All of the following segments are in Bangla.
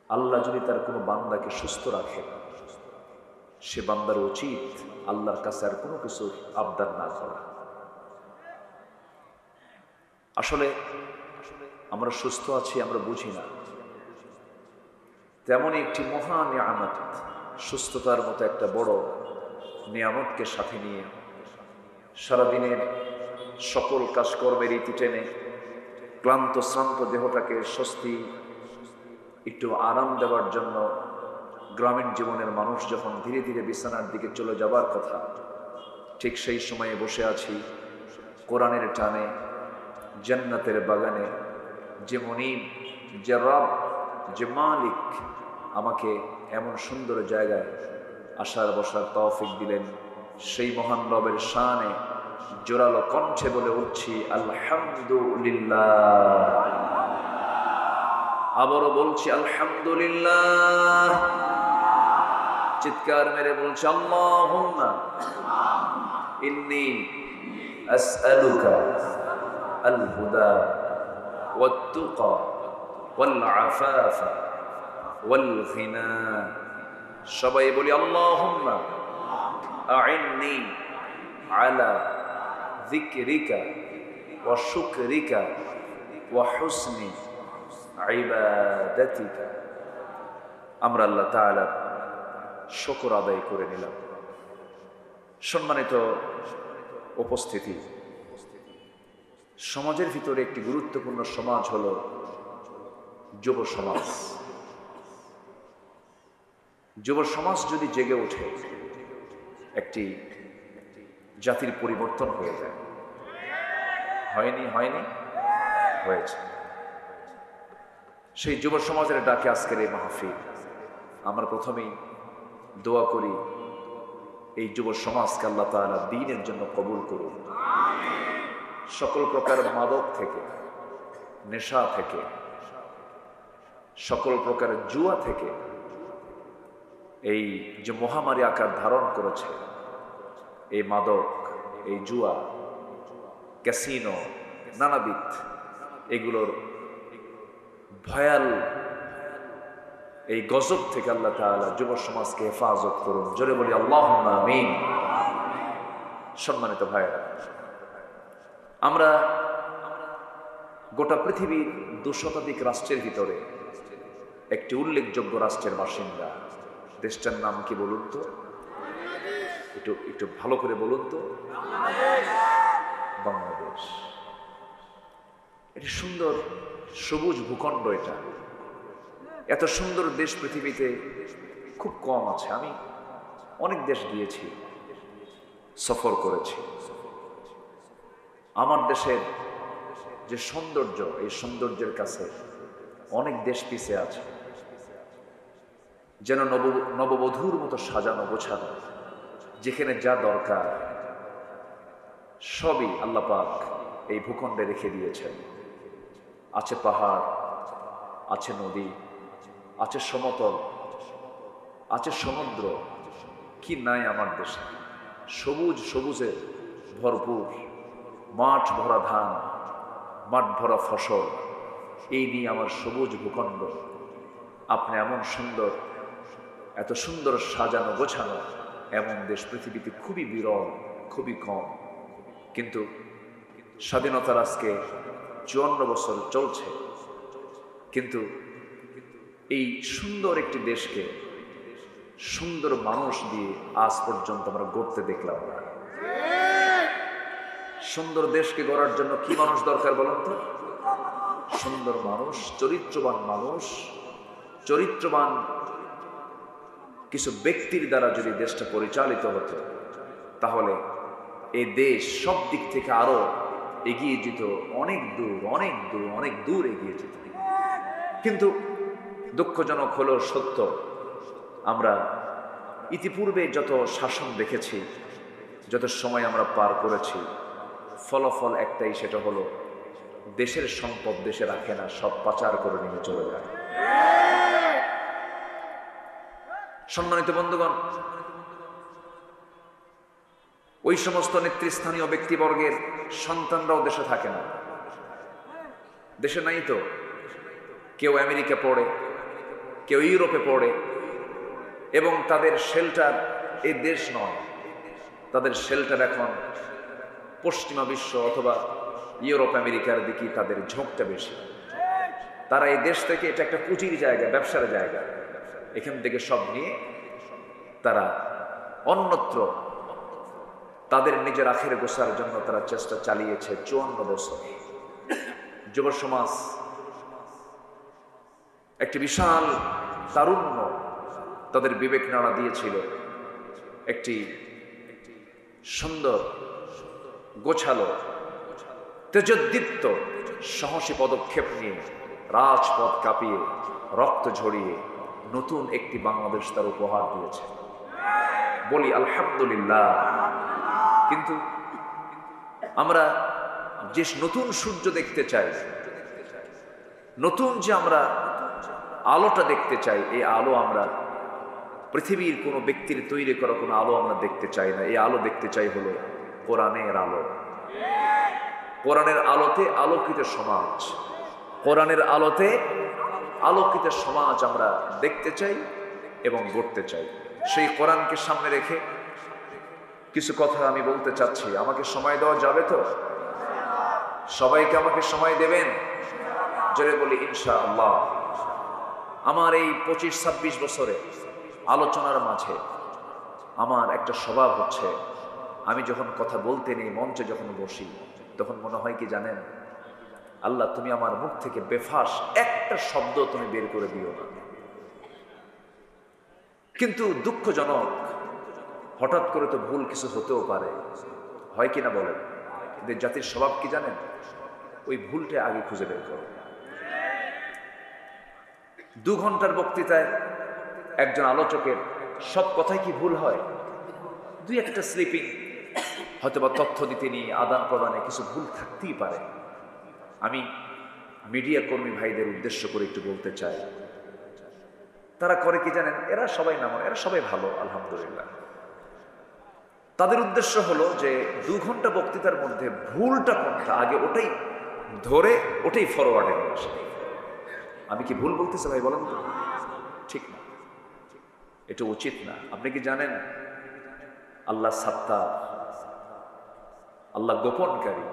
আল্লাহ যদি তার কোনো বান্দাকে সুস্থ রাখে, সে বান্দার উচিত আল্লাহর কাছে আর কোনো কিছুর আবদার না করা। আসলে আমরা সুস্থ আছি আমরা বুঝি না, তেমনই একটি মহা নিয়ামত, সুস্থতার মতো একটা বড় নিয়ামতকে সাথে নিয়ে সারাদিনের সকল কাজকর্মের ইতি টেনে ক্লান্ত শ্রান্ত দেহটাকে স্বস্তি একটু আরাম দেওয়ার জন্য গ্রামীণ জীবনের মানুষ যখন ধীরে ধীরে বিছানার দিকে চলে যাবার কথা, ঠিক সেই সময়ে বসে আছি কোরআনের টানে জান্নাতের বাগানে। যে মনিব, যে রব, যে মালিক আমাকে এমন সুন্দর জায়গায় আসার বসার তৌফিক দিলেন, সেই মহান রবের শানে জোরালো কণ্ঠে বলে উঠছি আলহামদুলিল্লাহ। আবারও বলছি আলহামদুলিল্লাহ। চিৎকার মেরে বলছি আল্লাহুম্মা ইন্নী আসআলুকা আল হুদা ওয়াত তুকা ওয়াল আফাফা ওয়াল গিনা। সবাই বলি আল্লাহুম্মা আইন্নি আলা যিকরিকা ওয়া শুকরিকা ওয়া হুসনি ইবাদাতিকা। আমরা আল্লাহ তাআলার শুকর আদায় করে নিলাম। সম্মানিত উপস্থিতি, সমাজের ভিতরে একটি গুরুত্বপূর্ণ সমাজ হলো যুব সমাজ। যুব সমাজ যদি জেগে ওঠে, একটি জাতির পরিবর্তন হয়ে যায়। হয়নি হয়েছে। সেই যুব সমাজের ডাকে আজকের এই মাহফিল। আমরা প্রথমেই দোয়া করি এই যুব সমাজকে আল্লাহ তাআলা দ্বীনের জন্য কবুল করুন। সকল প্রকার মাদক থেকে, নেশা থেকে, সকল প্রকার জুয়া থেকে, এই যে মহামারী আকার ধারণ করেছে এই মাদক, এই জুয়া, ক্যাসিনো, নানাবিধ এগুলোর ভয়াল এই গজব থেকে আল্লাহ তাআলা যুব সমাজকে হেফাজত করুন। জোরে বলি আল্লাহুম্মা আমিন। সম্মানিত ভাইয়েরা, আমরা গোটা পৃথিবীর 200 শতাধিক রাষ্ট্রের ভিতরে একটি উল্লেখযোগ্য রাষ্ট্রের বাসিন্দা। দেশটার নাম কি বলুন তো? একটু ভালো করে বলুন তো। বাংলাদেশ। এটি সুন্দর সবুজ ভূখণ্ড। এটা এত সুন্দর দেশ পৃথিবীতে খুব কম আছে। আমি অনেক দেশ গিয়েছি, সফর করেছি। আমার দেশের যে সৌন্দর্য, এই সৌন্দর্যের কাছে অনেক দেশ পিছিয়ে আছে। যেন নববধূর মতো সাজানো গোছানো, যেখানে যা দরকার সবই আল্লাহ পাক এই ভূখণ্ডে রেখে দিয়েছেন। আছে পাহাড়, আছে নদী, আছে সমতল, আছে সমুদ্র। কি নাই আমার দেশে? সবুজ সবুজে ভরপুর, মাঠ ভরা ধান, মাঠ ভরা ফসল, এই নিয়ে আমার সবুজ ভূখণ্ড। আপনি এমন সুন্দর, এত সুন্দর সাজানো গোছানো এমন দেশ পৃথিবীতে খুবই বিরল, খুবই কম। কিন্তু স্বাধীনতার আজকে 54 বছর চলছে, কিন্তু এই সুন্দর একটি দেশকে সুন্দর মানুষ দিয়ে আজ পর্যন্ত আমরা গড়তে দেখলাম না। সুন্দর দেশকে গড়ার জন্য কি মানুষ দরকার বলুন তো? সুন্দর মানুষ, চরিত্রবান মানুষ, চরিত্রবান কিছু ব্যক্তির দ্বারা যদি দেশটা পরিচালিত হতো, তাহলে এই দেশ সব দিক থেকে আরো এগিয়ে যেত, অনেক দূর অনেক দূর অনেক দূর এগিয়ে যেত। কিন্তু দুঃখজনক হলো সত্য, আমরা ইতিপূর্বে যত শাসন দেখেছি, যত সময় আমরা পার করেছি, ফলাফল একটাই, সেটা হলো দেশের সম্পদ দেশে রাখে না, সব পাচার করে নিয়ে চলে যায়। সম্মানিত বন্ধুগণ, ওই সমস্ত নেতৃস্থানীয় ব্যক্তিবর্গের সন্তানরাও দেশে থাকে না। দেশে নাই তো, কেউ আমেরিকা পড়ে, কেউ ইউরোপে পড়ে, এবং তাদের শেল্টার এই দেশ নয়, তাদের শেল্টার এখন পশ্চিমা বিশ্ব অথবা ইউরোপ আমেরিকার দিকে তাদের ঝোঁকটা বেশি। তারা এই দেশ থেকে, এটা একটা পুঁজির জায়গা, ব্যবসার জায়গা, এখান থেকে সব নিয়ে তারা অন্যত্র তাদের নিজের আখের গোছার জন্য তারা চেষ্টা চালিয়েছে 54 বছর। যুব সমাজ একটি বিশাল তারুণ্য তাদের বিবেক নাড়া দিয়েছিল, একটি সুন্দর গোছালো তেজোদ্দীপ্ত সাহসী পদক্ষেপ নিয়ে রাজপথ কাঁপিয়ে রক্ত ঝরিয়ে নতুন একটি বাংলাদেশ তার উপহার দিয়েছে। বলি আলহামদুলিল্লাহ। কিন্তু আমরা যে নতুন সূর্য দেখতে চাই, নতুন যে আমরা আলোটা দেখতে চাই, এই আলো আমরা পৃথিবীর কোনো ব্যক্তির তৈরি করা কোনো আলো আমরা দেখতে চাই না। এই আলো দেখতে চাই হলো কোরআনের আলো। কোরআনের আলোতে আলোকিত সমাজ, কোরআনের আলোতে আলোকিত সমাজ আমরা দেখতে চাই এবং গড়তে চাই। সেই কোরআনকে সামনে রেখে কিছু কথা আমি বলতে চাচ্ছি। আমাকে সময় দেওয়া যাবে তো? সবাইকে আমাকে সময় দেবেন? জোরে বলি ইনশাআল্লাহ। আমার এই 25-26 বছরে আলোচনার মাঝে আমার একটা স্বভাব হচ্ছে, আমি যখন কথা বলতে নেই, মঞ্চে যখন বসি, তখন মনে হয় কি জানেন, আল্লাহ তুমি আমার মুখ থেকে বেফাস একটা শব্দ তুমি বের করে দিও না। কিন্তু দুঃখজনক, হঠাৎ করে তো ভুল কিছু হতেও পারে, হয় কিনা বলেন? কিন্তু জাতির স্বভাব কি জানেন? ওই ভুলটা আগে খুঁজে বের করে। 2 ঘন্টার বক্তৃতায় একজন আলোচকের সব কথাই কি ভুল হয়? 2-একটা স্লিপিং হয়তোবা তথ্য দিতে নিয়ে আদান প্রদানে কিছু ভুল থাকতেই পারে। আমি মিডিয়া কর্মী ভাইদের উদ্দেশ্য করে একটু বলতে চাই, তারা করে কি জানেন? এরা সবাই নাম, এরা সবাই ভালো আলহামদুলিল্লাহ। তাদের উদ্দেশ্য হলো যে 2 ঘন্টা বক্তৃতার মধ্যে ভুলটা কোনটা আগে ওটাই ধরে ওটাই ফরওয়ার্ডে নিয়ে আসে। আমি কি ভুল বলতেছি ভাই বলেন তো? ঠিক না, এটা উচিত না। আপনি কি জানেন আল্লাহ সাত্তার, আল্লাহ গোপনকারী।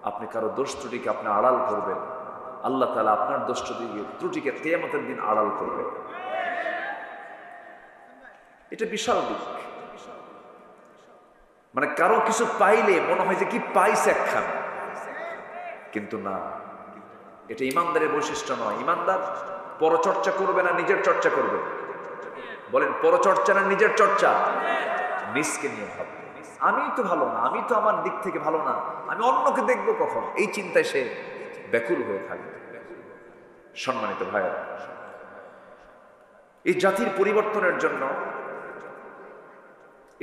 আপনি কারো দোষ ত্রুটিকে আপনি আড়াল করবেন, আল্লাহ তাআলা আপনার দোষ ত্রুটিকে কিয়ামতের দিন আড়াল করবে। এটা বিশাল দিক। মানে কারো কিছু পাইলে মনে হয় যে কি পাইছে একখান, কিন্তু না, এটা ইমানদারের বৈশিষ্ট্য নয়। ইমানদার পরচর্চা করবে না নিজের চর্চা করবে? বলেন পরচর্চা না নিজের চর্চা? নিজকে নিয়ে ভাববে, আমি তো ভালো না, আমি তো আমার দিক থেকে ভালো না, আমি অন্যকে দেখবো কখন, এই চিন্তায় সে ব্যাকুল হয়ে থাকবে। সম্মানিত ভাইরা, এই জাতির পরিবর্তনের জন্য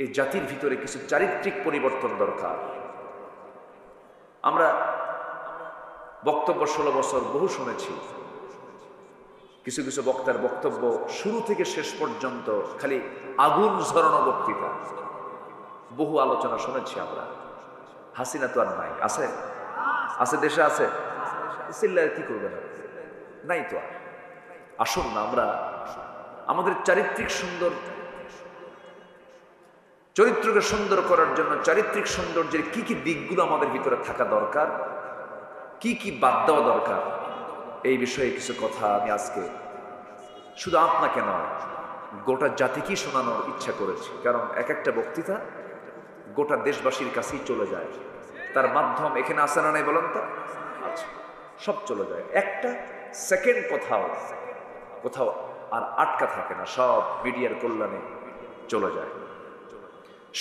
এই জাতির ভিতরে কিছু চারিত্রিক পরিবর্তন দরকার। আমরা বক্তব্য 16 বছর বহু শুনেছি। কিছু কিছু বক্তার বক্তব্য শুরু থেকে শেষ পর্যন্ত খালি আগুন ঝরানো বক্তৃতা, বহু আলোচনা শুনেছি আমরা। হাসিনা তো আর নাই, আছে? আছে, দেশে আছে। চিল্লায় কি করবে না? নাই তো আর। আসুন না আমরা আমাদের চরিত্রকে সুন্দর করার জন্য চারিত্রিক সৌন্দর্যের কি কি দিকগুলো আমাদের ভিতরে থাকা দরকার, কি কি বাদ দেওয়া দরকার, এই বিষয়ে কিছু কথা আমি আজকে শুধু আপনাকে নয় গোটা জাতিকেই শোনানোর ইচ্ছা করেছি। কারণ এক একটা বক্তৃতা গোটা দেশবাসীর কাছেই চলে যায়। তার মাধ্যম এখানে আসে না নাই বলেন তো? আচ্ছা, সব চলে যায়। একটা সেকেন্ড কোথাও আর আটকা থাকে না, সব মিডিয়ার কল্যাণে চলে যায়।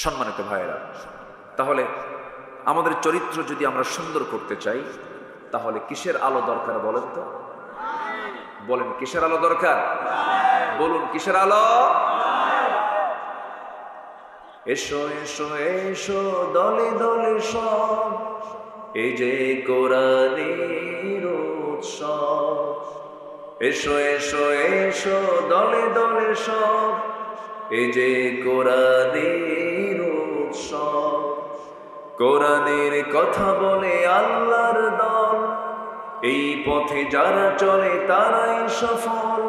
সম্মানিত ভাইয়েরা, তাহলে আমাদের চরিত্র যদি আমরা সুন্দর করতে চাই, তাহলে কিসের আলো দরকার বলেন তো? বলেন কিসের আলো দরকার? বলুন কিসের আলো? এসো এসো এসো দলে দলে সব, এই যে কোরআনের উৎসব। এসো এসো এসো দলে দলে সব, এই যে কোরআনের উৎসব। কোরআনের কথা বলে আল্লাহর দল, এই পথে যারা চলে তারাই সফল।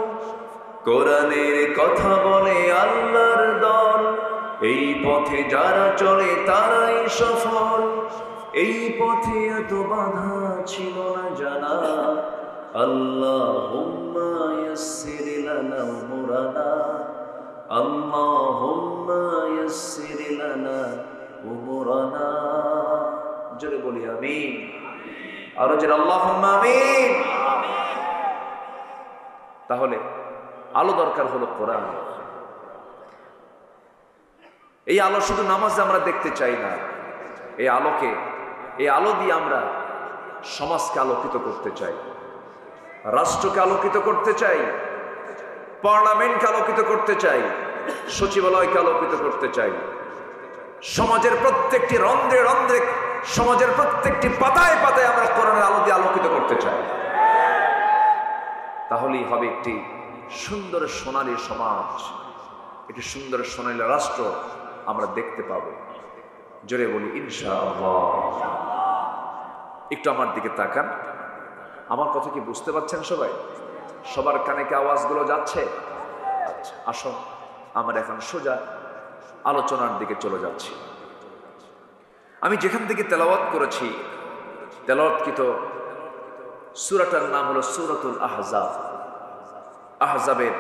কোরআনের কথা বলে আল্লাহর দল, এই পথে যারা চলে তারাই সফল। এই পথে এত বাধা ছিল না জানা, আল্লাহুম্মা ইয়াসসির লানা উমুরানা, আল্লাহুম্মা ইয়াসসির লানা উমুরানা। জোরে বলি আমিন, আরো জোরে আল্লাহুম্মা আমিন। তাহলে আলো দরকার হলো কোরআন। এই আলো শুধু নামাজে আমরা দেখতে চাই না, এই আলো দিয়ে আমরা সমাজকে আলোকিত করতে চাই, রাষ্ট্রকে আলোকিত করতে চাই, পার্লামেন্টকে আলোকিত করতে চাই, সচিবালয়কে আলোকিত করতে চাই, সমাজের প্রত্যেকটি রন্ধ্রে রন্ধ্রে, সমাজের প্রত্যেকটি পাতায় পাতায় আমরা কোরআনের আলো দিয়ে আলোকিত করতে চাই। তাহলেই হবে একটি সুন্দর সোনালী সমাজ, একটি সুন্দর সোনালী রাষ্ট্র আমরা দেখতে পাবো। জোরে বলি ইনশাআল্লাহ। একটু আমার দিকে তাকান, আমার কথা কি বুঝতে পারছেন সবাই? সবার কানে কি আওয়াজগুলো যাচ্ছে? আচ্ছা, আসুন আমরা এখন সোজা আলোচনার দিকে চলে যাচ্ছি। আমি যেখান থেকে তেলাওয়াত করেছি, তেলাওয়াতকৃত সূরাটার নাম হলো সূরাতুল আহজাব। আহজাবের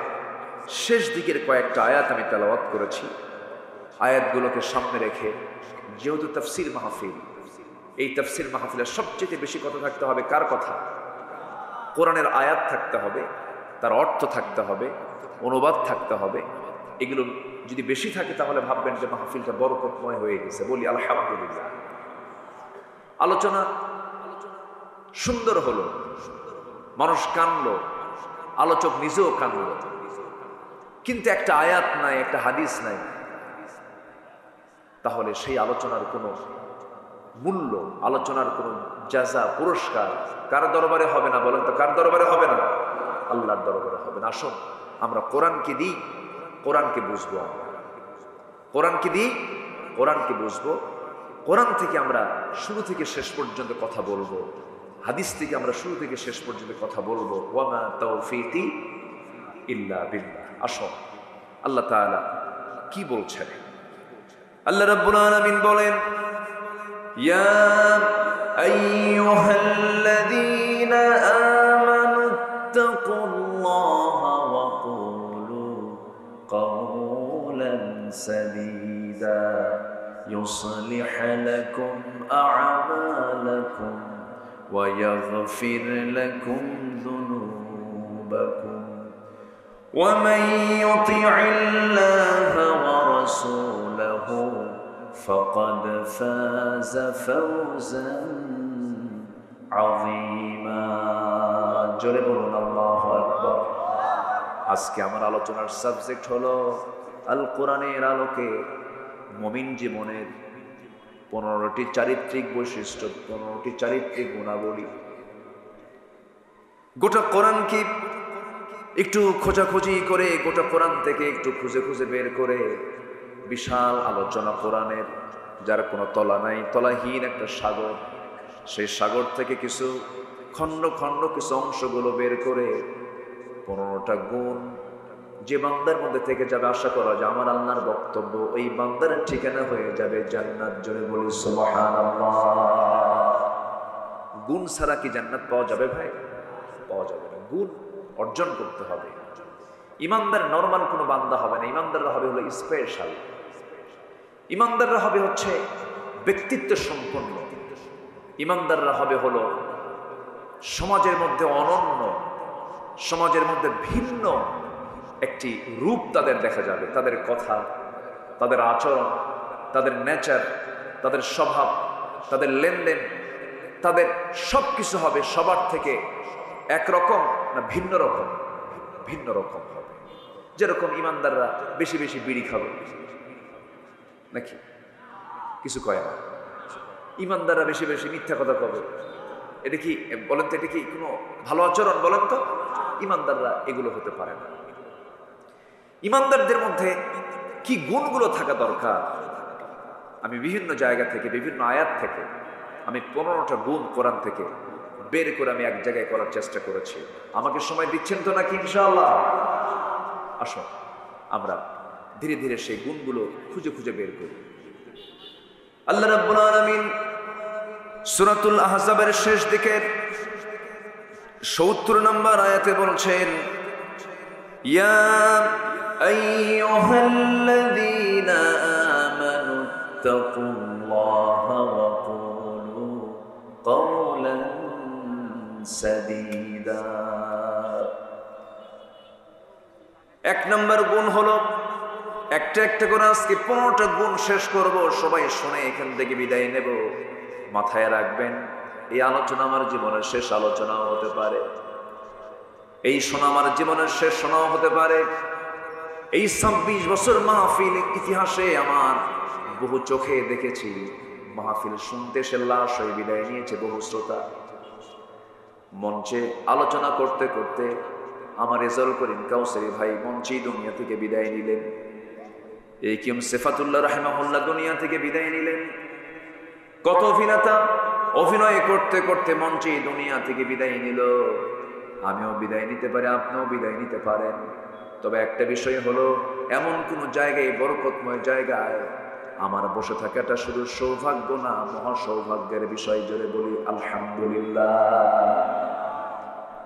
শেষ দিকের কয়েকটা আয়াত আমি তেলাওয়াত করেছি। আয়াতগুলোকে সামনে রেখে, যেহেতু তাফসীর মাহফিল, এই তাফসীর মাহফিলের সবচেয়ে বেশি কথা থাকতে হবে কার কথা? কোরআনের আয়াত থাকতে হবে, তার অর্থ থাকতে হবে, অনুবাদ থাকতে হবে। এগুলো যদি বেশি থাকে তাহলে ভাববেন যে মাহফিলটা বরকতময় হয়ে গেছে। বলি আলহামদুলিল্লাহ। আলোচনা সুন্দর হলো, মানুষ কানলো, আলোচক নিজেও কানলো, কিন্তু একটা আয়াত নাই, একটা হাদিস নাই, তাহলে সেই আলোচনার কোনো মূল্য, আলোচনার কোনো জাযা, পুরস্কার কার দরবারে হবে না? বলেন তো, কার দরবারে হবে না? আল্লাহর দরবারে হবে না। আসুন আমরা কোরআনকে দিই, কোরআনকে বুঝবো। আমরা কোরআনকে দিই, কোরআনকে বুঝবো। কোরআন থেকে আমরা শুরু থেকে শেষ পর্যন্ত কথা বলবো, হাদিস থেকে আমরা শুরু থেকে শেষ পর্যন্ত কথা বলবো। ওয়া মা তাওফীকি ইল্লা বিল্লাহ। আসুন আল্লাহ তাআলা কি বলছেন? আল্লাহ রাব্বুল আলামিন বলেন, ইয়া আইয়ুহাল্লাযীনা আমানু তাকুল্লাহা ওয়া কুলু কাওলান সাদীদা يصلح لكم أعمالكم ويغفر لكم ذنوبكم ومن يطع الله ورسوله فقد فاز فوزا عظيما জোরে বলুন আল্লাহু আকবার। আজকে আমার আলোচনার সাবজেক্ট হলো আল কোরআনের আলোকে মুমিন জীবনের 15টি চারিত্রিক বৈশিষ্ট্য, 15টি চারিত্রিক গুণাবলী। গোটা কোরআনকে একটু খোঁজাখুঁজি করে, গোটা কোরআন থেকে একটু খুঁজে খুঁজে বের করে বিশাল আলোচনা কোরআনের, যার কোনো তলা নাই, তলাহীন একটা সাগর। সেই সাগর থেকে কিছু খণ্ড খণ্ড কিছু অংশগুলো বের করে 15টা গুণ যে বান্দার মধ্যে থেকে যাবে, আশা করা যায় আমার আল্লাহর বক্তব্য ওই বান্দার ঠিকানা হয়ে যাবে জান্নাত। জোরে বলি সুবহানাল্লাহ। গুণ ছাড়া কি জান্নাত পাওয়া যাবে ভাই? পাওয়া যাবে না। গুণ অর্জন করতে হবে। ইমানদার নরমাল কোনো বান্দা হবে না, ইমানদাররা হবে হলো স্পেশাল। ইমানদাররা হবে হচ্ছে ব্যক্তিত্ব সম্পন্ন। ইমানদাররা হবে হলো সমাজের মধ্যে অনন্য, সমাজের মধ্যে ভিন্ন একটি রূপ তাদের দেখা যাবে। তাদের কথা, তাদের আচরণ, তাদের নেচার, তাদের স্বভাব, তাদের লেনদেন, তাদের সব কিছু হবে সবার থেকে একরকম না ভিন্ন রকম? ভিন্ন রকম হবে। যেরকম ইমানদাররা বেশি বেশি বিড়ি খাবে নাকি? কিছু কয় না। ইমানদাররা বেশি বেশি মিথ্যা কথা কবে, এটা কি বলেন তো? এটা কি কোনো ভালো আচরণ বলেন তো? ইমানদাররা এগুলো হতে পারে না। ইমানদারদের মধ্যে কি গুণগুলো থাকা দরকার? আমি বিভিন্ন জায়গা থেকে, বিভিন্ন আয়াত থেকে আমি 15টা গুণ কোরআন থেকে বের করে আমি এক জায়গায় করার চেষ্টা করেছি। আমাকে সময় দিচ্ছেন তো নাকি? ইনশাআল্লাহ। আসো আমরা ধীরে ধীরে সেই গুণগুলো খুঁজে খুঁজে বের করি। আল্লাহ রাব্বুল আলামিন সূরাতুল আহজাবের শেষ দিকের ৭০ নম্বর আয়াতে বলছেন, ইয়া আইয়ুহাল্লাযীনা আমানু তাকুল্লাহা ওয়া কুলু কাওলান সাদীদা। এক নম্বর গুণ হলো, একটা একটা করে আজকে 15টা গুণ শেষ করব, সবাই শুনে এখান থেকে বিদায় নেব। মাথায় রাখবেন, এই আলোচনা আমার জীবনের শেষ আলোচনাও হতে পারে, এই শোনা আমার জীবনের শেষ শোনাও হতে পারে। এই 26 বছর মাহফিল ইতিহাসে আমার বহু চোখে দেখেছি মাহফিল শুনতে সে লাশ হয়ে বিদায় নিয়েছে বহু শ্রোতা। মঞ্চে আলোচনা করতে করতে আমার রেজাউল করিম কাউসারী ভাই মঞ্চেই দুনিয়া থেকে বিদায় নিলেন। এই কিম সিফাতুল্লাহ রাহিমাহুল্লাহ দুনিয়া থেকে বিদায় নিলেন। কত অভিনেতা অভিনয় করতে করতে মঞ্চে দুনিয়া থেকে বিদায় নিল। আমিও বিদায় নিতে পারি, আপনিও বিদায় নিতে পারেন। তবে একটা বিষয় হলো, এমন কোন জায়গায়, বরকতময় জায়গায় আমার বসে থাকাটা শুধু সৌভাগ্য না, মহা সৌভাগ্যের বিষয়। জোরে বলি আলহামদুলিল্লাহ।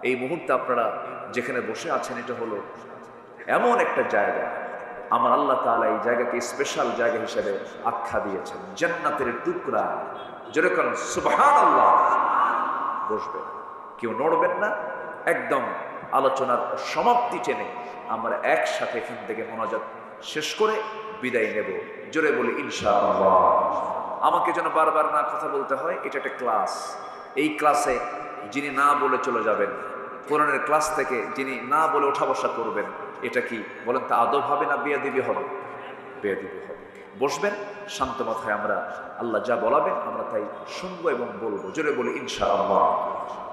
এই মুহূর্তে আপনারা যেখানে বসে আছেন, এটা হলো এমন একটা জায়গা, আমার আল্লাহ তাআলা এই জায়গাকে স্পেশাল জায়গা হিসেবে আখ্যা দিয়েছেন, জান্নাতের টুকরা। জোরে বলেন সুবহানাল্লাহ। বসবেন, কেউ নড়বেন না। একদম আলোচনার সমাপ্তি টেনে আমরা একসাথে এখান থেকে মোনাজাত শেষ করে বিদায় নেব। জোরে বলি ইনশাআল্লাহ। আমাকে যেন বারবার না কথা বলতে হয়, এটা একটা ক্লাস। এই ক্লাসে যিনি না বলে চলে যাবেন, কোরআনের ক্লাস থেকে যিনি না বলে ওঠা বসা করবেন, এটা কি বলেন তা আদব হবে না বেয়াদবি হবে? বেয়াদবি হবে। বসবেন শান্ত মাথায়, আমরা আল্লাহ যা বলাবেন আমরা তাই শুনবো এবং বলবো। জোরে বলি ইনশাআল্লাহ।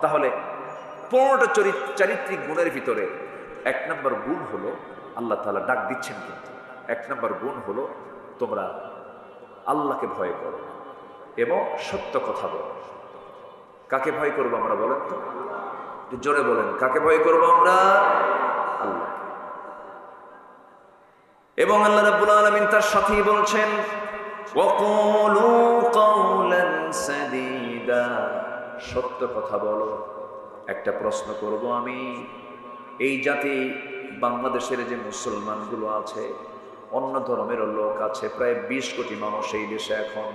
তাহলে 15টা চারিত্রিক গুণের ভিতরে 1 নম্বর গুণ হলো, আল্লাহ তাআলা ডাক দিচ্ছেন কিন্তু 1 নম্বর গুণ হলো, তোমরা আল্লাহকে ভয় করো এবং সত্য কথা বলো। কাকে ভয় করবো আমরা বলেন তো? জোরে বলেন, কাকে ভয় করবো আমরা? আল্লাহ। এবং আল্লাহ রাব্বুল আলামিন তার সাথেই বলছেন, ওয়াকুলু কাওলান সাদীদা, সত্য কথা বলো। একটা প্রশ্ন করব আমি, এই জাতি বাংলাদেশের যে মুসলমানগুলো আছে, অন্য ধর্মের লোক আছে, প্রায় 20 কোটি মানুষ এই দেশে এখন।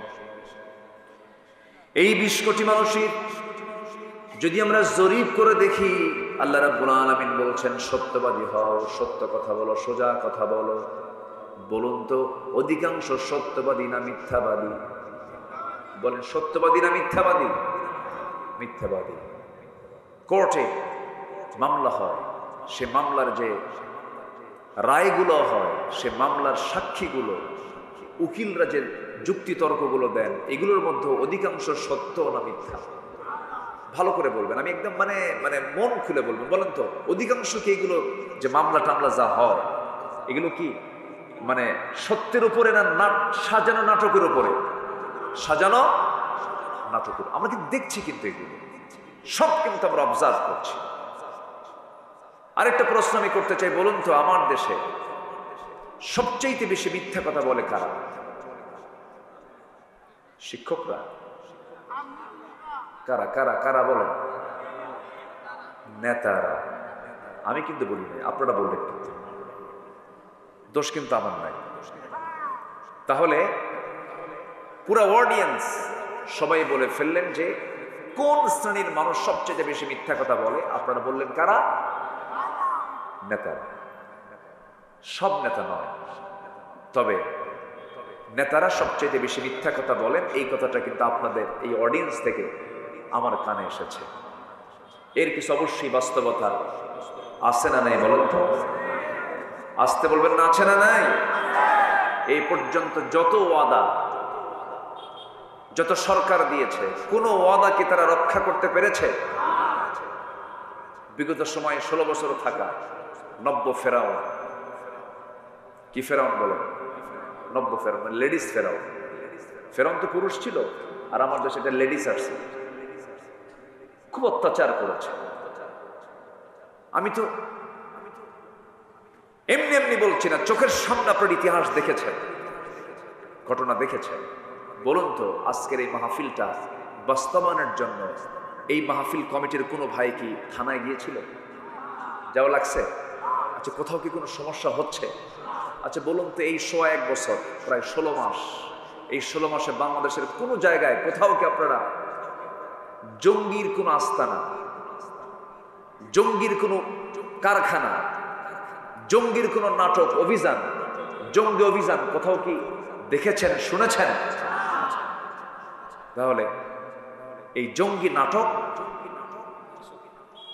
এই 20 কোটি মানুষের যদি আমরা জরিপ করে দেখি, আল্লাহ রাব্বুল আলামিন বলছেন সত্যবাদী হও, সত্য কথা বলো, সোজা কথা বলো। বলুন তো, অধিকাংশ সত্যবাদী না মিথ্যাবাদী? বলেন, সত্যবাদী না মিথ্যাবাদী? মিথ্যাবাদী। কোর্টে মামলা হয়, সে মামলার যে রায়গুলো হয়, সে মামলার সাক্ষীগুলো, উকিলরা যে যুক্তি তর্কগুলো দেন, এগুলোর মধ্যে অধিকাংশ সত্য না মিথ্যা? ভালো করে বলবেন, আমি একদম মানে মানে মন খুলে বলবেন। বলেন তো, অধিকাংশ কি এগুলো যে মামলা টামলা যা হয়, এগুলো কি মানে সত্যের উপরে না সাজানো নাটকের উপরে? সাজানো নাটকের। আমরা কিন্তু দেখছি, কিন্তু এগুলো সব কিন্তু আমরা অবজার্ভ করছি। আরেকটা প্রশ্ন আমি করতে চাই, বলুন তো, আমার দেশে সবচাইতে বেশি মিথ্যা কথা বলে কারা? শিক্ষকরা? কারা কারা কারা বলেন? নেতারা। আমি কিন্তু বলি নাই, আপনারা বললেন, কিন্তু দোষ কিন্তু আমার নাই। তাহলে পুরো অডিয়েন্স সবাই বলে ফেললেন যে কোন শ্রেণীর মানুষ সবচেয়ে বেশি মিথ্যা কথা বলে? আপনারা বললেন কারা? নেতারা। সব নেতা নয়, তবে নেতারা সবচেয়ে বেশি মিথ্যা কথা বলেন। এই কথাটা কিন্তু আপনাদের এই অডিয়েন্স থেকে আমার কানে এসেছে। এর কিছু অবশ্যই বাস্তবতা আছে না নাই বলেন তো? আসতে বলবেন না, আছে না নাই? এই পর্যন্ত যত ওয়াদা, যত সরকার দিয়েছে, কোন ওয়াদা কি তারা রক্ষা করতে পেরেছে? বিগত সময়ে 16 বছর থাকা নব্য ফেরাউন, কি ফেরাউন বলেন? নব্য ফেরাউন, লেডিস ফেরাউন। ফেরাউন তো পুরুষ ছিল, আর আমার দেশে এটা লেডিস আসছে। খুব অত্যাচার করেছে। আমি তো এমনি এমনি বলছি না, চোখের সামনে আপনার ইতিহাস দেখেছেন, ঘটনা দেখেছেন। বলুন তো আজকের এই মাহফিলটা বাস্তবায়নের জন্য এই মাহফিল কমিটির কোনো ভাই কি থানায় গিয়েছিল? যাওয়া লাগছে? আচ্ছা, কোথাও কি কোনো সমস্যা হচ্ছে? আচ্ছা বলুন তো, এই 1 বছর, প্রায় 16 মাস, এই 16 মাসে বাংলাদেশের কোনো জায়গায় কোথাও কি আপনারা জঙ্গির কোনো আস্তানা, জঙ্গির কোনো কারখানা, জঙ্গির কোনো নাটক, অভিযান, জঙ্গি অভিযান কোথাও কি দেখেছেন, শুনেছেন? তাহলে এই জঙ্গি নাটক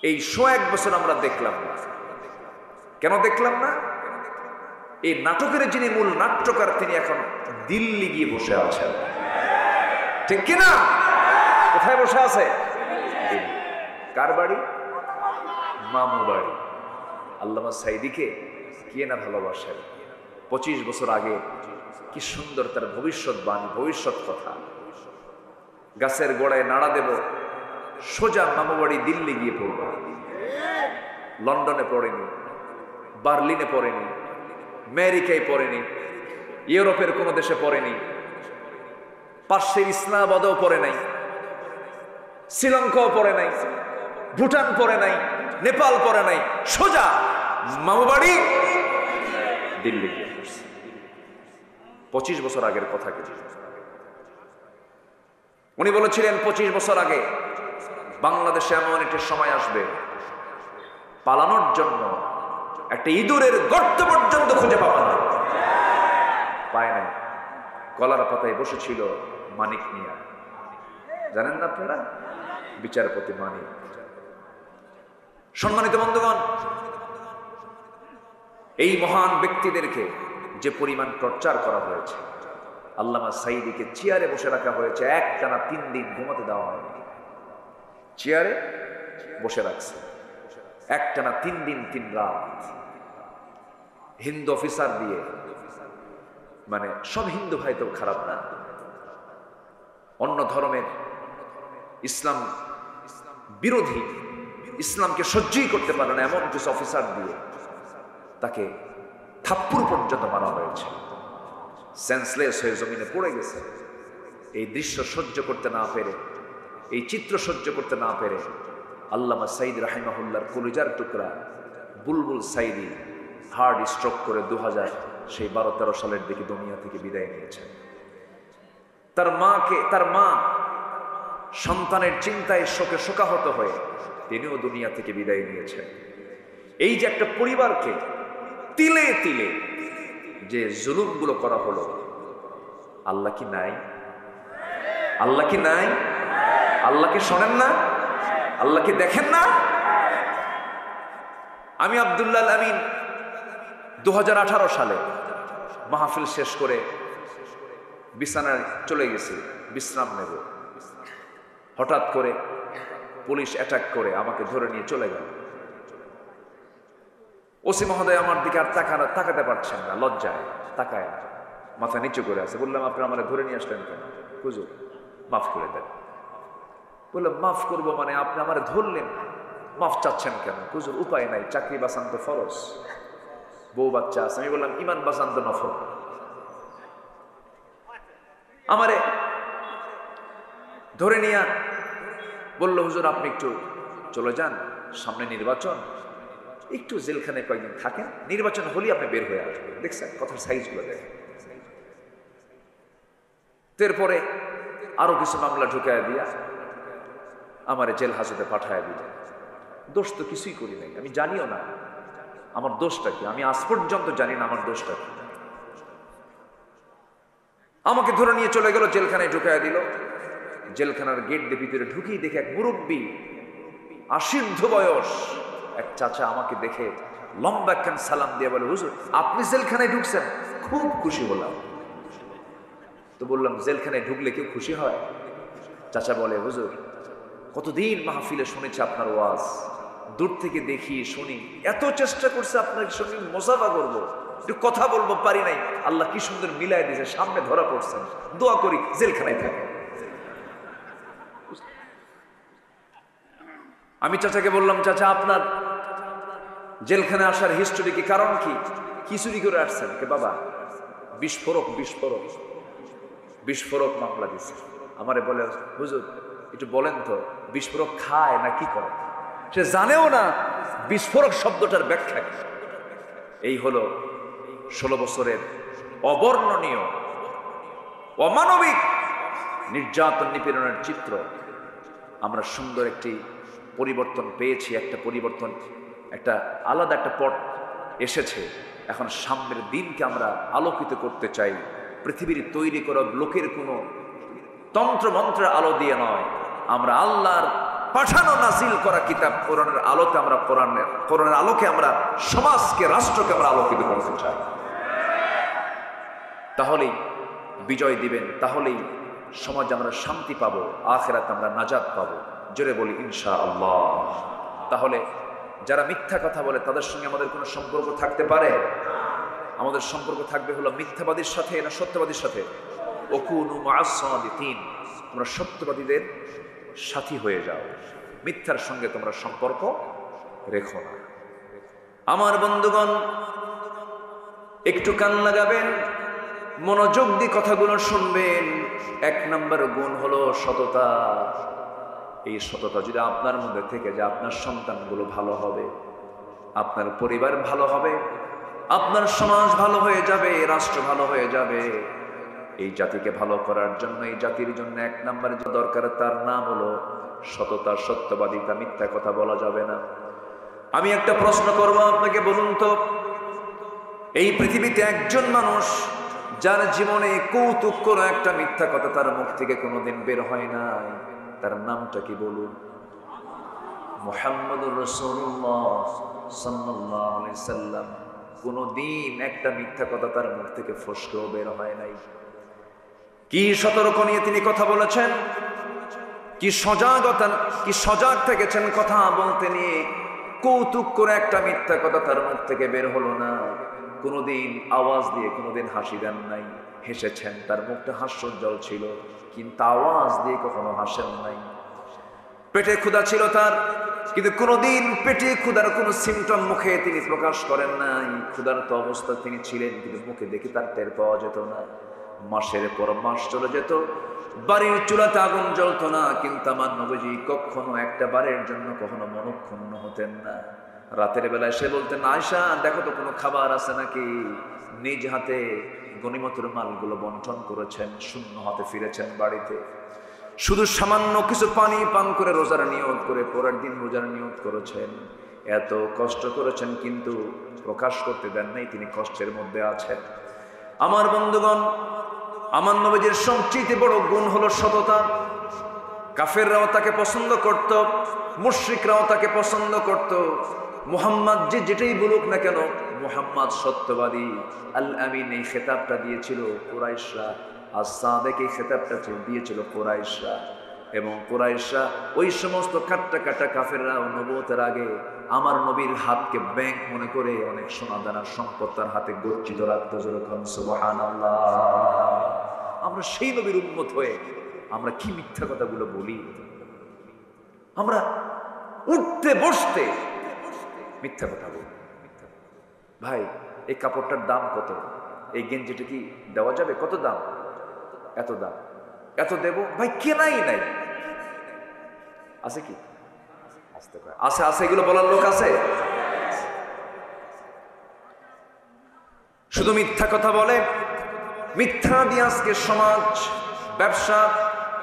এই 1 বছর আমরা দেখলাম না। কেন দেখলাম না? এই নাটকের যিনি মূল নাট্যকার তিনি এখন দিল্লি গিয়ে বসে আছেন, ঠিক কিনা? কোথায় বসে আছে? কার বাড়ি? মামু বাড়ি। আল্লামা সাইদিকে কে না ভালোবাসেন? 25 বছর আগে কি সুন্দর তার ভবিষ্যৎবাণী, ভবিষ্যৎ কথা। গাছের গোড়ায় নাড়া দেব, সোজা মামু বাড়ি দিল্লি গিয়ে পড়ব। লন্ডনে পড়েনি, বার্লিনে পড়েনি, আমেরিকায় পড়েনি, ইউরোপের কোনো দেশে পড়েনি, পার্শ্বের ইসলামাবাদও পড়ে নাই, শ্রীলঙ্কাও পড়ে নাই, ভুটান পড়ে নাই, নেপাল পড়ে নাই, সোজা মামু বাড়ি দিল্লি গিয়ে পড়ছে। 25 বছর আগের কথা কিছু। উনি বলেছিলেন 25 বছর আগে বাংলাদেশে এমন একটা সময় আসবে, পালানোর জন্য একটা ইঁদুরের গর্ত পর্যন্ত খুঁজে পাওয়া না। পায় নাই। কলার পাতায় বসেছিল মানিক মিয়া, জানেন না আপনারা? বিচারপতি মানিক। সম্মানিত বন্ধুগণ, এই মহান ব্যক্তিদেরকে যে পরিমাণ টর্চার করা হয়েছে, আল্লামা সাইদিকে চেয়ারে বসে রাখা হয়েছে, একটানা 3 দিন ঘুমাতে দেওয়া হয়নি। চেয়ারে বসে রাখছে একটানা 3 দিন 3 রাত। হিন্দু অফিসার দিয়ে, মানে সব হিন্দু ভাই তো খারাপ না, অন্য ধর্মের ইসলাম বিরোধী, ইসলামকে সহ্যই করতে পারে না এমন কিছু অফিসার দিয়ে তাকে থাপ্পড় পর্যন্ত মারা হয়েছে। সেন্সলেস হয়ে জমিনে পড়ে গেছে। এই দৃশ্য সহ্য করতে না পেরে, এই চিত্র সহ্য করতে না পেরে আল্লামা সাইদ রাহিমাহুল্লাহর কলিজার টুকরা বুলবুল সাইদি হার্ট স্ট্রোক করে 2012-13 সালের দিকে দুনিয়া থেকে বিদায় নিয়েছেন। তার মা সন্তানের চিন্তায় শোকে শোকাহত হয়ে তিনিও দুনিয়া থেকে বিদায় নিয়েছেন। এই যে একটা পরিবারকে তিলে তিলে যে জুলুমগুলো করা হলো, আল্লাহ কি নাই? আল্লাহ কি নাই? আল্লাহকে শোনেন না? আল্লাহকে দেখেন না? আমি আব্দুল্লাহ আমিন 2018 সালে মাহফিল শেষ করে বিছানায় চলে গেছি বিশ্রাম নেব। হঠাৎ করে পুলিশ অ্যাটাক করে আমাকে ধরে নিয়ে চলে গেল। ওসি মহোদয় আমার দিকে আর তাকাতে পারছেন না, লজ্জায় তাকায় না, মাথা নিচু করে আছে। বললাম, আপনি আমার ধরে নিয়ে আসলেন কেন? হুজুর মাফ করে দেন। বললাম, মাফ করবো মানে? আপনি আমার ধরলেন, মাফ চাচ্ছেন কেন? হুজুর উপায় নাই, চাকরি বাঁচান তো ফরজ, বউ বাচ্চা আছে। আমি বললাম, ইমান বাঁচান তো নফল। আমারে ধরে নিয়ে বলল, হুজুর আপনি একটু চলে যান, সামনে নির্বাচন, একটু জেলখানায় কয়েকদিন থাকেন, নির্বাচন হলেই আপনি বের হয়ে আসবেন। দেখছেন কথার সাইজগুলো দেখেন। এরপরে আরো কিছু মামলা ঢুকায় দিয়া আমারে জেল হাজতে পাঠায় দিল। দোষ তো কিছুই করি নাই, আমি জানিও না আমার দোষটা কি, আমি আজ পর্যন্ত জানি না আমার দোষটা কি। আমাকে ধরে নিয়ে চলে গেল, জেলখানায় ঢুকায় দিল। জেলখানার গেট দিয়ে ভিতরে ঢুকিয়ে দেখে এক মুরব্বী, আশীর্ধ বয়স এক চাচা আমাকে দেখে লম্বা একখান সালাম দিয়ে বলে, হুজুর আপনি জেলখানায় ঢুকছেন? খুব খুশি হলাম। তো বললাম, জেলখানায় ঢুকলে কেউ খুশি হয়? চাচা বলে, হুজুর কতদিন মাহফিলে শুনেছি আপনার ওয়াজ, দূর থেকে দেখি শুনি, এত চেষ্টা করছে আপনার সঙ্গে মোসাফা করবো, একটু কথা বলবো, পারি নাই। আল্লাহ কি সুন্দর মিলাই দিয়েছে, সামনে ধরা পড়ছেন, দোয়া করি জেলখানায় থাকে। আমি চাচাকে বললাম, চাচা আপনার জেলখানে আসার হিস্টোরি কি, কারণ কি, কি চুরি করে আসছেন? কে বাবা, বিস্ফোরক বিস্ফোরক বিস্ফোরক মামলা দিচ্ছে। আমারে বলে, হুজুর একটু বলেন তো বিস্ফোরক খায় না কি করে? সে জানেও না বিস্ফোরক শব্দটার ব্যাখ্যা কি। এই হলো 16 বছরের অবর্ণনীয় অমানবিক নির্যাতন নিপীড়নের চিত্র। আমরা সুন্দর একটি পরিবর্তন পেয়েছি, একটা পরিবর্তন, একটা আলাদা একটা পথ এসেছে। এখন সামনের দিনকে আমরা আলোকিত করতে চাই। পৃথিবীর তৈরি করা লোকের কোনো তন্ত্র মন্ত্রের আলো দিয়ে নয়, আমরা আল্লাহর পাঠানো নাজিল করা কিতাব কোরআনের আলোতে, আমরা কোরআনের আলোকে আমরা সমাজকে, রাষ্ট্রকে আমরা আলোকিত করতে চাই। তাহলেই বিজয় দিবেন, তাহলেই সমাজে আমরা শান্তি পাবো, আখিরাতে আমরা নাজাত পাবো। জোরে বলি ইনশাআল্লাহ। তাহলে যারা মিথ্যা কথা বলে তাদের সঙ্গে আমাদের কোনো সম্পর্ক থাকতে পারে? আমাদের সম্পর্ক থাকবে হলো মিথ্যাবাদীর সাথে না সত্যবাদীর সাথে? ওকুনু মা'আস সাদিকিন, তোমরা সত্যবাদীদের সাথী হয়ে যাও, মিথ্যার সঙ্গে তোমরা সম্পর্ক রেখো না। আমার বন্ধুগণ, একটু কান লাগাবেন, মনোযোগ দিয়ে কথাগুলো শুনবেন। 1 নম্বর গুণ হলো সততা। এই সততা যদি আপনার মধ্যে থেকে যায়, আপনার সন্তানগুলো ভালো হবে, আপনার পরিবার ভালো হবে, আপনার সমাজ ভালো হয়ে যাবে, রাষ্ট্র ভালো হয়ে যাবে। এই জাতিকে ভালো করার জন্য, এই জাতির জন্য 1 নম্বরে যে দরকার তার নাম হলো সততা, সত্যবাদিতা। মিথ্যা কথা বলা যাবে না। আমি একটা প্রশ্ন করব আপনাকে, বলুন তো, এই পৃথিবীতে একজন মানুষ যার জীবনে কৌতুক করে একটা মিথ্যা কথা তার মুখ থেকে কোনোদিন বের হয় নাই, তার নামটা কি বলুন? মুহাম্মদুর রাসূলুল্লাহ সাল্লাল্লাহু আলাইহি সাল্লাম। কোনোদিন একটা মিথ্যা কথা তার মুখ থেকে ফসকেও বের হয় নাই। কি সতর্ক নিয়ে তিনি কথা বলেছেন, কি সজাগ থেকেছেন কথা বলতে নিয়ে। কৌতুক করে একটা মিথ্যা কথা তার মুখ থেকে বের হলো না। কোনোদিন আওয়াজ দিয়ে কোনোদিন হাসি দেন নাই, হেসেছেন, তার মুখটা হাস্যোজ্জ্বল ছিল, কিন্তু আওয়াজ দিয়ে কখনো হাসেন নাই। পেটে ক্ষুধা ছিল তার, কিন্তু কোনোদিন পেটে ক্ষুধার কোনো সিমটম মুখে তিনি প্রকাশ করেন নাই। ক্ষুধার্ত অবস্থা তিনি ছিলেন, কিন্তু মুখে দেখে তার টের পাওয়া যেত না। মাসের পর মাস চলে যেত, বাড়ির চুলাতে আগুন জ্বলতো না, কিন্তু আমার নবীজি কখনো একটা বারের জন্য কখনো মনক্ষুণ্ণ হতেন না। রাতের বেলায় সে বলতেন, আয়েশা দেখো তো কোনো খাবার আছে নাকি। নিজ হাতে গনিমতের মালগুলো বন্টন করেছেন, শূন্য হাতে ফিরেছেন বাড়িতে। শুধু সামান্য কিছু পানি পান করে রোজার নিয়ত করে পরের দিন রোজার নিয়ত করেছেন। এত কষ্ট করেছেন, কিন্তু প্রকাশ করতে দেন নাই তিনি কষ্টের মধ্যে আছেন। আমার বন্ধুগণ, আমার নবীজির সবচেয়ে বড় গুণ হলো সততা। কাফেররাও তাকে পছন্দ করত, মুশরিকরাও তাকে পছন্দ করত। মুহাম্মদ যেটাই বলুক না কেন, মুহাম্মদ সত্যবাদী, আল আমিন এই খেতাবটা দিয়েছিল কুরাইশরা, as-সাদিক এই খেতাবটা দিয়েছিল কুরাইশরা। এবং কুরাইশরা ওই সমস্ত কাটা কাফেররা নবুয়তের আগে আমার নবীর হাতকে ব্যাংক মনে করে অনেক সোনা দানার সম্পদ তার হাতে গচ্ছিত রাখত। যেরকম সুবহানাল্লাহ। আমরা সেই নবীর উম্মত হয়ে আমরা কি মিথ্যা কথাগুলো বলি। আমরা উঠতে বসতে মিথ্যা কথা বলি। ভাই এই কাপড়টার দাম কত? এই গেঞ্জিটা কি দেওয়া যাবে? কত দাম? এত দাম। এত দেব? ভাই কেনাই নাই। আছে কি? আছে আছে, এগুলো বলার লোক আছে? শুধু মিথ্যা কথা বলে। মিথ্যা দিয়ে আজকে সমাজ, ব্যবসা,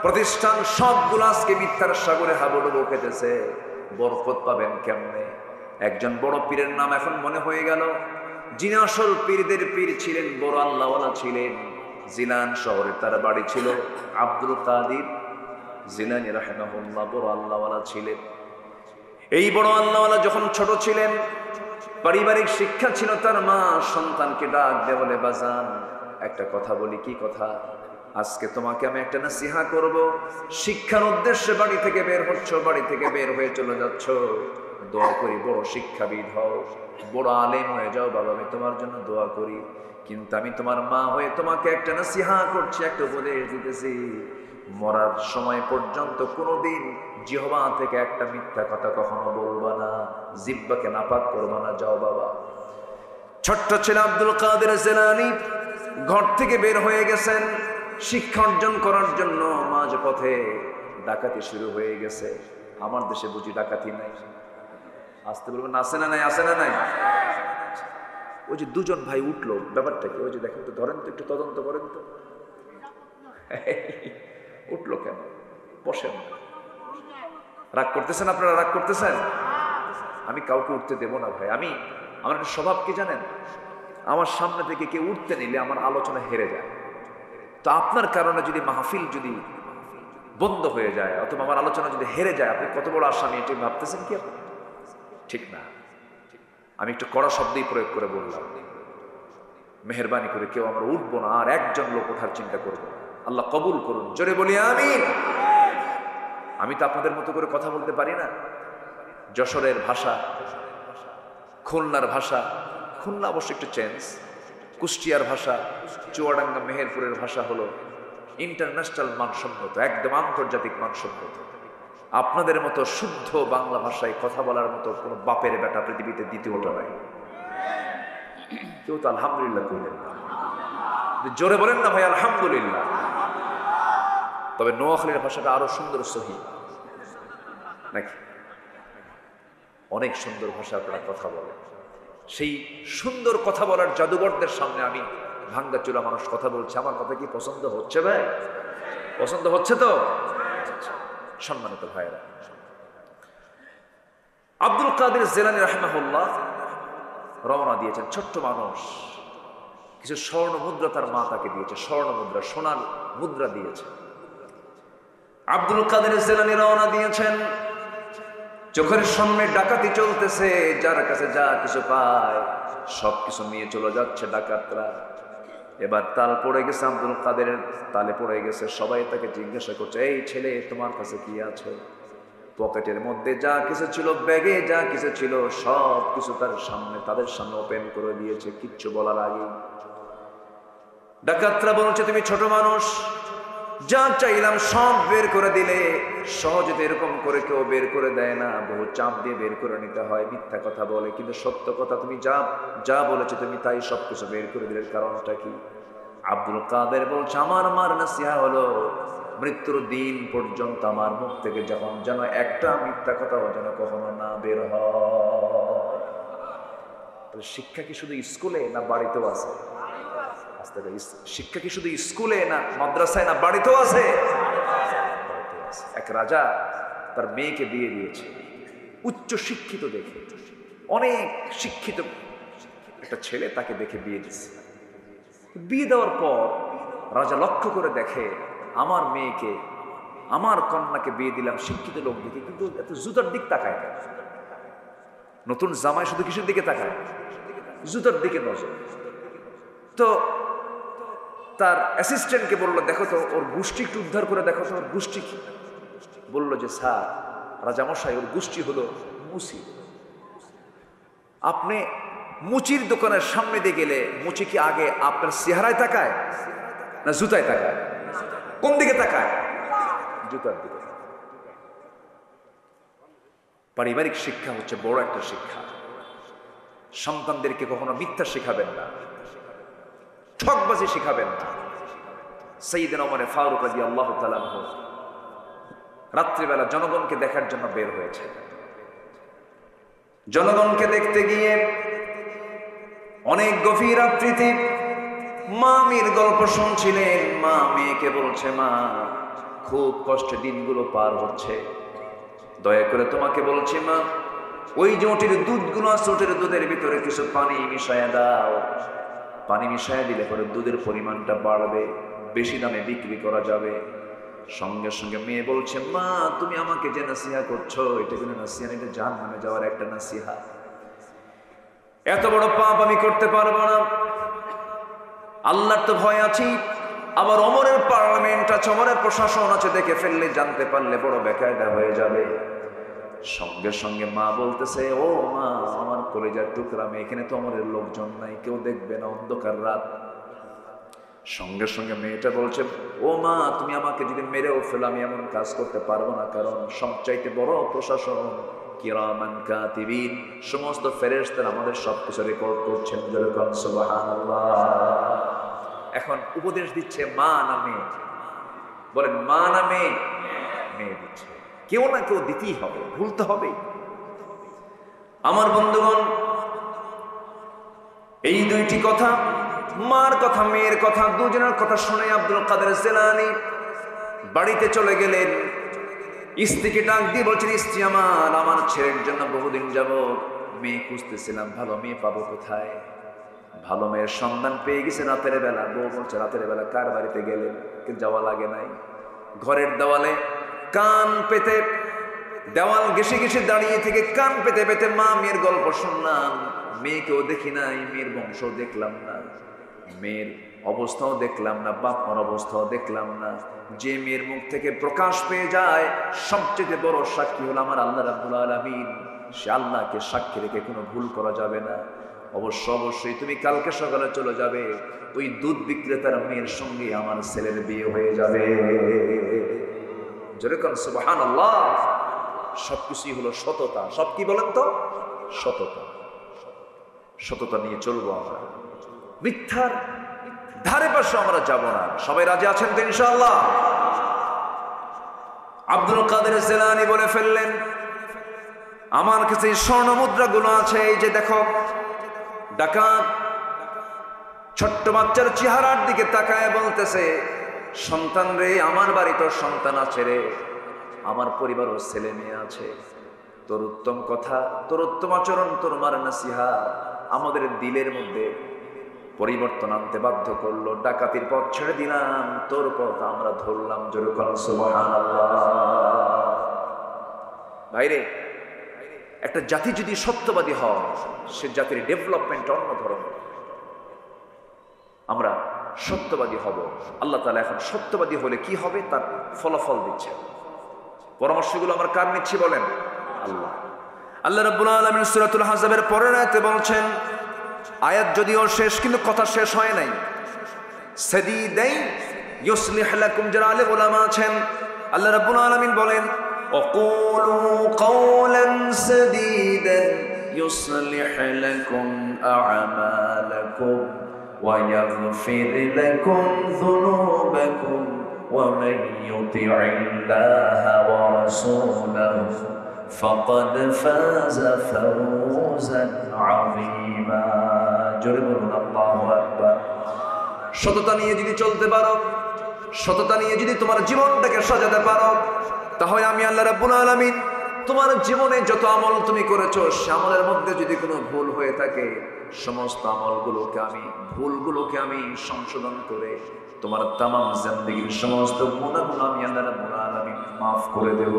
প্রতিষ্ঠান সবগুলো আজকে মিথ্যার সাগরে হাবুডুবু খেতেছে। বরকত পাবেন কেমনে? একজন বড় পীরের নাম এখন মনে হয়ে গেল, যিনি আসল পীরদের পীর ছিলেন, বড় আল্লাহওয়ালা ছিলেন। জিলান শহরে তার বাড়ি ছিল। আব্দুল কাদির জিলানী রাহিমাহুল্লাহ বড় আল্লাহওয়ালা ছিলেন। এই বড় আল্লাহওয়ালা যখন ছোট ছিলেন, পারিবারিক শিক্ষা ছিল তার মা সন্তানকে ডাক দিয়ে বলে, বাজান একটা কথা বলি। কি কথা? আজকে তোমাকে আমি একটা নসিহা করব। শিক্ষার উদ্দেশ্যে বাড়ি থেকে বের হচ্ছ, বাড়ি থেকে বের হয়ে চলে যাচ্ছ, দোয়া করি বড় শিক্ষাবিদ হও। বড় আলেম হয়ে যাও বাবা, আমি তোমার জন্য দোয়া করি, কিন্তু আমি তোমার মা হয়ে তোমাকে একটা নসিহা করছি, একটা উপদেশ দিতেছি, মরার সময় পর্যন্ত কোনোদিন জিহ্বা থেকে একটা মিথ্যা কথা কখনো বলবা না, জিহ্বাকে নাপাক করবা না। যাও বাবা। ছোট্ট ছেলে আব্দুল কাদের জিলানী ঘর থেকে বের হয়ে গেছেন শিক্ষা অর্জন করার জন্য। মাঝপথে ডাকাতি শুরু হয়ে গেছে। আমার দেশে বুঝি ডাকাতি নাই? আসতে বলবেন আছে না নাই? আছে না নাই? ওই যে দুজন ভাই উঠলো, ব্যাপারটা কি? ওই যে দেখেন তো, ধরেন তো, একটু তদন্ত করেন তো। উঠলো কেন? বসেন। রাগ করতেছেন আপনারা? রাগ করতেছেন? আমি কাউকে উঠতে দেব না ভাই। আমার একটা স্বভাব কি জানেন? আমার সামনে থেকে কেউ উঠতে নিলে আমার আলোচনা হেরে যায়। তো আপনার কারণে যদি মাহফিল যদি বন্ধ হয়ে যায় অথবা আমার আলোচনা যদি হেরে যায়, আপনি কত বড় আসামি এটি ভাবতেছেন কি আপনি? ঠিক না। আমি একটু কড়া শব্দই প্রয়োগ করে বললাম, মেহেরবানি করে কেউ আমরা উঠবো না, আর একজন লোক ওঠার চিন্তা করবো না। আল্লাহ কবুল করুন। জোরে বলি আমিন। আমি তো আপনাদের মতো করে কথা বলতে পারি না। যশোরের ভাষা, খুলনার ভাষা, খুলনা অবশ্য একটু চেঞ্জ, কুষ্টিয়ার ভাষা, চুয়াডাঙ্গা মেহেরপুরের ভাষা হলো ইন্টারন্যাশনাল মানসম্মত, একদম আন্তর্জাতিক মানসম্মত। আপনাদের মতো শুদ্ধ বাংলা ভাষায় কথা বলার মতো কোনো বাপের বেটা পৃথিবীতে দ্বিতীয়টা নাই। কেউ তো আলহামদুলিল্লাহ করলেন না। জোরে বলেন না ভাই আলহামদুলিল্লাহ। তবে নোয়াখালীর ভাষাটা আরো সুন্দর, সহি নাকি? অনেক সুন্দর ভাষা আপনারা কথা বলেন। সেই সুন্দর কথা বলার জাদুঘরদের সামনে আমি ভাঙ্গা চূড়া মানুষ কথা বলছে। আমার কথা কি পছন্দ হচ্ছে ভাই? পছন্দ হচ্ছে তো? সম্মানিত ভাইরা, আব্দুল কাদের জিলানী রাহিমাহুল্লাহ রওনা দিয়েছেন। ছোট্ট মানুষ, কিছু স্বর্ণ মুদ্রা তার মা তাকে দিয়েছে, স্বর্ণ মুদ্রা, সোনার মুদ্রা দিয়েছে। আব্দুল কাদের জিলানী রওনা দিয়েছেন। চোখের সামনে ডাকাতি চলতেছে, যার কাছে যা কিছু পায় সবকিছু নিয়ে চলে যাচ্ছে ডাকাতরা। এবার তাল পড়ে গেছে, আব্দুল কাদেরের তালে পড়ে গেছে। সবাই তাকে জিজ্ঞাসা করছে, এই ছেলে তোমার কাছে কি আছে? পকেটের মধ্যে যা কিছু ছিল, ব্যাগে যা কিছু ছিল, সব কিছু তার সামনে, তাদের সামনে ওপেন করে দিয়েছে কিচ্ছু বলার আগে। ডাকাতরা বলছে, তুমি ছোট মানুষ, যা চাইলাম সব বের করে দিলে। সহজে তো এরকম করে কেউ বের করে দেয় না, বহু চাপ দিয়ে বের করে নিতে হয়। মিথ্যা কথা বলে, কিন্তু সত্য কথা তুমি যা বলেছো তুমি তাই সবকিছু বের করে দিলে, কারণটা কি? আব্দুল কাদের বলছে, আমার মার নসিহা হলো মৃত্যুর দিন পর্যন্ত আমার মুখ থেকে যখন যেন একটা মিথ্যা কথা যেন কখনো না বের হয়। শিক্ষা কি শুধু স্কুলে না বাড়িতেও আছে? শিক্ষা কি শুধু স্কুলে না মাদ্রাসায় না বাড়িতেও আছে? এক রাজা তার মেয়েকে বিয়ে দিয়েছে, উচ্চ শিক্ষিত দেখে, অনেক শিক্ষিত একটা ছেলে তাকে দেখে বিয়ে দিচ্ছে। বিয়ে দেওয়ার পর রাজা লক্ষ্য করে দেখে, আমার মেয়েকে, আমার কন্যাকে বিয়ে দিলাম শিক্ষিত লোক দেখে, কিন্তু এত জুতার দিক তাকায় না। নতুন জামাই শুধু কিসের দিকে তাকায়? জুতার দিকে নজর। তো তার অ্যাসিস্ট্যান্টকে বললো, দেখো তো ওর গোষ্ঠী একটু উদ্ধার করে দেখো তো, ওর গোষ্ঠী কি? বললো যে, স্যার রাজামশাই, ওর গোষ্ঠী হলো মুচি। আপনি মুচির দোকানের সামনে দিয়ে গেলে মুচি কি আগে আপনার চেহারায় তাকায় না জুতায় তাকায়? কোন দিকে তাকায়? জুতার দিকে। পারিবারিক শিক্ষা হচ্ছে বড় একটা শিক্ষা। সন্তানদেরকে কখনো মিথ্যা শেখাবেন না, ঠকবাজি শেখাবেন না। সাইয়েদনা ওমর ফারুক রাদিয়াল্লাহু তাআলা আনহু রাত্রিবেলা জনগণকে দেখার জন্য বের হয়েছে। জনগণকে দেখতে গিয়ে অনেক গভীর রাত্রিতে মা মেয়ের গল্প শুনছিলেন। মা মেয়েকে বলছে, মা খুব কষ্টে দিনগুলো পার হচ্ছে, দয়া করে তোমাকে বলছি মা, ওই যে ওটির দুধগুলো আছে, ওটির দুধের ভিতরে কিছু পানি মিশায়া দাও। পানি মিশায়া দিলে পরে দুধের পরিমাণটা বাড়বে, বেশি দামে বিক্রি করা যাবে। সঙ্গে সঙ্গে মেয়ে বলছে, মা তুমি আমাকে যে নসিহা করছো, এটা কোনো নসিহা না, এটা জাহান্নামে যাওয়ার একটা নসিহা। এত বড় পাপ আমি করতে পারবো না, আল্লাহর তো ভয় আছি। আবার ওমরের পার্লামেন্ট আছে, ওমরের প্রশাসন আছে, দেখে ফেললে জানতে পারলে বড় বেকায়দা হয়ে যাবে। সঙ্গে সঙ্গে মা বলতেছে, ও মা, আমার কলেজার টুকরা মেয়ে, এখানে তো আমাদের লোকজন নাই, কেউ দেখবে না, অন্ধকার রাত। সঙ্গে সঙ্গে মেয়েটা বলছে, ও মা, তুমি আমাকে যদি মেরেও ফেলো আমি এমন কাজ করতে পারবো না, কারণ সবচাইতে বড় প্রশাসন কিরামান কাতিবিন, সমস্ত ফেরেশতারা আমাদের সবকিছু রেকর্ড করছেন। সুবহানাল্লাহ। এখন উপদেশ দিচ্ছে মা না মেয়ে? বলেন মা না মেয়ে? মেয়ে দিচ্ছে। কেউ না কেউ দিতেই হবে, ভুলতে হবে। আমার বন্ধুগণ, এই দুইটি কথা, মার কথা মেয়ের কথা, দুজনের কথা শুনে আব্দুল কাদের জিলানী বাড়িতে চলে গেলেন। স্ত্রীকে ডাক দিয়ে বলছেন, স্ত্রী আমার ছেলের জন্য বহুদিন যাবত মেয়ে খুঁজতেছিলাম, ভালো মেয়ে পাবো কোথায়? ভালো মেয়ের সন্ধান পেয়ে গেছে রাতের বেলা। বউ বলছে, রাতের বেলা কার বাড়িতে গেলেন? যাওয়া লাগে নাই। ঘরের দেওয়ালে কান পেতে, দেওয়াল ঘেঁষে ঘেঁষে দাঁড়িয়ে থেকে কান পেতে পেতে মা মেয়ের গল্প শুনলাম। মেয়েকেও দেখি নাই, মেয়ের বংশ দেখলাম না, মেয়ের অবস্থাও দেখলাম না, বাপ মার অবস্থাও দেখলাম না। যে মেয়ের মুখ থেকে প্রকাশ পেয়ে যায়, সবচেয়ে বড় সাক্ষী হলো আমার আল্লাহ রাব্বুল আলামিন। সে আল্লাহকে সাক্ষী রেখে কোনো ভুল করা যাবে না। অবশ্যই তুমি কালকে সকালে চলে যাবে, ওই দুধ বিক্রেতার মেয়ের সঙ্গে আমার ছেলের বিয়ে হয়ে যাবে। যেরকম সুবহানাল্লাহ। সবকিছুই হলো সততা। সব কি বলেন তো? সততা। সততা নিয়ে চলবো আমরা, মিথ্যার ধারে পাশে আমরা যাব না। সবাই রাজি আছেন তো ইনশাআল্লাহ? আব্দুল কাদের জিলানী বলে ফেললেন, আমার কাছে স্বর্ণ মুদ্রাগুলো আছে, এই যে দেখো। ডাকাত ছোট্ট বাচ্চার চেহারার দিকে তাকায় বলতেছে, সন্তান রে, আমার বাড়ি তোর সন্তান আছে রে, আমার পরিবারও ছেলে মেয়ে আছে। তোর উত্তম কথা, তোর উত্তম আচরণ, তোর মার নসিহত আমাদের দিলের মধ্যে পরিবর্তন আনতে বাধ্য করলো। ডাকাতির পথ ছেড়ে দিলাম, তোর পথ আমরা ধরলাম। জোরে বলেন সুবহানাল্লাহ। ভাইরে, একটা জাতি যদি সত্যবাদী হয়, সে জাতির ডেভেলপমেন্ট অন্য ধরনের। আমরা সত্যবাদী হব। আল্লাহ তাআলা এখন সত্যবাদী হলে কি হবে তার ফলাফল দিচ্ছে। পরামর্শগুলো আমরা কার নিচ্ছি বলেন? আল্লাহ। আল্লাহ রাব্বুল আলামিন সূরাতুল আহজাবের পরের আয়াতে বলছেন, আয়াত যদিও শেষ কিন্তু কথা শেষ হয় নাই। সাদিদাইন ইউসলিহ লাকুম, যারা আলেম উলামা আছেন, আল্লাহ রাব্বুল আলামিন বলেন, ওয়াকুলু কাওলান সাদিদান ইউসলিহ লাকুম আ'মালাকুম ওয়া ইয়াগফির লাকুম যুনুবাকুম ওয়া মান ইউতি'ইল্লাহা ওয়া রাসূলাহু ফাকাদ ফাযা ফাওজান আযীমা। জোরে বলুন আল্লাহু আকবার। সততা নিয়ে যদি চলতে পারো, সততা নিয়ে যদি তোমার জীবনটাকে সাজাতে পারো, তাহলে আমি আল্লাহ রাব্বুল আলামিন তোমার জীবনে যত আমল তুমি করেছো, সে আমলের মধ্যে যদি কোনো ভুল হয়ে থাকে, সমস্ত ভুলগুলোকে আমি সংশোধন করে তোমার তামাম জিন্দেগীর সমস্ত গুনাহগুলো আমি আল্লাহ রাব্বুল আলামিন মাফ করে দেব।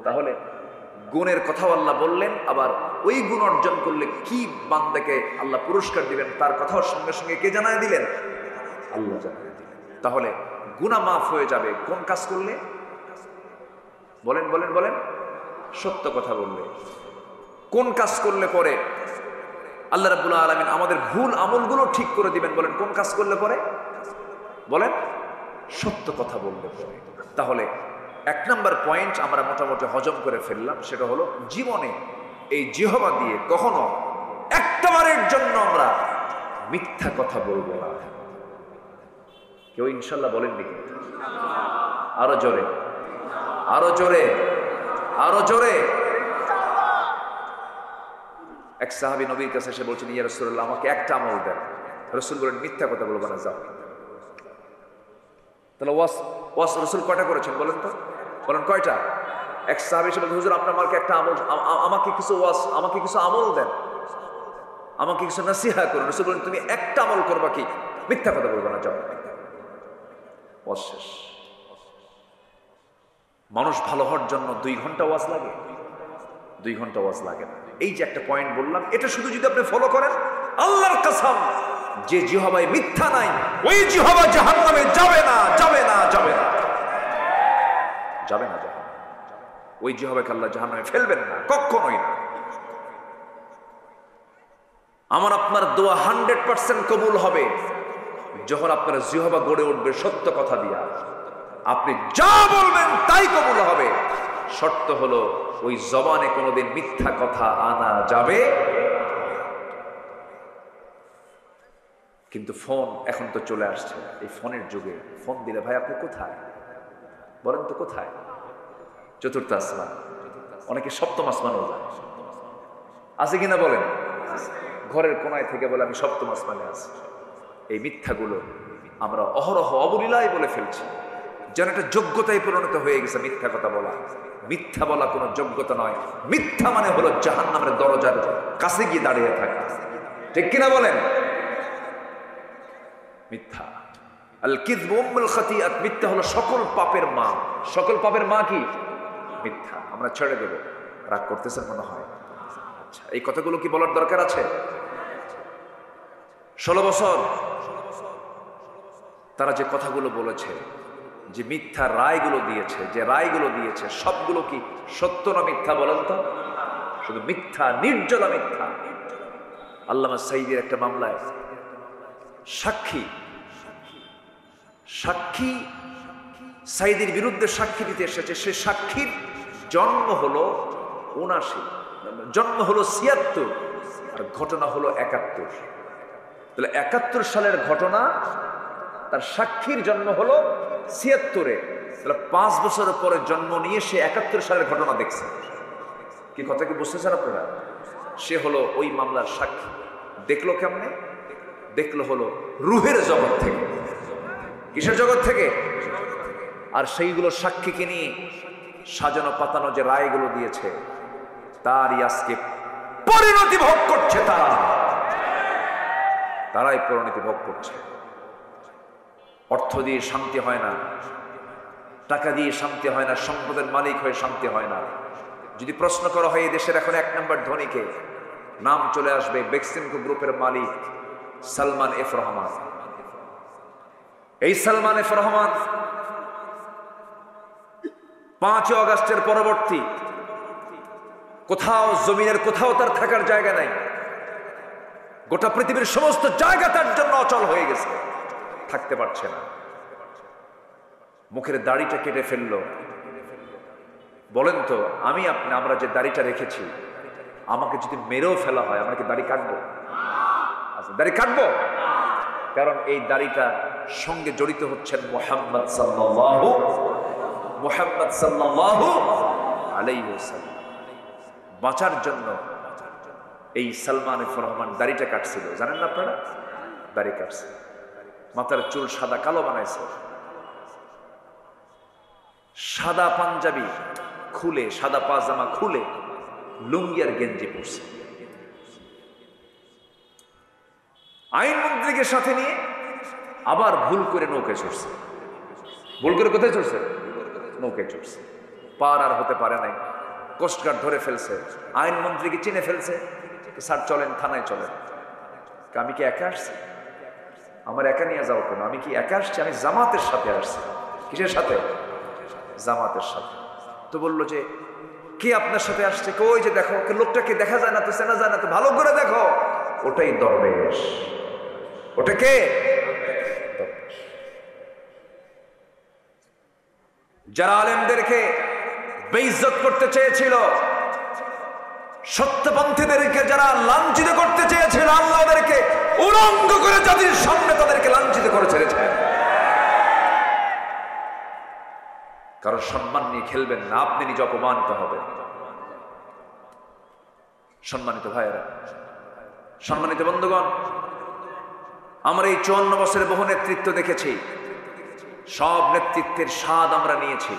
তাহলে গুণের কথাও আল্লাহ বললেন, আবার ওই গুণ অর্জন করলে কি বান্দাকে আল্লাহ পুরস্কার দিবেন তার কথাও সঙ্গে সঙ্গে কে জানায় দিলেন? আল্লাহ জানায় দিলেন। তাহলে গুনাহ মাফ হয়ে যাবে কোন কাজ করলে? বলেন বলেন বলেন। সত্য কথা বললে। কোন কাজ করলে পরে আল্লাহ রাব্বুল আলামিন আমাদের ভুল আমলগুলো ঠিক করে দিবেন? বলেন কোন কাজ করলে পরে? বলেন সত্য কথা বললে পরে। তাহলে এক নাম্বার পয়েন্ট আমরা মোটামুটি হজম করে ফেললাম, সেটা হলো জীবনে এই জিহ্বা দিয়ে কখনো একটাবারের জন্য আমরা মিথ্যা কথা বলবো না। কেউ ইনশাল্লাহ বলেননি? কিন্তু আরো জোরে, আরো জোরে, আরো জোরে। এক সাহাবী নবীর কাছে এসে বলছেন, ইয়া রাসূলুল্লাহ, আমাকে একটা আমল দেন। রাসূল বলেন, মিথ্যা কথা বলবো না, যাও। তাহলে ওয়াস রাসূল কয়টা করেছেন বলেন তো? বলেন কয়টা? এক সাহাবী এসে বলছেন, হুজুর আপনি আমাকে একটা আমল, আমাকে কিছু আমাকে কিছু আমল দেন, আমাকে কিছু নসিহত করুন। রাসূল বলেন, তুমি একটা আমল করবা, কি? মিথ্যা কথা বলবো না, যাও। ওয়াজ শেষ। মানুষ ভালো হওয়ার জন্য 2 ঘন্টা ওয়াজ লাগে? 2 ঘন্টা ওয়াজ লাগে না। এই যে একটা পয়েন্ট বললাম, এটা শুধু যদি আপনি ফলো করেন, আল্লাহর কসম, যে জিহ্বায় মিথ্যা নাই, ওই জিহ্বা জাহান্নামে যাবে না, যাবে না, যাবে না, যাবে না জাহান্নামে। ওই জিহ্বাকে আল্লাহ জাহান্নামে ফেলবেন না, কখনোই না। আমার আপনার দোয়া 100% কবুল হবে যখন আপনার জিহ্বা গড়ে উঠবে সত্য কথা দিয়া। আপনি যা বলবেন তাই কবুল হবে, শর্ত হলো ওই জবানে কোনোদিন মিথ্যা কথা আনা যাবে। কিন্তু ফোন এখন তো চলে আসছে, এই ফোনের যুগে ফোন দিলে ভাই আপনি কোথায় বলেন তো, কোথায়? চতুর্থ আসমান, অনেকে সপ্তম আসমানও যায়, আছে কিনা বলেন? ঘরের কোনায় থেকে বলে আমি সপ্তম আসমানে আছি। এই মিথ্যাগুলো আমরা অহরহ অবলীলায় বলে ফেলছি, যেন একটা যোগ্যতায় পরিণত হয়ে গেছে মিথ্যা কথা বলা। মিথ্যা বলা কোনো যোগ্যতা নয়। মিথ্যা মানে হলো জাহান্নামের দরজার কাছে গিয়ে দাঁড়িয়ে থাকা, ঠিক কিনা বলেন? মিথ্যা আল কিযবু উম্মুল খাতিয়াত, মিথ্যা হলো সকল পাপের মা। সকল পাপের মা কি? মিথ্যা। আমরা ছেড়ে দেব, রাগ করতেছেন মনে হয়। আচ্ছা, এই কথাগুলো কি বলার দরকার আছে? 16 বছর তারা যে কথাগুলো বলেছে, যে মিথ্যা রায়গুলো দিয়েছে, যে রায়গুলো দিয়েছে, সবগুলো কি সত্য না মিথ্যা বলেন তো? শুধু মিথ্যা, নির্জলা মিথ্যা। আল্লামা সাঈদীর একটা মামলায় সাক্ষী সাঈদীর বিরুদ্ধে সাক্ষী দিতে এসেছে। সে সাক্ষীর জন্ম হলো 79, জন্ম হলো 76, আর ঘটনা হলো 71। তাহলে 71 সালের ঘটনা, তার সাক্ষীর জন্ম হলো 76-এ। তাহলে 5 বছর পরে জন্ম নিয়ে সে 71 সালের ঘটনা দেখছে। কি কথা কি বুঝতেছেন আপনারা? সে হলো ওই মামলার সাক্ষী। দেখলো কেমনে? দেখলো হলো রুহের জগৎ থেকে। কিসের জগৎ থেকে? আর সেইগুলো সাক্ষীকে নিয়ে সাজানো পাতানো যে রায়গুলো দিয়েছে, তারই আজকে পরিণতি ভোগ করছে। তারাই পরিণতি ভোগ করছে। অর্থ দিয়ে শান্তি হয় না, টাকা দিয়ে শান্তি হয় না, সম্পদের মালিক হয়ে শান্তি হয় না। যদি প্রশ্ন করা হয় এই দেশের এখন 1 নম্বর ধনীকে, নাম চলে আসবে বেক্সিমকো গ্রুপের মালিক সালমান এফ রহমান। এই সালমান এফ রহমান 5 আগস্টের পরবর্তী কোথাও জমিনের কোথাও তার থাকার জায়গা নাই। গোটা পৃথিবীর সমস্ত জায়গা তার জন্য অচল হয়ে গেছে, থাকতে পারছে না। মুখের দাড়িটা কেটে ফেললো। বলেন তো, আমরা যে দাড়িটা রেখেছি, আমাকে যদি মেরেও ফেলা হয়, আমরা কি দাড়ি কাটবো? আচ্ছা, দাড়ি কাটবো, কারণ এই দাড়িটা সঙ্গে জড়িত হচ্ছেন মুহাম্মদ সাল্লাল্লাহু আলাইহি ওয়াসাল্লাম। বাঁচার জন্য এই সালমান এফ রহমান দাড়িটা কাটছিল, জানেন না আপনারা? দাড়ি কাটছে, মাথার চুল সাদা কালো বানাইছে, সাদা পাঞ্জাবি খুলে, সাদা পাজামা খুলে লুঙ্গি আর গেঞ্জি পরছে। আইনমন্ত্রীকে সাথে নিয়ে আবার ভুল করে নৌকায় চড়ছে। ভুল করে কোথায় চড়ছে? নৌকায় চড়ছে। পার আর হতে পারে নাই, কোস্টগার্ড ধরে ফেলছে, আইনমন্ত্রীকে চিনে ফেলছে। স্যার চলেন, থানায় চলেন। আমি কি একা আসছি? আমার একা নিয়ে যাও কেন? আমি কি একা আসছি? আমি জামাতের সাথে আসছি। কিসের সাথে? জামাতের সাথে। তো বললো যে কে আপনার সাথে আসছে? ওই যে দেখো, লোকটাকে দেখা যায় না তো, চেনা যায় না তো, ভালো করে দেখো, ওটাই দরবেশ। ওটা কে? যারা আলেমদেরকে বেইজ্জত করতে চেয়েছিল, সত্যপন্থীদেরকে যারা লাঞ্ছিত করতে চেয়েছিল, আল্লাহ ওদেরকে উলঙ্গ করে জাতির সামনে তাদেরকে লাঞ্ছিত করে ছেড়েছে। কারণ সম্মান নিয়ে খেলবেন না, আপনি নিজে অপমানিত হবেন। সম্মানিত ভাইয়েরা, সম্মানিত বন্ধুগণ, আমরা এই 54 বছরের বহু নেতৃত্ব দেখেছি। সব নেতৃত্বের স্বাদ আমরা নিয়েছি।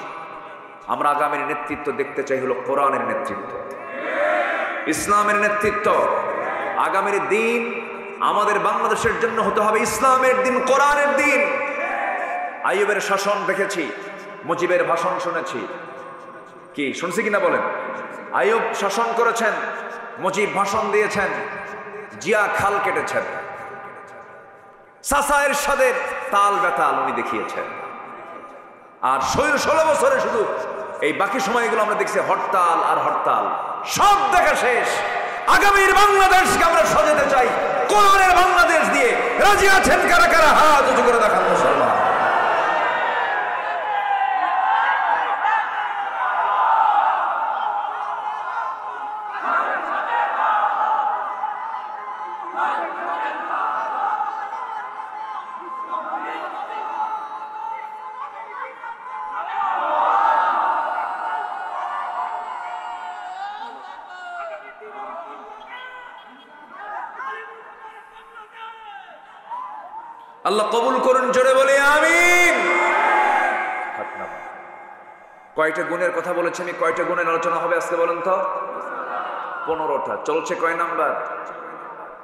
আমরা আগামীর নেতৃত্ব দেখতে চাই হলো কোরআনের নেতৃত্ব, ইসলামের নেতৃত্ব। আগামীর দিন আমাদের বাংলাদেশের জন্য হতে হবে ইসলামের দিন, কোরআনের দিন। আইয়ুবের শাসন দেখেছি, মুজিবের ভাষণ শুনেছি। কি শুনছি কিনা বলেন? আইয়ুব শাসন করেছেন, মুজিব ভাষণ দিয়েছেন, জিয়া খাল কেটেছেন, চাচা এরশাদের তাল বেতাল উনি দেখিয়েছেন। আর 16 বছরে শুধু এই বাকি সময়গুলো আমরা দেখছি হরতাল আর হরতাল, সব দেখা শেষ। আগামীর বাংলাদেশকে আমরা সাজাতে চাই কোরআনের বাংলাদেশ দিয়ে। রাজি আছেন কারা কারা? হাত উঁচু করে দেখান মুসলমান। আল্লাহ কবুল করুন, জোরে বলি আমিন। কয়টা গুণের কথা বলেছি আমি? কয়টা গুণের আলোচনা হবে আজকে বলেন তো? 15টা। চলছে কয় নাম্বার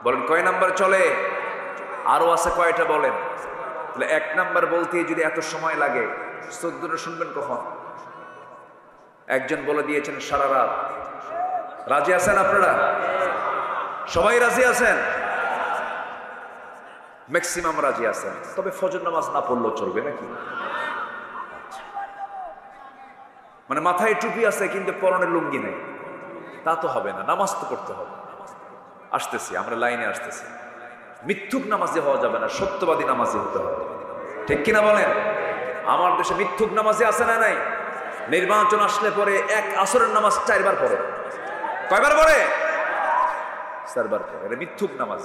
বলেন? কয় নাম্বার চলে? আরো আছে কয়টা বলেন? তাহলে 1 নাম্বার বলতে যদি এত সময় লাগে, 14টা শুনবেন কখন? একজন বলে দিয়েছেন সারা রাত। রাজি আছেন আপনারা? সবাই রাজি আছেন? ম্যাক্সিমাম রাজি আছেন, তবে ফজর নামাজ না পড়লেও চলবে নাকি? মানে মাথায় টুপি আছে কিন্তু পরনে লুঙ্গি নেই, তা তো হবে না, নামাজ তো পড়তে হবে। আসতেছি, আমরা লাইনে আসতেছি। মিথ্যুক নামাজি হওয়া যাবে না, সত্যবাদী নামাজি হতে হবে, ঠিক কিনা বলেন? আমার দেশে মিথ্যুক নামাজি আছে না নাই? নির্বাচন আসলে পরে এক আসরের নামাজ 4 বার পড়ে। কয়বার পড়ে? 4 বার পড়ে। এটা মিথ্যুক নামাজ।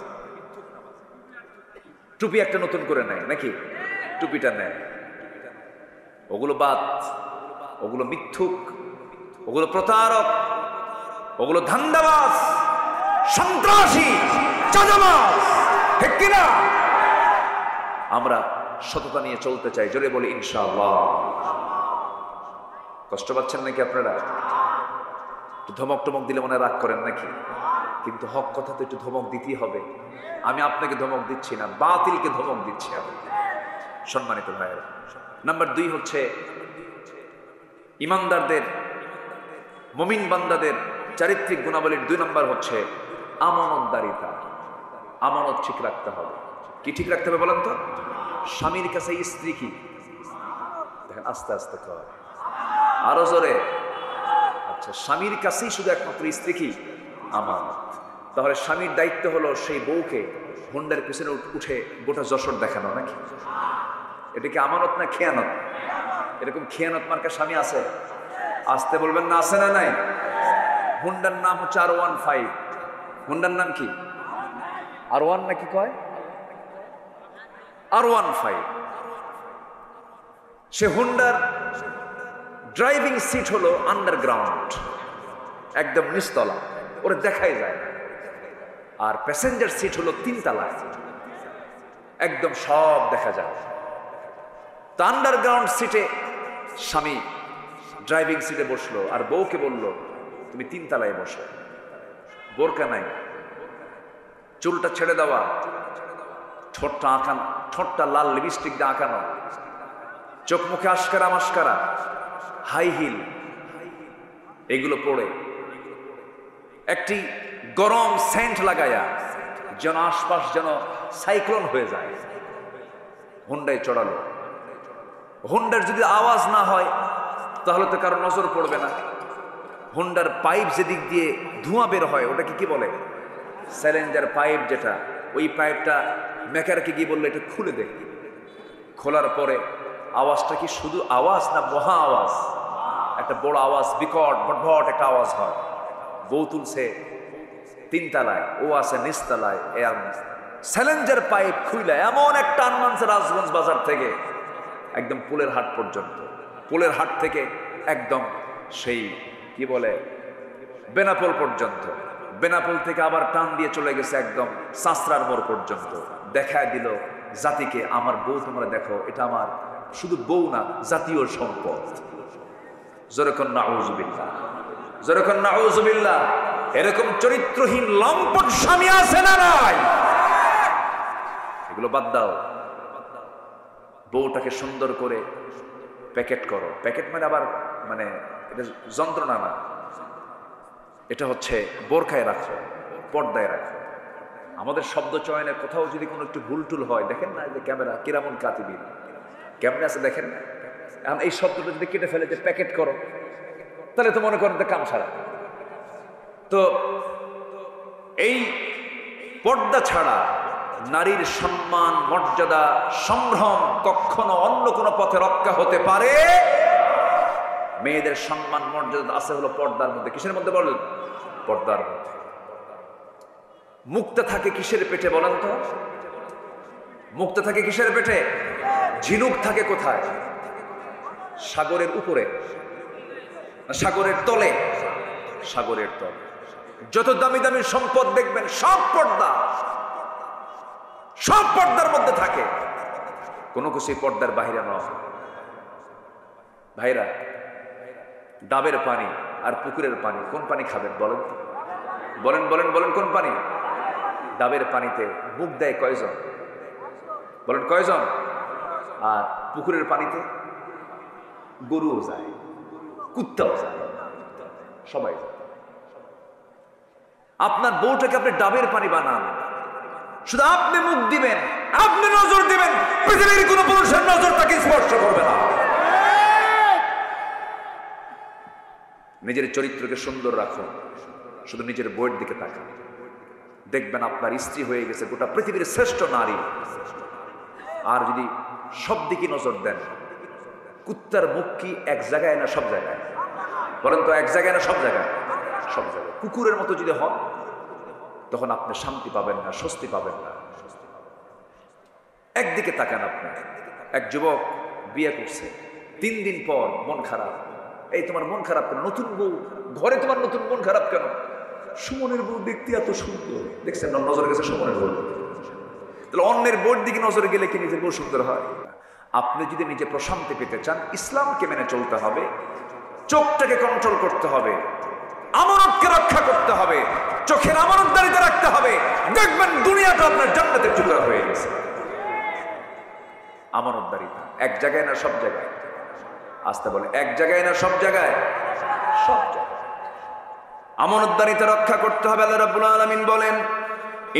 টুপি একটা নতুন করে নেয় নাকি? টুপিটা নেয়। ওগুলো বাদ, ওগুলো মিথ্যুক, ওগুলো প্রতারক, ওগুলো ধান্দাবাজ, সন্ত্রাসী, চাঁদাবাজ, ঠিক কিনা? আমরা সততা নিয়ে চলতে চাই, জোরে বলি ইনশাআল্লাহ। কষ্ট পাচ্ছেন নাকি আপনারা? ধমক টমক দিলে মনে রাগ করেন নাকি? কিন্তু হক কথা তো একটু ধমক দিতেই হবে। আমি আপনাকে ধমক দিচ্ছি না, বাতিলকে ধমক দিচ্ছি আমি। সম্মানিত ভাইয়েরা, নাম্বার 2 হচ্ছে ইমানদারদের, মুমিন বান্দাদের চারিত্রিক গুণাবলীর 2 নাম্বার হচ্ছে আমানতদারিতা। আমানত ঠিক রাখতে হবে। কি ঠিক রাখতে হবে বলেন তো? স্বামীর কাছে স্ত্রী কি? দেখেন আস্তে আস্তে কয়, আরো জোরে। আচ্ছা, স্বামীর কাছেই শুধু একমাত্র স্ত্রী কি? আমানত। তাহলে স্বামীর দায়িত্ব হলো সেই বউকে হুন্ডার পিছনে উঠে গোটা যশোর দেখানো নাকি? এটা কি আমানত না খেয়ানত? এরকম খেয়ানত মার্কা স্বামী আছে? আসতে বলবেন না, আছে না নাই? হুন্ডার নাম হচ্ছে R15। হুন্ডার নাম কি? R1 নাকি কয়? R15। সে হুন্ডার ড্রাইভিং সিট হলো আন্ডারগ্রাউন্ড, একদম নিচতলা, ওরা দেখাই যায় না। আর প্যাসেঞ্জার সিট হলো 3 তলায়, একদম সব দেখা যায়। তো আন্ডারগ্রাউন্ড সিটে স্বামী ড্রাইভিং সিটে বসলো, আর বউকে বলল তুমি 3 তলায় বসো। বোরকা নাই, চুলটা ছেড়ে দেওয়া, ঠোঁটটা আঁকানো, ঠোঁটটা লাল লিপস্টিক দিয়ে আঁকানো, চোখ মুখে আশকারা মাস্কারা, হাই হিল, এগুলো পরে একটি গরম সেন্ট লাগায়া যেন আশপাশ যেন সাইক্লোন হয়ে যায়। হুন্ডায় চড়ালো। হুন্ডার যদি আওয়াজ না হয় তাহলে তো কারো নজর পড়বে না। হুন্ডার পাইপ যেদিক দিয়ে ধোঁয়া বের হয় ওটাকে কি বলে? স্যালেঞ্জার পাইপ। যেটা ওই পাইপটা মেকারকে গিয়ে বললো এটা খুলে দে। খোলার পরে আওয়াজটা কি শুধু আওয়াজ না মহা আওয়াজ? একটা বড় আওয়াজ, বিকট ভটভট একটা আওয়াজ হয়। বউ তুলছে 3 তলায়, ও আছে নিচতলায়। স্যালেঞ্জার পাইপ খুইলা এমন একটা আনমানছে রাজগঞ্জ বাজার থেকে একদম পুলের হাট পর্যন্ত, পুলের হাট থেকে একদম সেই কি বলে বেনাপোল পর্যন্ত, বেনাপোল থেকে আবার টান দিয়ে চলে গেছে একদম সাঁচরার মোড় পর্যন্ত। দেখায় দিল জাতিকে, আমার বউ তোমরা দেখো, এটা আমার শুধু বউ না, জাতীয় সম্পদ। যেরকম নাউজুবিল্লাহ, যেরকম নাউজুবিল্লাহ। এরকম চরিত্রহীন লম্পট স্বামী আছে না নাই? এগুলো বাদ দাও। বউটাকে সুন্দর করে প্যাকেট করো। প্যাকেট মানে আবার মানে এটা যন্ত্রণা না, এটা হচ্ছে বোরখায় রাখো, পর্দায় রাখো। আমাদের শব্দ চয়নের কোথাও যদি কোনো একটু ভুল টুল হয়, দেখেন না যে ক্যামেরা কিরামুন কাতিবিন কেমনে আছে দেখেন না। এখন এই শব্দটা যদি কেটে ফেলে যে প্যাকেট করো, তাহলে তো মনে করেন তো কাম সারা। তো এই পর্দা ছাড়া নারীর সম্মান, মর্যাদা, সম্ভ্রম কখনো অন্য কোনো পথে রক্ষা হতে পারে। মেয়েদের সম্মান মর্যাদা আছে হলো পর্দার মধ্যে। কিসের মধ্যে বলেন? পর্দার মধ্যে। মুক্তা থাকে কিসের পেটে বলেন তো? মুক্তা থাকে কিসের পেটে? ঝিনুক থাকে কোথায়? সাগরের উপরে, সাগরের তলে? সাগরের তলে। যত দামি দামি সম্পদ দেখবেন সব পর্দা, সব পর্দার মধ্যে থাকে, কোনো কিছু পর্দার বাহিরে নয়। ভাইরা, ডাবের পানি আর পুকুরের পানি, কোন পানি খাবেন বলেন? বলেন বলেন বলেন, কোন পানি? ডাবের পানিতে মুখ দেয় কয়জন? বলেন কয়জন? আর পুকুরের পানিতে গরুও যায়, কুত্তাও যায়, সবাই যায়। আপনার বউটাকে আপনি ডাবের পানি বানান, শুধু আপনি মুখ দিবেন, আপনি নজর দিবেন, পৃথিবীর কোন পুরুষের নজর তাকে স্পর্শ করবে না। নিজের চরিত্রকে সুন্দর রাখুন, শুধু নিজের বউয়ের দিকে তাকান, দেখবেন আপনার স্ত্রী হয়ে গেছে গোটা পৃথিবীর শ্রেষ্ঠ নারী। আর যদি সব দিকে নজর দেন, কুত্তার মুখ কি এক জায়গায় না সব জায়গায়? বলেন তো, এক জায়গায় না সব জায়গায়? সব জায়গায়। কুকুরের মতো যদি হন, তখন আপনি শান্তি পাবেন না, স্বস্তি পাবেন না। একদিকে তাকান আপনি। এক যুবক বিয়ে করছে, 3 দিন পর মন খারাপ। এই তোমার মন খারাপ কেন? নতুন বউ ঘরে, তোমার নতুন মন খারাপ কেন? সুমনের বউ দেখতে এত সুন্দর। দেখছেন না, নজরে গেছে সুমনের বউ। তাহলে অন্যের বউর দিকে নজরে গেলে কি নিজের বউ সুন্দর হয়? আপনি যদি নিজে প্রশান্তি পেতে চান, ইসলামকে মেনে চলতে হবে, চোখটাকে কন্ট্রোল করতে হবে, আমানতকে রক্ষা করতে হবে, চোখের আমানতদারিতা রাখতে হবে। দেখবেন দুনিয়াটা আপনার জান্নাতের টুকরা হয়ে গেছে। আমানতদারিতা এক জায়গায় না সব জায়গায়? আসতে বলে, এক জায়গায় না সব জায়গায়? সব জায়গায় আমানতদারিতা রক্ষা করতে হবে। আল্লাহ রাব্বুল আলামিন বলেন,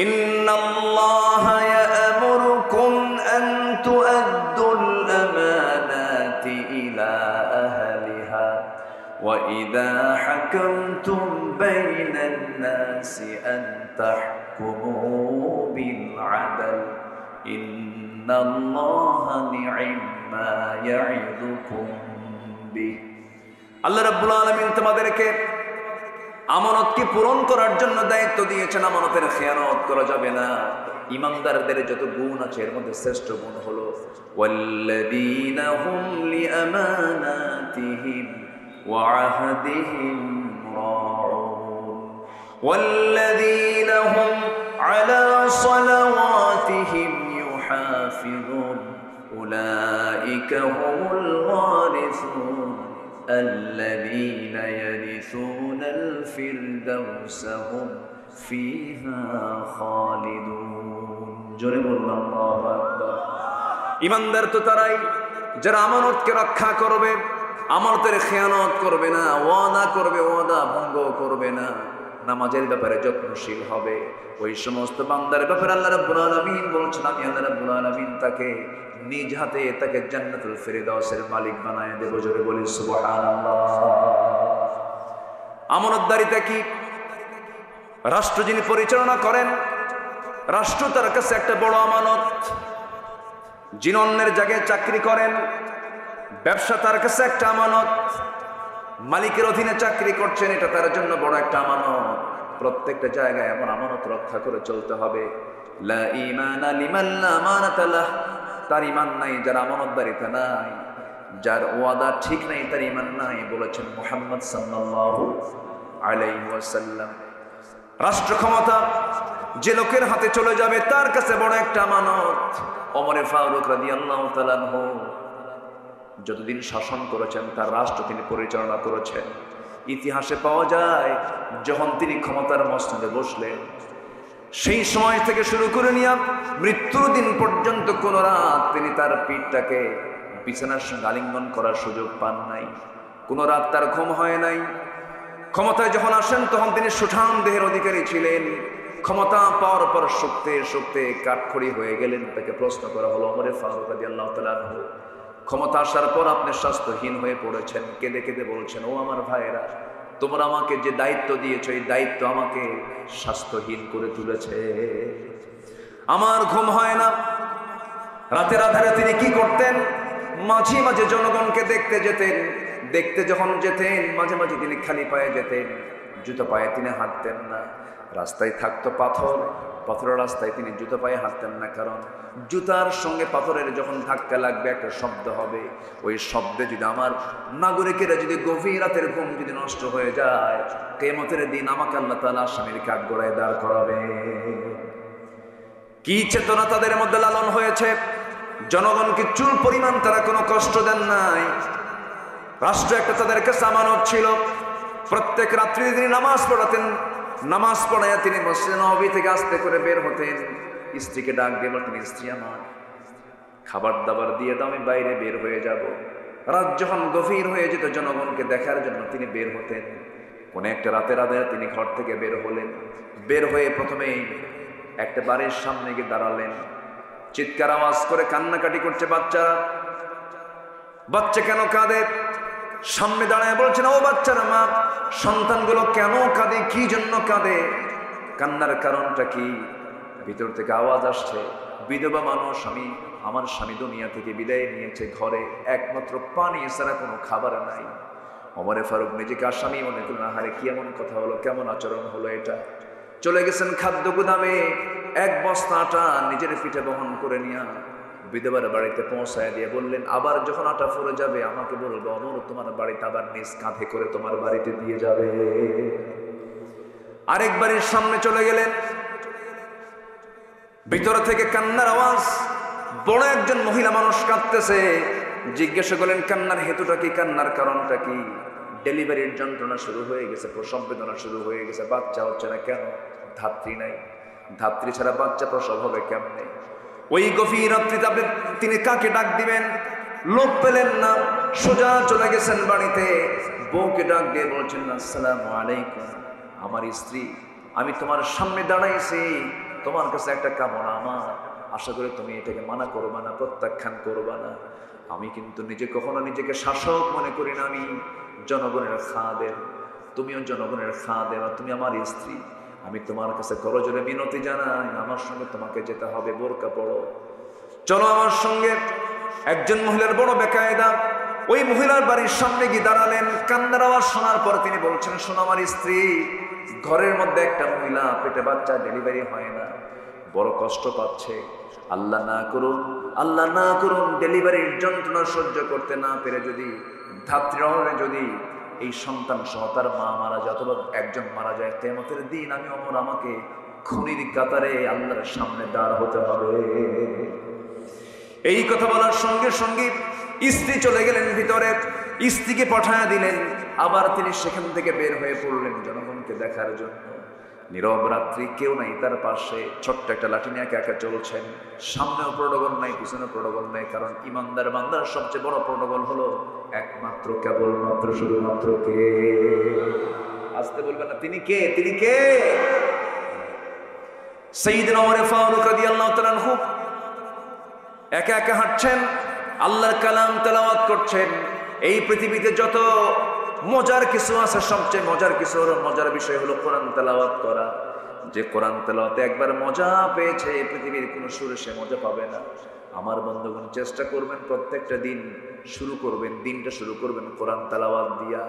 ইন্নাল্লাহা ইয়া'মুরুকুম আন তু'আদ্দুল আমানাতি ইলা আহলিহা ওয়া ইযা হাকামতুম বাইনান নাসি আন তাহকুমু বিল আদল ইন্নাল্লাহা নি'মা ইয়া'iদুকুম বিহি। আল্লাহ রাব্বুল আলামিন তোমাদেরকে আমানতকে পূরণ করার জন্য দায়িত্ব দিয়েছেন। আমানতের খেয়ানত করা যাবে না। ইমানদারদের যত গুণ আছে এর মধ্যে শ্রেষ্ঠ গুণ হলো ওয়াল্লাযীনা হুম লিআমানাতিহিম ওয়া আহদিহিম রাউন ওয়াল্লাযীনা হুম আলা সালাওয়াতিহিম ইউহাফিযুন উলাইকা হুমুল ওয়ারিসুন الذين يرثون الفردوس هم فيها خالدون। জোরে বলুন আল্লাহু আকবার। ঈমানদার তো তারাই যারা আমানতকে রক্ষা করবে, আমানতের খেয়ানত করবে না, ওয়াদা করবে, ওয়াদা ভঙ্গ করবে না, নামাজের ব্যাপারে যত্নশীল হবে। ওই সমস্ত বান্দার ব্যাপারে আল্লাহ রাব্বুল আলামিন বলছেন, আমি আল্লাহ রাব্বুল আলামিন তাকে নিজ হাতে তাকে জান্নাতুল ফিরদাউসের মালিক বানায় দেব। জোরে বলি সুবহানাল্লাহ। আমানতদারিতা কি? রাষ্ট্র যিনি পরিচালনা করেন, রাষ্ট্র তার কাছে একটা বড় আমানত। যিনি অন্যের জায়গায় চাকরি করেন, ব্যবসা তার কাছে একটা আমানত। মালিকের অধীনে চাকরি করছেন, এটা তার জন্য বড় একটা আমানত। প্রত্যেকটা জায়গায় এমন আমানত রক্ষা করে চলতে হবে। লা ঈমানা লিমান লা আমানাতা লাহ। তার ঈমান নাই যার আমানতদারিতা নাই, যার ওয়াদা ঠিক নাই তার ঈমান নাই, বলেছেন মুহাম্মদ সাল্লাল্লাহু আলাইহি ওয়াসাল্লাম। রাষ্ট্র ক্ষমতা যে লোকের হাতে চলে যাবে তার কাছে বড় একটা আমানত। ওমর ফারুক রাদিয়াল্লাহু তাআলা আনহু যতদিন শাসন করেছেন, তার রাষ্ট্র তিনি পরিচালনা করেছেন। ইতিহাসে পাওয়া যায়, যখন তিনি ক্ষমতার মসনদে বসলেন, সেই সময় থেকে শুরু করে নিয়ে মৃত্যুর দিন পর্যন্ত কোন রাত তিনি তার পিঠটাকে বিছানার সঙ্গে আলিঙ্গন করার সুযোগ পান নাই। কোন রাত তার ঘুম হয় নাই। ক্ষমতায় যখন আসেন তখন তিনি সুঠাম দেহের অধিকারী ছিলেন। ক্ষমতা পাওয়ার পর শুকতে শুকতে কাঠখড়ি হয়ে গেলেন। তাকে প্রশ্ন করা হলো, ওমর ফারুক রাদিয়াল্লাহু তাআলা আনহু, ক্ষমতা আসার পর আপনি স্বাস্থ্যহীন হয়ে পড়েছেন, কেঁদে কেঁদে বলছেন, ও আমার ভাইয়েরা, তোমরা আমাকে যে দায়িত্ব দিয়েছো এই দায়িত্ব আমাকে স্বাস্থ্যহীন করে তুলেছে, আমার ঘুম হয় না। রাতের আধারে তিনি কি করতেন? মাঝে মাঝে জনগণকে দেখতে যেতেন। দেখতে যখন যেতেন মাঝে মাঝে তিনি খালি পায়ে যেতেন, জুতো পায়ে তিনি হাঁটতেন না। রাস্তায় থাকতো পাথর, পাথরের রাস্তায় তিনি জুতো পায়ে হাঁটতেন না, কারণ জুতার সঙ্গে পাথরের যখন ধাক্কা লাগবে একটা শব্দ হবে, ওই শব্দে যদি আমার নাগরিকেরা যদি গভীর রাতের ঘুম যদি নষ্ট হয়ে যায়, কিয়ামতের দিন আমাকে আল্লাহ তাআলা আসামির কাঠগড়ায় দাঁড় করাবে। কি চেতনা তাদের মধ্যে লালন হয়েছে! জনগণকে চুল পরিমাণ তারা কোনো কষ্ট দেন নাই। রাষ্ট্র একটা তাদের কাছে আমানত ছিল। প্রত্যেক রাত্রি তিনি নামাজ পড়াতেন, নামাজ পড়াইয়া তিনি মসজিদে নববী থেকে আস্তে করে বের হতেন। স্ত্রীকে ডাক দিয়ে বলতেন, স্ত্রী আমার খাবার দাবার দিয়ে দাও, আমি বাইরে বের হয়ে যাব। রাত যখন গভীর হয়ে যেত জনগণকে দেখার জন্য তিনি বের হতেন। কোন একটা রাতের আধারে তিনি ঘর থেকে বের হলেন। বের হয়ে প্রথমেই একটা বাড়ির সামনে গিয়ে দাঁড়ালেন। চিৎকার আওয়াজ করে কান্নাকাটি করছে বাচ্চারা। বাচ্চা কেন কাঁদে? সামনে দাঁড়ায় বলছেন, ও বাচ্চারা, মা, সন্তানগুলো কেন কাঁদে? কি জন্য কাঁদে? কান্নার কারণটা কি? ভিতর থেকে আওয়াজ আসছে, বিধবা মানুষ, আমার স্বামী দুনিয়া থেকে বিদায় নিয়েছে, ঘরে একমাত্র পানি ছাড়া কোনো খাবার নাই। ওমরে ফারুক নিজেকে আসামি মনে করলেন, আহারে কি এমন কথা হলো, কেমন আচরণ হলো এটা। চলে গেছেন খাদ্য গুদামে, এক বস্তা আটা নিজের পিঠে বহন করে নিয়ে বিধবার বাড়িতে পৌঁছায় দিয়ে বললেন, আবার যখন আটা ফুরে যাবে আমাকে বলবো, অমর তোমার বাড়িতে আবার নিজ কাঁধে করে তোমার বাড়িতে দিয়ে যাবে। আরেক বাড়ির সামনে চলে গেলেন। ভিতর থেকে কান্নার আওয়াজ। বড় একজন মহিলা মানুষ কাঁদতেছে। জিজ্ঞাসা করলেন, কান্নার হেতুটা কি, কান্নার কারণটা কি? ডেলিভারির যন্ত্রণা শুরু হয়ে গেছে, প্রসব বেদনা শুরু হয়ে গেছে, বাচ্চা হচ্ছে না কেন? ধাত্রী নাই, ধাত্রী ছাড়া বাচ্চা প্রসব হবে কেমনে? ওই গভীর রাত্রিতে তিনি কাকে ডাক দিবেন? লোক পেলেন না, সোজা চলে গেছেন বাড়িতে। বউকে ডাক দিয়ে বলছেন, আসসালামু আলাইকুম, আমার স্ত্রী, আমি তোমার সামনে দাঁড়াইছি, তোমার কাছে একটা কামনা আমার, আশা করি তুমি এটাকে মানা করবা না, প্রত্যাখ্যান করবা না। আমি কিন্তু কখনো নিজেকে শাসক মনে করি না, আমি জনগণের খাদেম, তুমিও জনগণের খাদেম, তুমি আমার স্ত্রী। আমি তোমার কাছে করজোরে মিনতি জানাই, আমার সঙ্গে তোমাকে যেতে হবে, বোরকা পড়ো, চলো আমার সঙ্গে। একজন মহিলার বড় বেকায়দা, ওই মহিলার বাড়ির সামনে গিয়ে দাঁড়ালেন। কান্নার আওয়াজ শোনার পর তিনি বলছেন, শোনো আমার স্ত্রী, ঘরের মধ্যে একটা মহিলা, পেটে বাচ্চা, ডেলিভারি হয় না, বড় কষ্ট পাচ্ছে। আল্লাহ না করুন, আল্লাহ না করুন, ডেলিভারির যন্ত্রণা সহ্য করতে না পেরে যদি ধাত্রী যদি এই সন্তান সহ তার মা মারা যায় অথবা একজন মারা যায়, কিয়ামতের দিন আমি ওমর, আমাকে খুনির কাতারে আল্লাহর সামনে দাঁড় হতে হবে। এই কথা বলার সঙ্গে সঙ্গে স্ত্রী চলে গেলেন ভিতরে, স্ত্রীকে পাঠায়া দিলেন। আবার তিনি সেখান থেকে বের হয়ে পড়লেন জনগণকে দেখার জন্য। নীরব রাত্রি, কেউ নাই তার পাশে, ছোট্ট একটা লাঠি নিয়ে একা একা চলছেন। সামনেও প্রোটোকল নাই, পিছনে প্রোটোকল নাই, কারণ ইমানদার বান্দার সবচেয়ে বড় প্রোটোকল হলো একমাত্র, কেবলমাত্র, শুধুমাত্র কে? আসতে বলবেন না, তিনি কে? তিনি কে? সাইয়্যিদনা ওমর ফারুক রাদিয়াল্লাহু তাআলা আনহু একা একা হাঁটছেন, আল্লাহর কালাম তেলাওয়াত করছেন। এই পৃথিবীতে যত মজার কিছু আছে, সবচেয়ে মজার কিছু হলো, মজার বিষয় হলো কোরআন তেলাওয়াত করা। যে কোরআন তেলাওয়াতে একবার মজা পেয়েছে, পৃথিবীর কোনো সুরে সে মজা পাবে না। আমার বন্ধুগণ, চেষ্টা করবেন প্রত্যেকটা দিন শুরু করবেন, দিনটা শুরু করবেন কোরআন তেলাওয়াত দিয়া।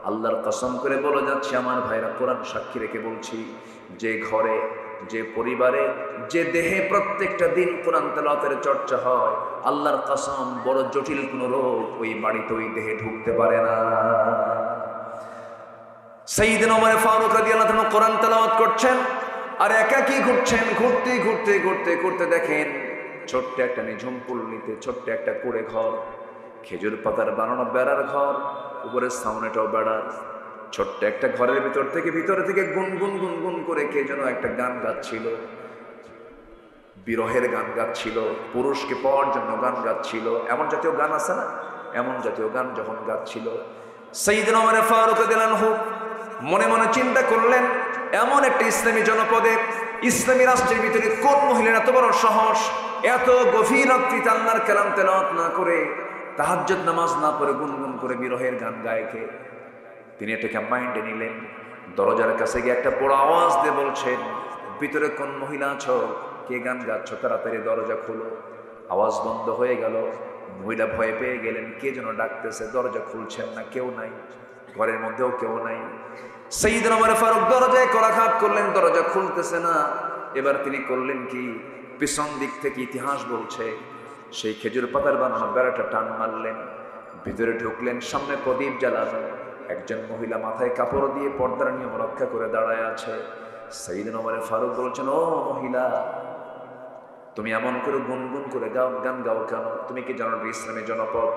আল্লাহর কসম করে বলে যাচ্ছি আমার ভাইরা, কোরআন সাক্ষী রেখে বলছি, যে ঘরে, যে পরিবারে, যে দেহে প্রত্যেকটা দিন কোরআন তেলাওয়াতের চর্চা হয়, আল্লাহর কসম বড় জটিল কোনো রোগ ওই বাড়িতে, ওই দেহে ঢুকতে পারে না। সাইয়্যিদনা ওমর ফারুক রাদিয়াল্লাহু তাআলা কোরআন তেলাওয়াত করছেন আর একাকী ঘুরছেন। ঘুরতে ঘুরতে ঘুরতে ঘুরতে দেখেন ছোট্ট একটা নিঝুম পল্লীতে ছোট্ট একটা কুড়ে ঘর, খেজুর পাতার বানানো বেড়ার ঘর, উপরের সামনেটাও বেড়ার। ছোট্ট একটা ঘরের ভিতরে থেকে গুনগুন গুনগুন করে কে যেন একটা গান গাচ্ছিল, বিরহের গান গাচ্ছিল, পুরুষকে পাওয়ার জন্য গান গাচ্ছিল। এমন জাতীয় গান আছে না, এমন জাতীয় গান যখন গাচ্ছিল, সাইয়্যিদনা ওমর ফারুক রাদিয়াল্লাহু আনহু মনে মনে চিন্তা করলেন, এমন একটা ইসলামী জনপদে, ইসলামী রাষ্ট্রের ভিতরে কোন মহিলার এত বড় সাহস, এত গভীর রাত্রিতে আল্লাহর কালাম তেলাওয়াত না করে তাহাজ্জুদ নামাজ না পড়ে গুনগুন করে বিরহের গান গায় কে? তিনি এটাকে মাইন্ডে নিলেন। দরজার কাছে গিয়ে একটা বড় আওয়াজ দিয়ে বলছেন, ভিতরে কোন মহিলা আছো? কে গান গাচ্ছ? তাড়াতাড়ি দরজা খুলো। আওয়াজ বন্ধ হয়ে গেল। মহিলা ভয় পেয়ে গেলেন, কে যেন ডাকতেছে। দরজা খুলছেন না, কেউ নাই, ঘরের মধ্যেও কেউ নাই। সাইয়েদনা ওমর ফারুক দরজায় করাঘাত করলেন, দরজা খুলতেছে না। এবার তিনি করলেন কি, পিছন দিক থেকে ইতিহাস বলছে সেই খেজুর পাতার বানানো বেড়াটা টান মারলেন, ভিতরে ঢুকলেন। সামনে প্রদীপ জ্বালানো, একজন মহিলা মাথায় কাপড় দিয়ে পর্দার নিয়ম রক্ষা করে দাঁড়ায় আছে। সাইয়েদনা ওমর ফারুক বলছেন, ও মহিলা, তুমি এমন করে গুনগুন করে গান গাও কেন? তুমি কি জানো ইসলামের জনপদ?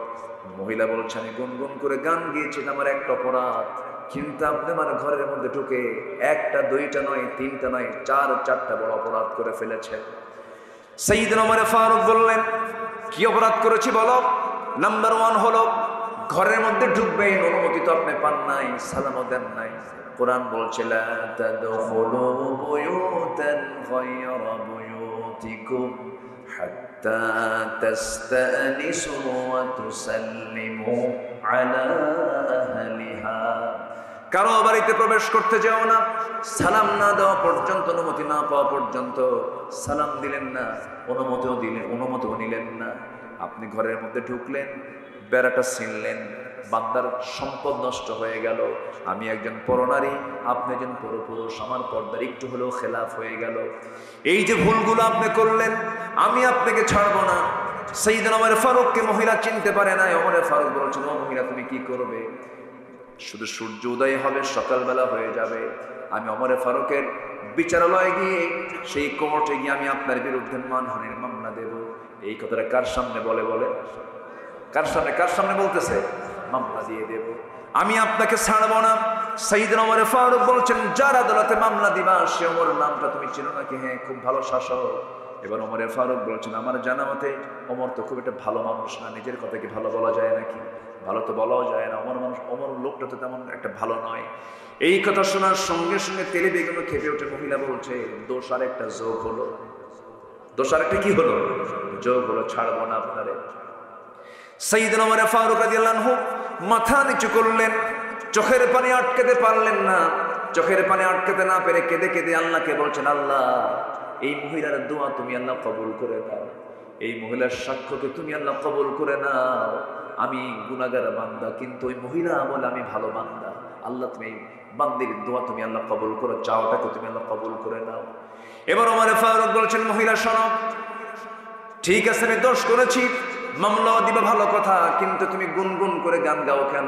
মহিলা বলছে, আমি গুনগুন করে গান গিয়েছি, আমার একটা অপরাধ, কিন্তু আপনি আমার ঘরের মধ্যে ঢুকে একটা দুইটা নয়, তিনটা নয়, চারটা বড় অপরাধ করে ফেলেছেন। সাইয়েদনা ওমর ফারুক বললেন, কি অপরাধ করেছি বলো? নাম্বার 1 হলো ঘরের মধ্যে ঢুকবেন, অনুমতি তো আপনি পান নাই, সালামও দেন নাই। কোরআন বলছে, লা তাদখুলু বুয়ুতান গায়রা বুয়ুতিকুম হাত্তা তাস্তানিসু ওয়া তুসাল্লিমু আলা আহলিহা। কারো বাড়িতে প্রবেশ করতে যাও না, সালাম না দেওয়া পর্যন্ত, অনুমতি না পাওয়া পর্যন্ত। সালাম দিলেন না, অনুমতিও নিলেন না। আপনি ঘরের মধ্যে ঢুকলেন, বেড়াটা ছিনলেন, বান্দার সম্পদ নষ্ট হয়ে গেল। আমি একজন পরনারী, আপনি একজন পরপুরুষ, আমার পর্দার একটু হলেও খেলাফ হয়ে গেল। এই যে ভুলগুলো আপনি করলেন, আমি আপনাকে ছাড়বো না। সাইয়েদনা ওমর ফারুককে মহিলা চিনতে পারে না। ওমর ফারুক বলছেন, ও মহিলা, তুমি কি করবে? শুধু সূর্য উদয় হবে, সকালবেলা হয়ে যাবে, আমি ওমর ফারুকের বিচারালয়ে গিয়ে, সেই কোর্টে গিয়ে আমি আপনার বিরুদ্ধে মানহানির মামলা দেব। এই কথাটা কার সামনে বলে? কার সামনে বলতেছে? মামলা দিয়ে দেব, আমি আপনাকে ছাড়বো না। সাইয়েদনা ওমর ফারুক বলছেন, যার আদালতে মামলা দিবা সে ওমর নামটা তুমি চিনো নাকি? হ্যাঁ, খুব ভালো শাসক। এবার ওমর ফারুক বলছেন, আমার জানা মতে ওমর তো খুব একটা ভালো মানুষ না। নিজের কথা কি ভালো বলা যায় নাকি? ভালো তো বলাও যায় না। ওমর লোকটা তো তেমন একটা ভালো নয়। এই কথা শোনার সঙ্গে সঙ্গে তেলে বেগুনে খেপে ওঠে। মহিলা বলছে, দোষ আর একটা যোগ হলো। দোষ আর একটা কি হলো? যোগ হলো, ছাড়বো না আপনারে। সাইয়েদনা ওমর ফারুক রাদিয়াল্লাহু আনহু মাথা নিচু করলেন, চোখের পানি আটকাতে পারলেন না। চোখের পানি আটকাতে না পেরে কেঁদে কেঁদে আল্লাহকে বলছেন, আল্লাহ, এই মহিলার দোয়া তুমি আল্লাহ কবুল করে নাও, এই মহিলার সাক্ষ্যকে তুমি আল্লাহ কবুল করে নাও। আমি গুনাহগার বান্দা, কিন্তু ওই মহিলা বলে আমি ভালো বান্দা। আল্লাহ, তুমি এই বান্দির দোয়া তুমি আল্লাহ কবুল করো, চাওটাকে তুমি আল্লাহ কবুল করে নাও। এবার ওমর ফারুক বলছেন, মহিলা শোনো, ঠিক আছে, আমি দোষ করেছি, মামলা দিবা ভালো কথা, কিন্তু তুমি গুনগুন করে গান গাও কেন?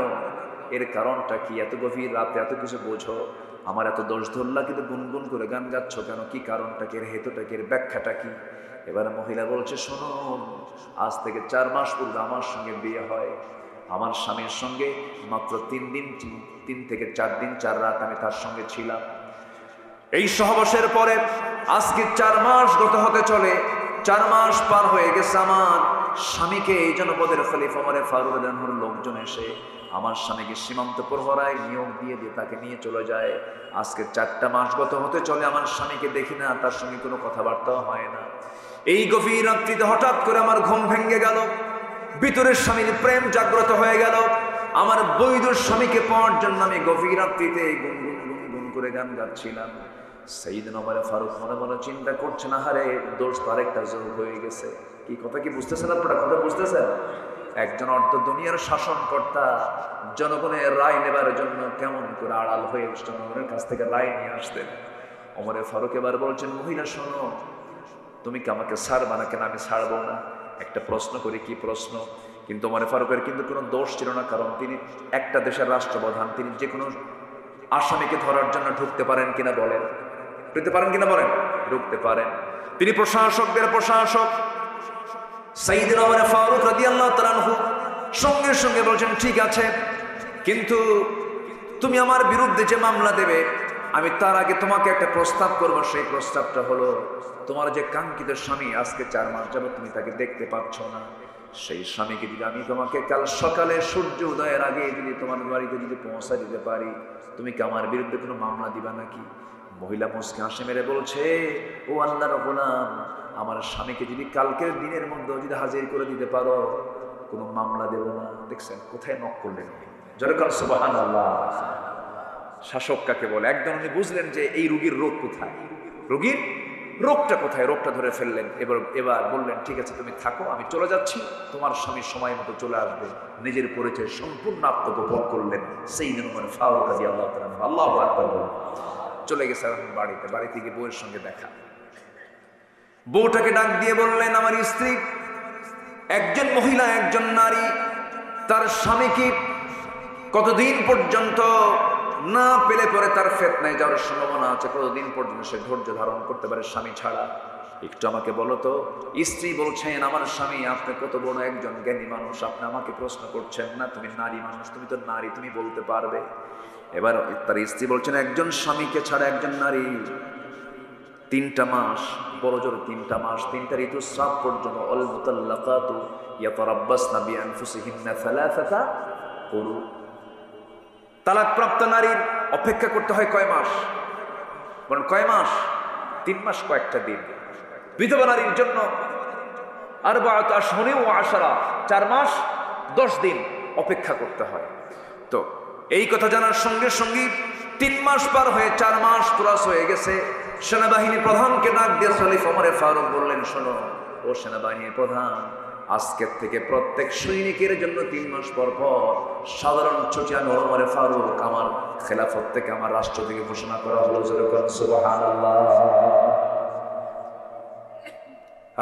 এর কারণটা কি? এত গভীর রাতে এত কিছু বোঝো, আমার এত দোষ ধরলা, কিন্তু গুনগুন করে গান গাচ্ছ কেন? কি কারণটা কি? এর হেতুটা কি? এর ব্যাখ্যাটা কি? এবার মহিলা বলছে, শোনো, আজ থেকে 4 মাস পূর্বে আমার সঙ্গে বিয়ে হয়। আমার স্বামীর সঙ্গে মাত্র 3 থেকে 4 দিন 4 রাত আমি তার সঙ্গে ছিলাম। এই সহবাসের পরে আজকে 4 মাস গত হতে চলে। 4 মাস পার হয়ে গেছে। আমার স্বামীকে এই জনপদের খলিফা ওমর ফারুক রাদিয়াল্লাহু আনহুর লোকজন এসে আমার স্বামীকে সীমান্ত প্রহরায় নিয়োগ দিয়ে তাকে নিয়ে চলে যায়। আজকে 4টা মাস গত হতে চলে, আমার স্বামীকে দেখি না, তার সঙ্গে কোনো কথাবার্তাও হয় না। এই গভীর রাত্রিতে হঠাৎ করে আমার ঘুম ভেঙে গেল, ভিতরের স্বামীর প্রেম জাগ্রত হয়ে গেল। আমার বৈধ স্বামীকে পাওয়ার জন্য আমি গভীর রাত্রিতে গুনগুন করে গান গাচ্ছিলাম। সাইয়েদনা ওমর ফারুক মনে মনে চিন্তা করছেন, আহারে, দোষ তো আরেকটা যোগ হয়ে গেছে। কি কথা কি বুঝতেছেন আপনারা? কথা বুঝতেছেন? একজন অর্ধ দুনিয়ার শাসনকর্তা জনগণের রায় নেবার জন্য কেমন করে আড়াল হয়ে জনগণের কাছ থেকে রায় নিয়ে আসতেন। ওমর ফারুক এবার বলছেন, মহিলা শোনো, তুমি কি আমাকে ছাড়বা না? কেন আমি ছাড়বো না? একটা প্রশ্ন করি। কি প্রশ্ন? কিন্তু ওমর ফারুকের কিন্তু কোনো দোষ ছিল না, কারণ তিনি একটা দেশের রাষ্ট্রপ্রধান। তিনি যে কোনো আসামিকে ধরার জন্য ঢুকতে পারেন কিনা বলেন? ঢুকতে পারেন কিনা বলেন? ঢুকতে পারেন। তিনি প্রশাসকদের প্রশাসক। সাইয়েদনা ওমর ফারুক রাদিয়াল্লাহু তাআলা আনহু সঙ্গে সঙ্গে বলছেন, ঠিক আছে, কিন্তু তুমি আমার বিরুদ্ধে যে মামলা দেবে, আমি তার আগে তোমাকে একটা প্রস্তাব করবো। সেই প্রস্তাবটা হলো, তোমার যে কাঙ্ক্ষিত স্বামী আজকে 4 মাস যাবত তুমি তাকে দেখতে পাচ্ছ না, সেই স্বামীকে যদি আমি তোমাকে কাল সকালে সূর্য উদয়ের আগে যদি তোমার বাড়িতে যদি পৌঁছা দিতে পারি, তুমি কি আমার বিরুদ্ধে কোনো মামলা দিবা নাকি? মহিলা মুচকি হাসি মেরে বলছে, ও আল্লাহর গোলাম, আমার স্বামীকে যদি কালকের দিনের মধ্যে যদি হাজির করে দিতে পারো, কোনো মামলা দেব না। দেখছেন কোথায় নক করলেন, যেরকম সুবহানাল্লাহ। শাসক কাকে বলে? একজন উনি বুঝলেন যে এই রোগীর রোগ কোথায়, রোগীর রোগটা কোথায়, রোগটা ধরে ফেললেন। এবার বললেন ঠিক আছে তুমি থাকো, আমি চলে যাচ্ছি, তোমার স্বামী সময় মতো চলে আসবে। নিজের পরিচয় সম্পূর্ণ আত্মগোপন করলেন সাইয়্যিদুনা ওমর ফারুক রাদিয়াল্লাহু তাআলা। আল্লাহু আকবার। চলে গেছেন বাড়িতে গিয়ে বউয়ের সঙ্গে দেখা। বউটাকে ডাক দিয়ে বললেন, আমার স্ত্রী, একজন মহিলা, একজন নারী তার স্বামীকে কতদিন পর্যন্ত না পেলে পরে তার ফিতনায় যাওয়ার সম্ভাবনা আছে, কতদিন পর্যন্ত সে ধৈর্য ধারণ করতে পারে স্বামী ছাড়া? একটু আমাকে বলো তো। স্ত্রী বলছেন, আমার স্বামী, আপনি কত বড় একজন জ্ঞানী মানুষ, আপনি আমাকে প্রশ্ন করছেন না? তুমি নারী মানুষ, তুমি তো নারী, তুমি বলতে পারবে। এবার তার স্ত্রী বলছেন, একজন স্বামীকে ছাড়া একজন নারী 3টা মাস, বড় জোর 3টা মাস, 3টা ঋতুস্রাব পর্যন্ত, অল মুতাল্লাকাতু ইয়াতারাব্বাসনা বিআনফুসিহিন্না সালাসাতা কুরু, তালাকপ্রাপ্ত নারীর অপেক্ষা করতে হয় কয় মাস? বলেন কয় মাস? 3 মাস কয়েকটা দিন। বিধবা নারীর জন্য আরবাআতু আশহুরিন ওয়া আশরা, 4 মাস 10 দিন অপেক্ষা করতে হয়। তো এই কথা জানার সঙ্গে সঙ্গে 3 মাস পার হয়ে 4 মাস ক্রস হয়ে গেছে। সেনাবাহিনী প্রধানকে ডাক দিয়ে খলিফা ওমর ফারুক বললেন, শোনো ও সেনাবাহিনীর প্রধান, আজকের থেকে প্রত্যেক সৈনিকের জন্য 3 মাস পর পর সাধারণ ছুটি আমি ওমর ফারুক আমার খেলাফত থেকে, আমার রাষ্ট্র থেকে ঘোষণা করা হলো। সুবহানাল্লাহ।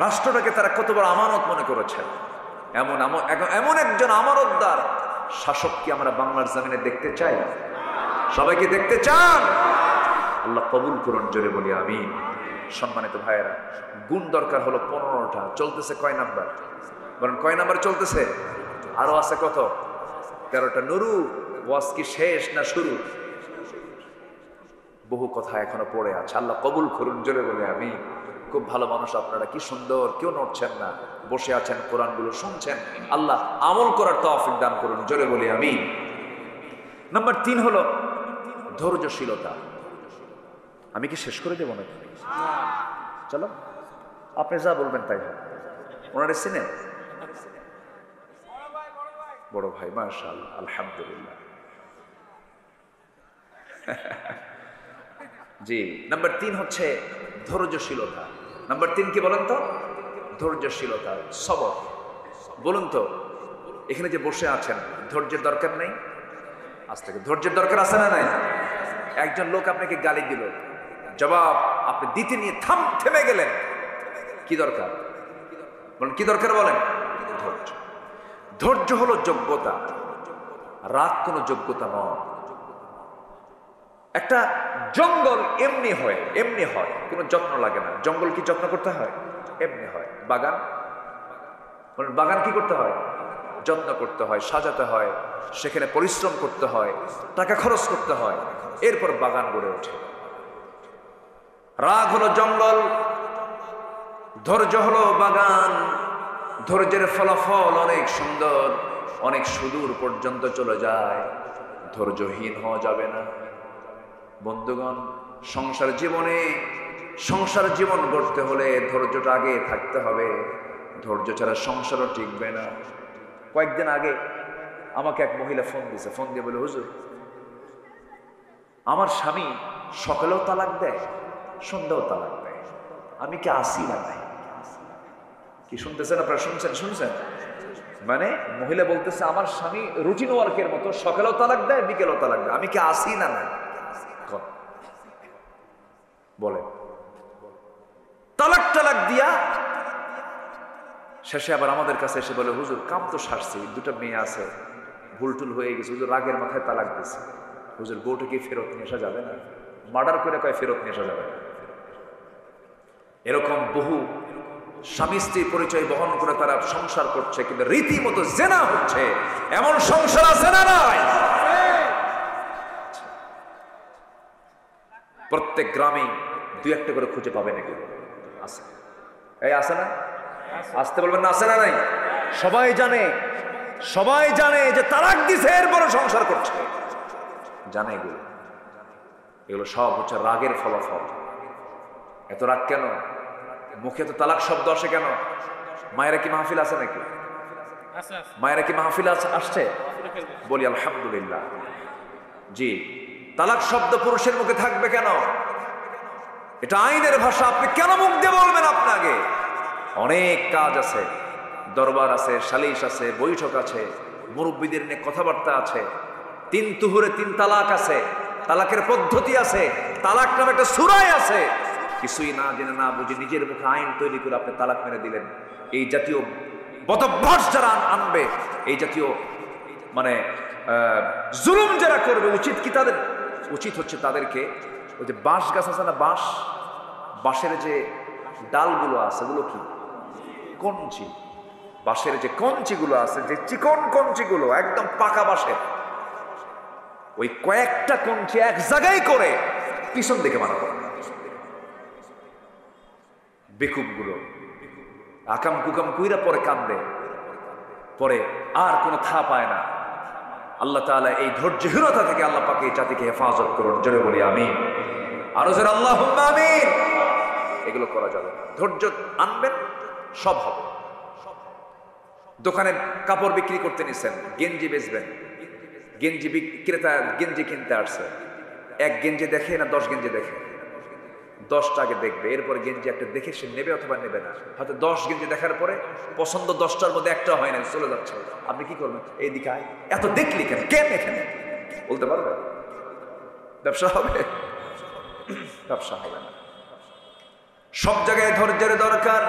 রাষ্ট্রটাকে তারা কত বড় আমানত মনে করেছেন। এমন একজন আমানতদার শাসক কি আমরা বাংলার জমিনে দেখতে চাই? সবাইকে দেখতে চান? আল্লাহ কবুল করুন, জোরে বলি আমিন। সম্মানিত ভাইয়েরা, গুণ দরকার হলো 15টা। চলতেছে কয় নাম্বার? বলেন কয় নাম্বার চলতেছে? আরো আছে কত? 13টা। নুরু, ওয়াজ কি শেষ না শুরু? বহু কথা এখনো পড়ে আছে। আল্লাহ কবুল করুন, জোরে বলি আমিন। খুব ভালো মানুষ আপনারা, কি সুন্দর, কেউ নড়ছেন না, বসে আছেন, কোরআনগুলো শুনছেন। আল্লাহ আমল করার তৌফিক দান করুন, জোরে বলি আমিন। নাম্বার 3 হলো ধৈর্যশীলতা। আমি কি শেষ করে দেবো নাকি? চলো, আপনি যা বলবেন তাই হবে। ওনারা চিনেন? বড় ভাই, মাশাআল্লাহ, আলহামদুলিল্লাহ। জি, নাম্বার 3 হচ্ছে ধৈর্যশীলতা। নাম্বার 3 কি বলেন তো? ধৈর্যশীলতা, সবর। বলুন তো, এখানে যে বসে আছেন, ধৈর্যের দরকার নেই? আজ থেকে ধৈর্যের দরকার আছে না নাই? একজন লোক আপনাকে গালি দিল, জবাব আপনি দিতে নিয়ে থেমে গেলেন, কি দরকার? বলেন কি দরকার? বলেন ধৈর্য। ধৈর্য হলো যোগ্যতা, রাগ কোনো যোগ্যতা নয়। একটা জঙ্গল এমনি হয়, কোনো যত্ন লাগে না। জঙ্গল কি যত্ন করতে হয়? এমনি হয়। বাগান, বলেন বাগান কি করতে হয়? যত্ন করতে হয়, সাজাতে হয়, সেখানে পরিশ্রম করতে হয়, টাকা খরচ করতে হয়, এরপর বাগান গড়ে ওঠে। রাগ হলো জঙ্গল, ধৈর্য হলো বাগান। ধৈর্যের ফলাফল অনেক সুন্দর, অনেক সুদূর পর্যন্ত চলে যায়। ধৈর্যহীন হওয়া যাবে না বন্ধুগণ। সংসার জীবন গড়তে হলে ধৈর্যটা আগে থাকতে হবে। ধৈর্য ছাড়া সংসারও টিকবে না। কয়েকদিন আগে আমাকে এক মহিলা ফোন দিয়ে বলে, হুজুর, আমার স্বামী সকালেও তালাক দেয়, সন্ধ্যাও তালাক দেয়, আমি কি আসি না নাই? কি শুনতেছেন আপনারা? শুনছেন? মানে মহিলা বলতেছে, আমার স্বামী রুটিন ওয়ার্কের মতো সকালেও তালাক দেয়, বিকেলেও তালাক দেয়, আমি কি আসি না নাই? বলে তালাক দিয়া শেষে আবার আমাদের কাছে এসে বলে, হুজুর কাম তো সারছি, 2টা মেয়ে আছে, ভুলটুল হয়ে গেছে, হুজুর রাগের মাথায় তালাক দিছে, হুজুর বউটাকে ফেরত নিয়ে আসা যাবে না? মার্ডার করে কয় ফেরত নিয়ে আসা যাবে না? এরকম বহু স্বামী স্ত্রী পরিচয় বহন করে তারা সংসার করছে, কিন্তু রীতিমতো জেনা হচ্ছে। এমন সংসার আছে না নাই? প্রত্যেক গ্রামে 2-1টা করে খুঁজে পাবেন, এগুলো আছে। এই আছে না? আসতে বলবেন না, আছে না নাই? সবাই জানে যে তালাক দিছে, এরপরে সংসার করছে, জানে এগুলো সব হচ্ছে রাগের ফলাফল। এত রাগ কেন? মুখে তো তালাক শব্দ আসে কেন? মায়েরা কি মাহফিল আছে নাকি? মায়েরা কি মাহফিল আসছে? বলি আলহামদুলিল্লাহ। জি, তালাক শব্দ পুরুষের মুখে থাকবে কেন? এটা আইনের ভাষা, আপনি কেন মুখ দিয়ে বলবেন? আপনাকে অনেক কাজ আছে, দরবার আছে, সালিশ আছে, বৈঠক আছে, মুরব্বীদের নিয়ে কথাবার্তা আছে, 3 তুহুরে 3 তালাক আছে, তালাকের পদ্ধতি আছে, তালাক নামে একটা সূরাই আছে। কিছুই না জেনে না বুঝে নিজের মুখে আইন তৈরি করে আপনি তালাক মেরে দিলেন। এই জাতীয় বদভ্যাস যারা আনবে, এই জাতীয় মানে জুলুম যারা করবে, উচিত কি তাদের? উচিত হচ্ছে তাদেরকে ওই যে বাঁশ গাছ আছে না, বাঁশের যে ডালগুলো আছে, এগুলো কি কঞ্চি, বাঁশের যে কঞ্চিগুলো আছে, যে চিকন কঞ্চিগুলো একদম পাকা বাঁশের, ওই কয়েকটা কঞ্চি এক জায়গায় করে পিছন দিকে মারা পড়ে। বেকুবগুলো আকাম কুকাম কুইরা পরে কান্দে, পরে আর কোনো থা পায় না। আল্লাহ তাআলা এই ধৈর্যহীনতা থেকে আল্লাহ পাক এই জাতিকে হেফাজত করুন। জোরে বলি আমিন, আরো জোরে আল্লাহুম্মা আমিন। এগুলো করা যাবে না। ধৈর্য আনবেন, সব হবে। দোকানে কাপড় বিক্রি করতে নিছেন, গেঞ্জি বেচবেন, গেঞ্জি বিক্রেতা গেঞ্জি কিনতে আসছে, 1 গেঞ্জি দেখে না 10 গেঞ্জি দেখে? 10টা আগে দেখবে, এরপরে গেঞ্জি একটা দেখে সে নেবে অথবা নেবে না। হয়তো 10 গেঞ্জি দেখার পরে পছন্দ 10টার মধ্যে একটা হয় না, চলে যাচ্ছে। আপনি কি করবেন? এই দিকে আয়, এত দেখলি কেন, কেন এখানে বলতে পারবে? ব্যবসা হবে? ব্যবসা হবে না। সব জায়গায় ধৈর্যের দরকার।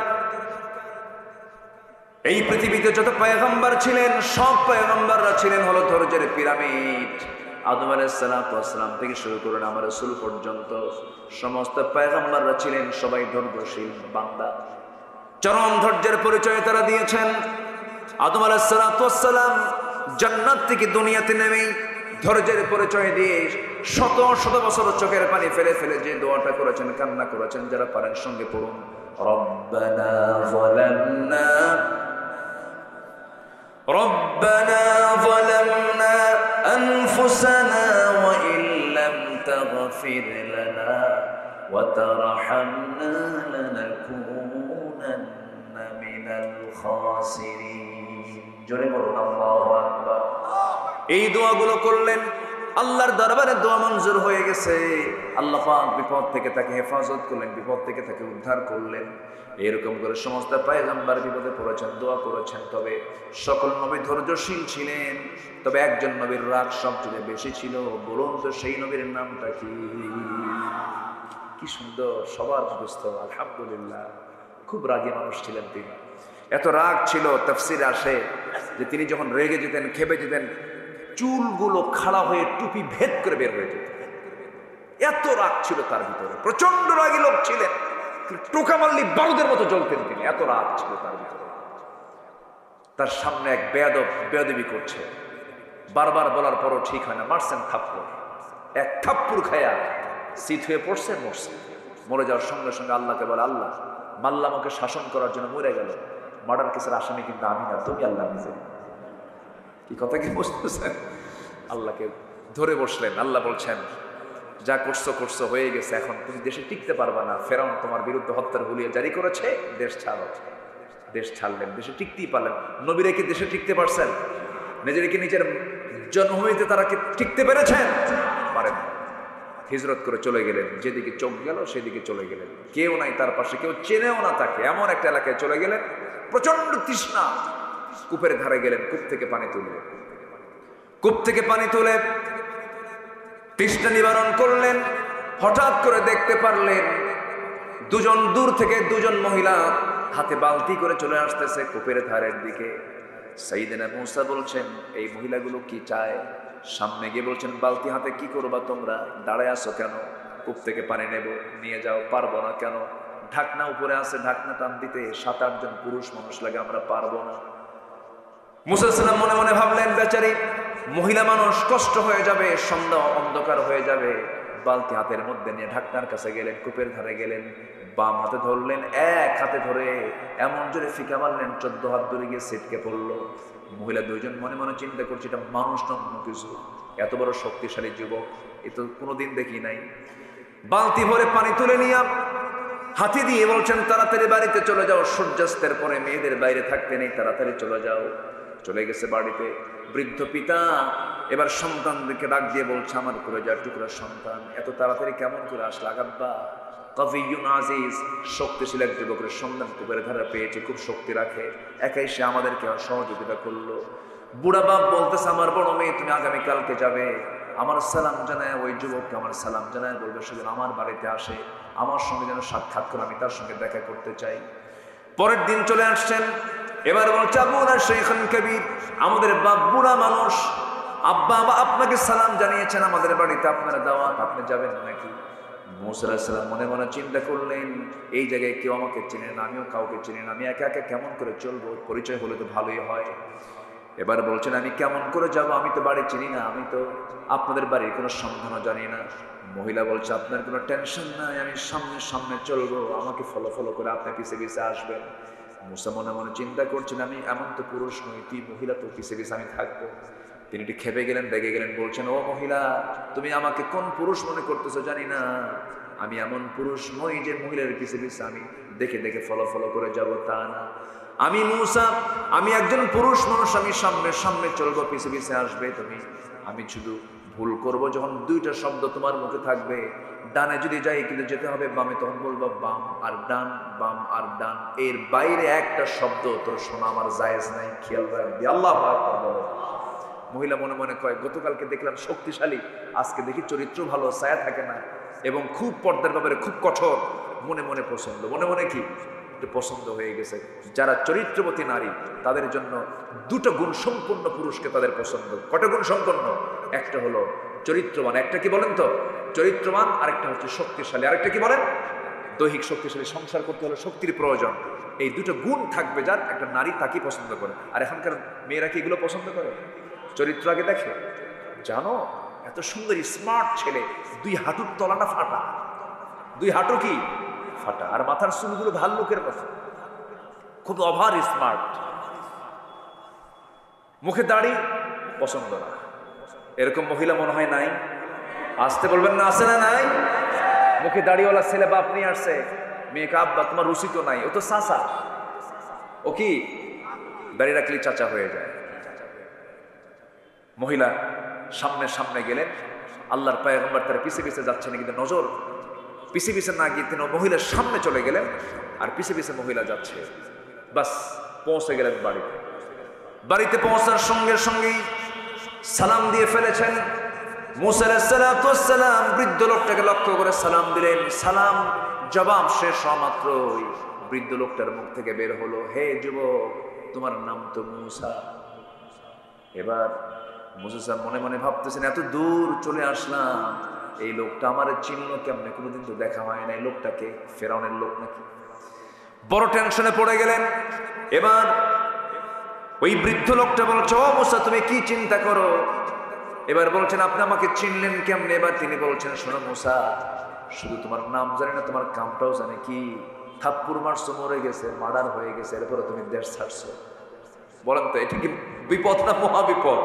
এই পৃথিবীতে যত পয়গম্বর ছিলেন, সব পয়গম্বররা ছিলেন হলো ধৈর্যের পিরামিড। আদম আলাইহিস সালাম থেকে শুরু করে আমার রাসূল পর্যন্ত সমস্ত পয়গম্বররা ছিলেন সবাই ধৈর্যশীল বান্দা। চরম ধৈর্যের পরিচয় তারা দিয়েছেন। আদম আলাইহিস সালাম জান্নাত থেকে দুনিয়াতে নেমেই ধৈর্যের পরিচয় দিয়ে শত শত বছর চোখের পানি ফেলে ফেলে যে দোয়াটা করেছেন, কান্না করেছেন, যারা পারেন সঙ্গে পড়ুন, রব্বানা যালামনা আনফুসানা ওয়া ইল্লাম তাগফির লানা ওয়া তারহামনা লানাকুনান্না মিনাল খাসিরিন। জোরে বলুন আল্লাহু আকবার। এই দোয়াগুলো করলেন, আল্লাহর দরবারে দোয়া মঞ্জুর হয়ে গেছে। আল্লাহ পাক বিপদ থেকে তাকে হেফাজত করলেন, বিপদ থেকে তাকে উদ্ধার করলেন। এরকম করে সমস্ত পয়গম্বর বিপদে পড়েছেন, দোয়া করেছেন। তবে সকল নবী ধৈর্যশীল ছিলেন, তবে একজন নবীর রাগ সবচেয়ে বেশি ছিল। বলুন তো সেই নবীর নামটা কি? কি সুন্দর, সবার মুখস্থ আলহামদুলিল্লাহ। খুব রাগী মানুষ ছিলেন তিনি। এত রাগ ছিল, তাফসীরে আসে যে তিনি যখন রেগে যেতেন, খেপে যেতেন, চুলগুলো খাড়া হয়ে টুপি ভেদ করে বের হয়ে যেত। এত রাগ ছিল তার ভিতরে। প্রচন্ড রাগী লোক ছিলেন, টোকা মারলি বারুদের মতো জ্বলতেন তিনি, এত রাগ ছিল তার ভিতরে। তার সামনে এক বেয়াদবি করছে, বারবার বলার পরও ঠিক হয় না, মারছেন থাপ্পড়। এক থাপ্পড় খায়া শীত হয়ে পড়ছে, মরছে। মরে যাওয়ার সঙ্গে সঙ্গে আল্লাহকে বলে, আল্লাহ মাল্লা আমাকে শাসন করার জন্য মরে গেল, মার্ডার কেসের আসামি কিন্তু আমি না, তুমি আল্লাহ নিজে। কি কথা কি বুঝতেছেন? আল্লাহকে ধরে বসলেন। আল্লাহ বলছেন, যা করছো করছো, হয়ে গেছে, এখন তুমি দেশে টিকতে পারবা না। ফেরাউন তোমার বিরুদ্ধে হত্যার হুলিয়া জারি করেছে, দেশ ছাড়ো। দেশ ছাড়লেন, দেশে টিকতেই পারলেন। নবীরা কি দেশে টিকতে পারছেন? নিজেকে নিজের জন্মভূমিতে তারা কি টিকতে পেরেছেন? পারেন। হিজরত করে চলে গেলেন, যেদিকে চোখ গেল সেদিকে চলে গেলেন। কেউ নাই তার পাশে, কেউ চেনেও না তাকে, এমন একটা এলাকায় চলে গেলেন। প্রচন্ড তৃষ্ণা, কূপের ধারে গেলেন, কূপ থেকে পানি তুলে তৃষ্ণা নিবারণ করলেন। হঠাৎ করে দেখতে পারলেন দূর থেকে দুজন মহিলা হাতে বালতি করে চলে আসতেছে কূপের ধারের দিকে। সাইয়েদনা মূসা বলছেন, এই মহিলাগুলো কি চায়? সামনে গিয়ে বলছেন, বালতি হাতে কি করবা তোমরা? দাঁড়ায় আছো কেন? কূপ থেকে পানি নেব, নিয়ে যাও। পারবো না কেন? ঢাকনা উপরে আছে, ঢাকনা টান দিতে 7-8 জন পুরুষ মানুষ লাগে, আমরা পারবো না। মূসা আলাইহিস সালাম মনে মনে ভাবলেন, বেচারি মহিলা মানুষ, কষ্ট হয়ে যাবে, সন্ধ্যা অন্ধকার হয়ে যাবে। বালতি হাতের মধ্যে নিয়ে ঢাকনার কাছে গেলেন, কূপের ধারে গেলেন, বাম হাতে ধরলেন, এক হাতে ধরে এমন জোরে ফিকা মারলেন, 14 হাত দূরে গিয়ে ছিটকে পড়লো। মহিলা 2 জন মনে মনে চিন্তা করছে, এটা মানুষ না অন্য কিছু, এত বড় শক্তিশালী যুবক এ তো কোনোদিন দেখি নাই। বালতি ভরে পানি তুলে নিয়ে হাতি দিয়ে বলছেন, তাড়াতাড়ি বাড়িতে চলে যাও, সূর্যাস্তের পরে মেয়েদের বাইরে থাকতে নেই, তাড়াতাড়ি চলে যাও। চলে গেছে বাড়িতে। বৃদ্ধ পিতা এবার সন্তানদেরকে ডাক দিয়ে বলছে, আমার কলেজার টুকরা সন্তান, এত তাড়াতাড়ি কেমন করে আসলা আব্বা? কবিয়ুন আজিজ, শক্তিশালী এক যুবকের সন্ধান কুবের ধারা পেয়েছে, খুব শক্তি রাখে, একাই সে আমাদেরকে সহযোগিতা করলো। বুড়া বাপ বলতেছে, আমার বড় মেয়ে তুমি আগামীকালকে যাবে, আমার সালাম জানায় ওই যুবককে আমার সালাম জানায় বলবে সেদিন আমার বাড়িতে আসে, আমার সঙ্গে যেন সাক্ষাৎ করে, আমি তার সঙ্গে দেখা করতে চাই। পরের দিন চলে আসছেন। এবার বলছে, আবুনা শাইখান কবির, আমাদের বাপ বুড়া মানুষ, আব্বা আপনাকে সালাম জানিয়েছেন, আমাদের বাড়িতে আপনারা দাওয়াত, আপনি যাবেন নাকি? মুসা আলাইহিস সালাম মনে মনে চিন্তা করলেন, এই জায়গায় কেউ আমাকে চিনে না, আমিও কাউকে চিনি না, আমি একা একা কেমন করে চলবো? পরিচয় হলে তো ভালোই হয়। এবার বলছেন, আমি কেমন করে যাব? আমি তো বাড়ি চিনি না, আমি তো আপনাদের বাড়ির কোনো সন্ধানও জানি না। মহিলা বলছে, আপনার কোনো টেনশন নাই, আমি সামনে সামনে চলবো, আমাকে ফলো ফলো করে আপনি পিছে পিছে আসবেন। মুসা মনে মনে চিন্তা করছেন, আমি এমন তো পুরুষ নই, তুই মহিলা, তো পিছে পিছে আমি থাকবো। তিনি একটু খেপে গেলেন, রেগে গেলেন, বলছেন, ও মহিলা, তুমি আমাকে কোন পুরুষ মনে করতেছো জানি না, আমি এমন পুরুষ নই যে মহিলার পিছে পিছে আমি দেখে দেখে ফলো ফলো করে যাব, তা না। আমি মুসা, আমি একজন পুরুষ মানুষ, আমি সামনে সামনে চলবো, পিছে পিছে আসবে তুমি। আমি শুধু ভুল করব যখন দুইটা শব্দ তোমার মুখে থাকবে, ডানে যদি যাই কিন্তু যেতে হবে বামে, তখন বলবো বাম আর ডান, বাম আর ডান, এর বাইরে একটা শব্দ তোর শোনা আমার জায়েজ নাই, খেয়াল রাখবি। আল্লাহু আকবার বলো। মহিলা মনে মনে কয়, গতকালকে দেখলাম শক্তিশালী, আজকে দেখি চরিত্র ভালো, ছায়া থাকে না, এবং খুব পর্দার ব্যাপারে খুব কঠোর। মনে মনে পছন্দ, মনে মনে কি একটু পছন্দ হয়ে গেছে। যারা চরিত্রবতী নারী তাদের জন্য দুটো গুণ সম্পূর্ণ পুরুষকে তাদের পছন্দ। কটা গুণ সম্পন্ন? একটা হলো চরিত্রবান, একটা কি বলেন তো চরিত্রবান, আরেকটা হচ্ছে শক্তিশালী, আরেকটা কি বলেন? দৈহিক শক্তিশালী। সংসার করতে হলে শক্তির প্রয়োজন। এই দুটো গুণ থাকবে যার, একটা নারী তাকে পছন্দ করে। আর এখনকার মেয়েরা কি এগুলো পছন্দ করে? চরিত্র আগে দেখে। জানো, এত সুন্দর স্মার্ট ছেলে, দুই হাঁটুর তলাটা ফাটা, দুই হাঁটু কি ফাটা, আর মাথার চুলগুলো ভাল্লুকের মতো, খুব ওভার স্মার্ট। মুখে দাড়ি পছন্দ না, এরকম মহিলা মনে হয় নাই? আসতে বলবেন না, আছে না নাই? মুখে দাড়িওয়ালা ছেলে বাপ নিয়ে আসছে, মেয়েকে আব্বা তোমার রুচি তো নাই, ও তো চাচা। ও কি দাড়ি রাখলে চাচা হয়ে যায়। মহিলা সামনে সামনে গেলেন, আল্লাহর পয়গম্বর তার পিছে পিছে যাচ্ছেন, কিন্তু নজর পিছে পিছে না গিয়ে তিনি মহিলার সামনে চলে গেলেন, আর পিছে পিছে মহিলা যাচ্ছে। বাস পৌঁছে গেলেন বাড়িতে। বাড়িতে পৌঁছার সঙ্গে সঙ্গেই সালাম দিয়ে ফেলেছেন। মুসা আলাইহিস সালাম বৃদ্ধ লোকটাকে লক্ষ্য করে সালাম দিলেন। সালাম জবাব শেষ হওয়া মাত্রই বৃদ্ধ লোকটার মুখ থেকে বের হলো, হে যুবক, তোমার নাম তো মুসা। এবার মুসা মনে মনে ভাবতেছেন, এত দূর চলে আসলাম, এই লোকটা আমার চিনল কেমনে? কোনোদিন তো দেখা হয় না। এই লোকটাকে ফেরাউনের লোক নাকি? বড় টেনশনে পড়ে গেলেন। এবার ওই বৃদ্ধ লোকটা বলছে, ও মুসা, তুমি কি চিন্তা করো? এবার বলছেন, আপনি আমাকে চিনলেন কেমনে? এবার তিনি বলছেন, শোনো মুসা, শুধু তোমার নাম জানি না, তোমার কামটাও জানি। কি থাপ্পুর মারছো, মরে গেছে, মার্ডার হয়ে গেছে, এরপরে তুমি দেশ ছাড়ছো। বলেন তো, এটা কি বিপদ না মহা বিপদ?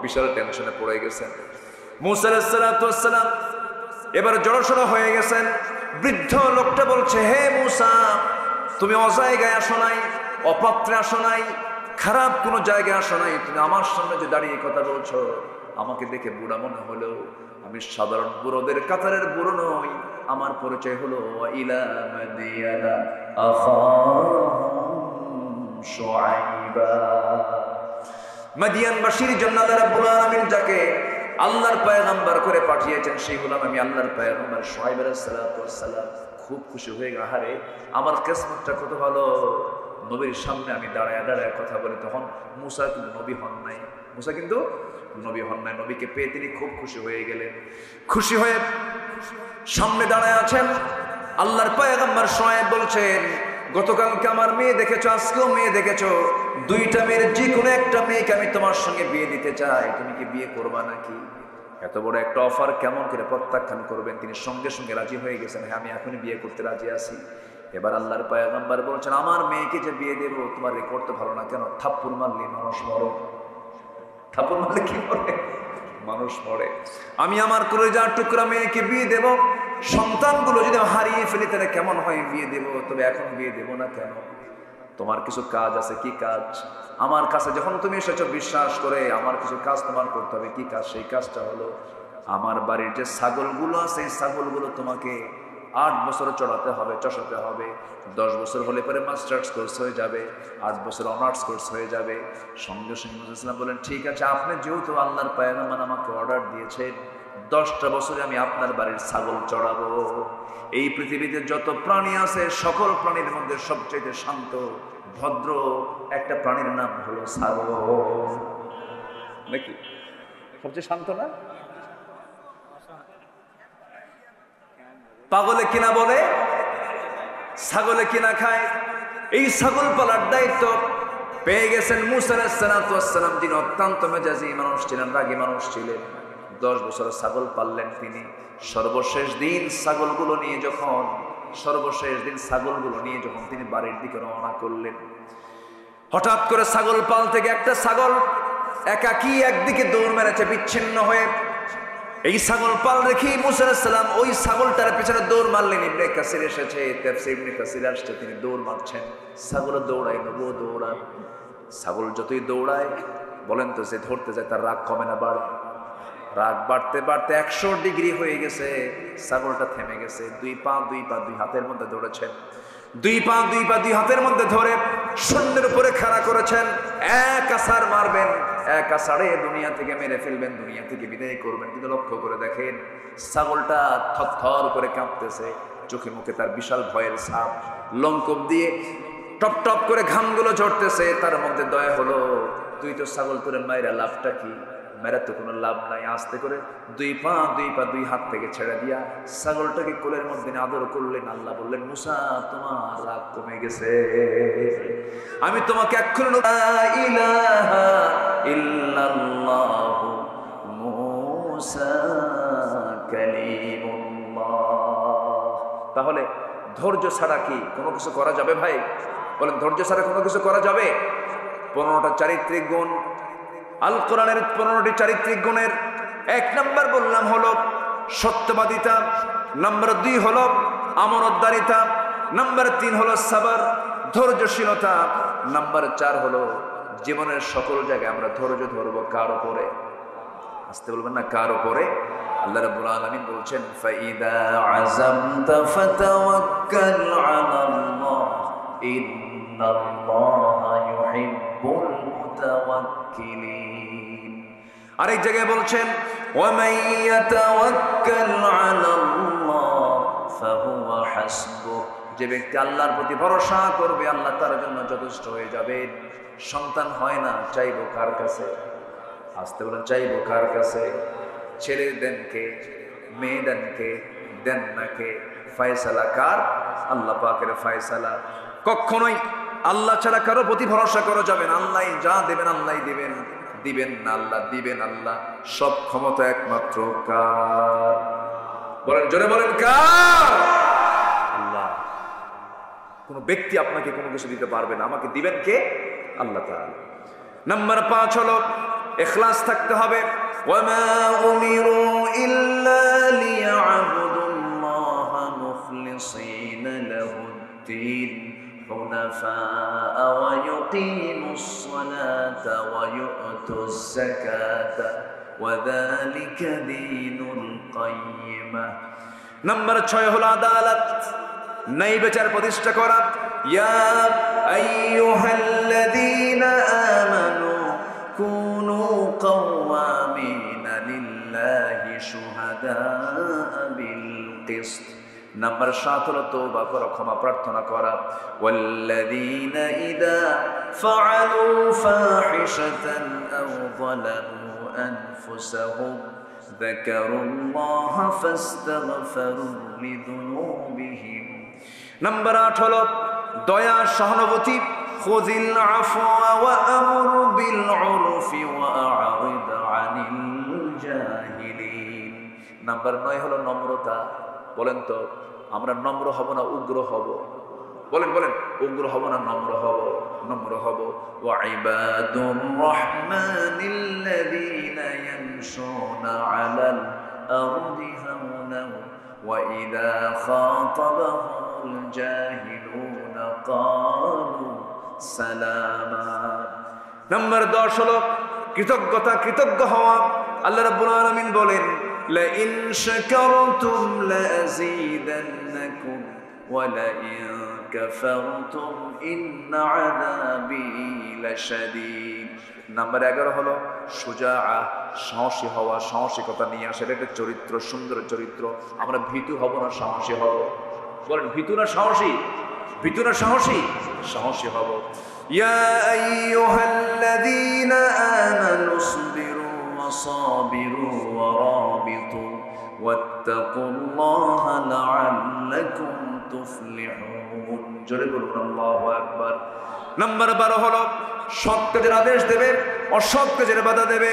বিশাল টেনশনে পড়ে গেছেন মুসা আলাইহিস সালাম। এবার জড়সড় হয়ে গেছেন। বৃদ্ধ লোকটা বলছে, হে মুসা, তুমি অজায়গায় আসো নাই, অপাত্রে আসো নাই, খারাপ কোনো জায়গায় আসো নাই। তুমি আমার সামনে যে দাঁড়িয়ে কথা বলছো, আমাকে দেখে বুড়া মনে হলেও আমি সাধারণ বুড়োদের কাতারের বুড়ো নই। আমার পরিচয় হলো ইলা মাদিয়ানা আখাহুম শুআইবা। মাদিয়ানবাসীর জন্য আল্লাহ রাব্বুল আলামিন যাকে আল্লাহর পয়গম্বর করে পাঠিয়েছেন, সেই হলাম আমি, আল্লাহর পয়গম্বর শুআইব আলাইহিস সালাম। খুব খুশি হয়ে গেল, আহারে আমার কিসমতটা কত ভালো, নবীর সামনে আমি দাঁড়ায় দাঁড়ায় কথা বলি। তখন মুসা কিন্তু নবী হন নাই, মুসা কিন্তু নবী হন নাই। নবীকে পেয়ে তিনি খুব খুশি হয়ে গেলেন। খুশি হয়ে সামনে দাঁড়ায় আছেন। আল্লাহর পয়গম্বর শুআইব বলছেন, গতকালকে আমার মেয়ে দেখেছো, আজকেও মেয়ে দেখেছো, দুইটা মেয়ের যে কোনো একটা মেয়েকে আমি তোমার সঙ্গে বিয়ে দিতে চাই, তুমি কি বিয়ে করবা নাকি? এত বড় একটা অফার কেমন করে প্রত্যাখ্যান করবেন? তিনি সঙ্গে সঙ্গে রাজি হয়ে গেছেন, হ্যাঁ আমি এখনই বিয়ে করতে রাজি আছি। এবার আল্লাহর পয়গম্বর বলছেন, আমার মেয়েকে যে বিয়ে দেব, তোমার রেকর্ড তো ভালো না, কেন? থাপ্পুর মারলে মানুষ মরে। থাপ্পুর মারলে কি মরে? মানুষ মরে। আমি আমার কলিজার টুকরা মেয়েকে বিয়ে দেব, সন্তানগুলো যদি হারিয়ে ফেলি তাহলে কেমন হয়? বিয়ে দেব, তবে এখন বিয়ে দেব না। কেন? তোমার কিছু কাজ আছে। কি কাজ? আমার কাছে যখন তুমি এসেছো বিশ্বাস করে, আমার কিছু কাজ তোমার করতে হবে। কি কাজ? সেই কাজটা হলো আমার বাড়ির যে ছাগলগুলো আছে এই ছাগলগুলো তোমাকে 8 বছর চড়াতে হবে, চষাতে হবে। 10 বছর হলে পরে মাস্টার্স কোর্স হয়ে যাবে, 8 বছর অনার্স কোর্স হয়ে যাবে। সঙ্গে সঙ্গে মুহাম্মদ বলেন, ঠিক আছে, আপনি যেহেতু আল্লাহর পয়গম্বর আমাকে অর্ডার দিয়েছেন, 10টা বছরে আমি আপনার বাড়ির ছাগল চড়াবো। এই পৃথিবীতে যত প্রাণী আছে সকল প্রাণীর মধ্যে সবচেয়ে শান্ত ভদ্র একটা প্রাণীর নাম হলো ছাগল। নাকি সবচেয়ে শান্ত না? পাগলে কিনা বলে, ছাগলে কিনা খায়। এই ছাগল পালার দায়িত্ব পেয়ে গেছেন মুসা আলাইহিস সালাম, যিনি অত্যন্ত মেজাজি মানুষ ছিলেন, রাগী মানুষ ছিলেন। 10 বছর ছাগল পাললেন তিনি। সর্বশেষ দিন ছাগলগুলো নিয়ে যখন তিনি বাড়ির দিকে রওনা করলেন, হঠাৎ করে ছাগল পাল থেকে একটা ছাগল একাকী একদিকে দৌড় মেরেছে বিচ্ছিন্ন হয়ে। এই ছাগল পাল রেখে মুসা আলাইহিস সালাম ওই ছাগলটার পিছনে দৌড় মারলেন। ইবনে কাসির এসেছে, তাফসীর ইবনে কাসির আসছে, তিনি দৌড় মারছেন। ছাগল দৌড়ায়, নবুও দৌড়ায়। ছাগল যতই দৌড়ায়, বলেন তো, যে ধরতে যায় তার রাগ কমে না বাড়ে? রাগ বাড়তে বাড়তে 100 ডিগ্রি হয়ে গেছে। ছাগলটা থেমে গেছে। দুই পা দুই হাতের মধ্যে ধরেছেন। দুই পা দুই হাতের মধ্যে ধরে শূন্যের উপরে খাড়া করেছেন। এক আছাড় মারবেন, এক আছাড়ে দুনিয়া থেকে মেরে ফেলবেন, দুনিয়া থেকে বিদায় করবেন। কিন্তু লক্ষ্য করে দেখেন, ছাগলটা থরথর করে কাঁপতেছে, চোখে মুখে তার বিশাল ভয়ের ছাপ, লঙ্কব দিয়ে টপ টপ করে ঘামগুলো ঝরতেছে। তার মধ্যে দয়া হলো, তুই তো ছাগল তোরে মাইরা লাভটা কি? মেরা তো কোনো লাভ নাই। আস্তে করে দুই পা দুই হাত থেকে ছেড়ে দিয়া ছাগলটাকে কোলের মধ্যে আদর করলেন। আল্লাহ বললেন, মুসা, তোমার রাগ কমে গেছে, আমি তোমাকে এক্ষুনি ইলাহা ইল্লাল্লাহু মুসা কালিমুল্লাহ। তাহলে ধৈর্য ছাড়া কি কোনো কিছু করা যাবে ভাই? বলেন, ধৈর্য ছাড়া কোনো কিছু করা যাবে? 15টা চারিত্রিক গুণ, আল কোরআনের 15টি চারিত্রিক গুণের 1 নাম্বার বললাম হলো সত্যবাদিতা, নাম্বার 2 হলো আমানতদারিতা, নাম্বার 3 হলো সাবর, ধৈর্যশীলতা, নাম্বার 4 হলো জীবনের সকল জায়গায় আমরা ধৈর্য ধরবো। কার উপরে? আসতে বলবেন না, কার উপরে? আল্লাহ রাব্বুল আলামিন বলছেন, ফাইদা আযামতা ফাতাওয়াক্কাল আলাল্লাহ ইন্নাল্লাহা ইউহিব্বুল মুতাওয়াক্কিলিন। আরেক জায়গায় বলছেন, ওয়া মান ইয়াতাওয়াক্কাল আলাল্লাহ ফাহুয়া হাসবুহ। যে ব্যক্তি আল্লাহর প্রতি ভরসা করবে, আল্লাহ তার জন্য যথেষ্ট হয়ে যাবে। সন্তান হয় না, চাইবো কার কাছে? আসতে বলেন, চাইবো কার কাছে? ছেলে দেন কে? মেয়ে দেন কে? দেন না কে? ফয়সালা কার? আল্লাহ পাকের ফয়সালা। কখনোই আল্লাহ ছাড়া কারো প্রতি ভরসা করা যাবে না। আল্লাহ যা দেবেন আল্লাহ দিবেন, দিবেন না আল্লাহ, দিবেন আল্লাহ। সব ক্ষমতা একমাত্র কার? বলেন, জোরে বলেন, কার? আল্লাহ। কোন ব্যক্তি আপনাকে কোনো কিছু দিতে পারবে না, আমাকে দিবেন কে? আল্লাহ তাআলা। নাম্বার 5 হলো ইখলাস থাকতে হবে। ওয়ামা উমিরু ইল্লা লিয়াবুদুল্লাহা মুখলিসিনা লাহুদ্দীন হুনাফাআ ওয়া ইউকিমুস সালাতা ওয়া ইউতুজ যাকাতা ওয়া যালিকা দীনুল কাইয়্যিমা। নাম্বার 6 হলো আদালত, ন্যায় বিচার প্রতিষ্ঠা করা। ইয়া আইয়ুহাল্লাযীনা আমানু কুনু কাওয়ামিনা লিল্লাহি শুহাদাআ বিল কিসত। নাম্বার 7 হলো তওবা করা, ক্ষমা প্রার্থনা করা। ওয়াল্লাযীনা ইযা ফাআলু ফাহিশাতান আও যালামু আনফুসাহুম যাকারুল্লাহা ফাস্তাগফিরু লিযুনুবিহিম। নাম্বার 8 হলো দয়া, সহানুভূতি। খুযিল আফওয়া ওয়া আমর বিল উরফি ওয়া আ'রিদ আনিল জাহিলিন। নাম্বার 9 হলো নম্রতা। বলেন তো, আমরা নম্র হব না উগ্র হব? বলেন বলেন, উগ্র হব না নম্র হব? নম্র হব। ওয়া ইবাদুর রাহমানিল্লাযীনা ইয়ামশুনা আলাল আরদি হাওনা ওয়া ইযা খাতাবাহুমুল জাহিলুনা ক্বালু সালামা। নম্বর 10 হলো কৃতজ্ঞতা, কৃতজ্ঞ হওয়া। আল্লাহ রাব্বুল আলামিন বলেন, লা ইন শাকারতুম লা আযীদান্নাকুম ওয়া লা ইন কাফারতুম ইন্না আযাবি লাশাদীদ। নাম্বার 11 হলো সুজাআ, সাহসী হওয়া, সাহসিকতা নিয়ে আসা। এটা একটা চরিত্র, সুন্দর চরিত্র। আমরা ভীতু হব না সাহসী হব? বলেন, ভীতু না সাহসী? ভীতু না সাহসী? সাহসী হব। ইয়া আইয়ুহাল্লাযীনা আমানু ইসবিরু ওয়া সাবিরু ওয়া রাবিতু ওয়াত্তাকুল্লাহা লাআল্লাকুম তুফলিহুন। জোরে বলুন আল্লাহু আকবার। নাম্বার 12 হলো সৎ কাজের আদেশ দেবে, অসৎ কাজের বাধা দেবে।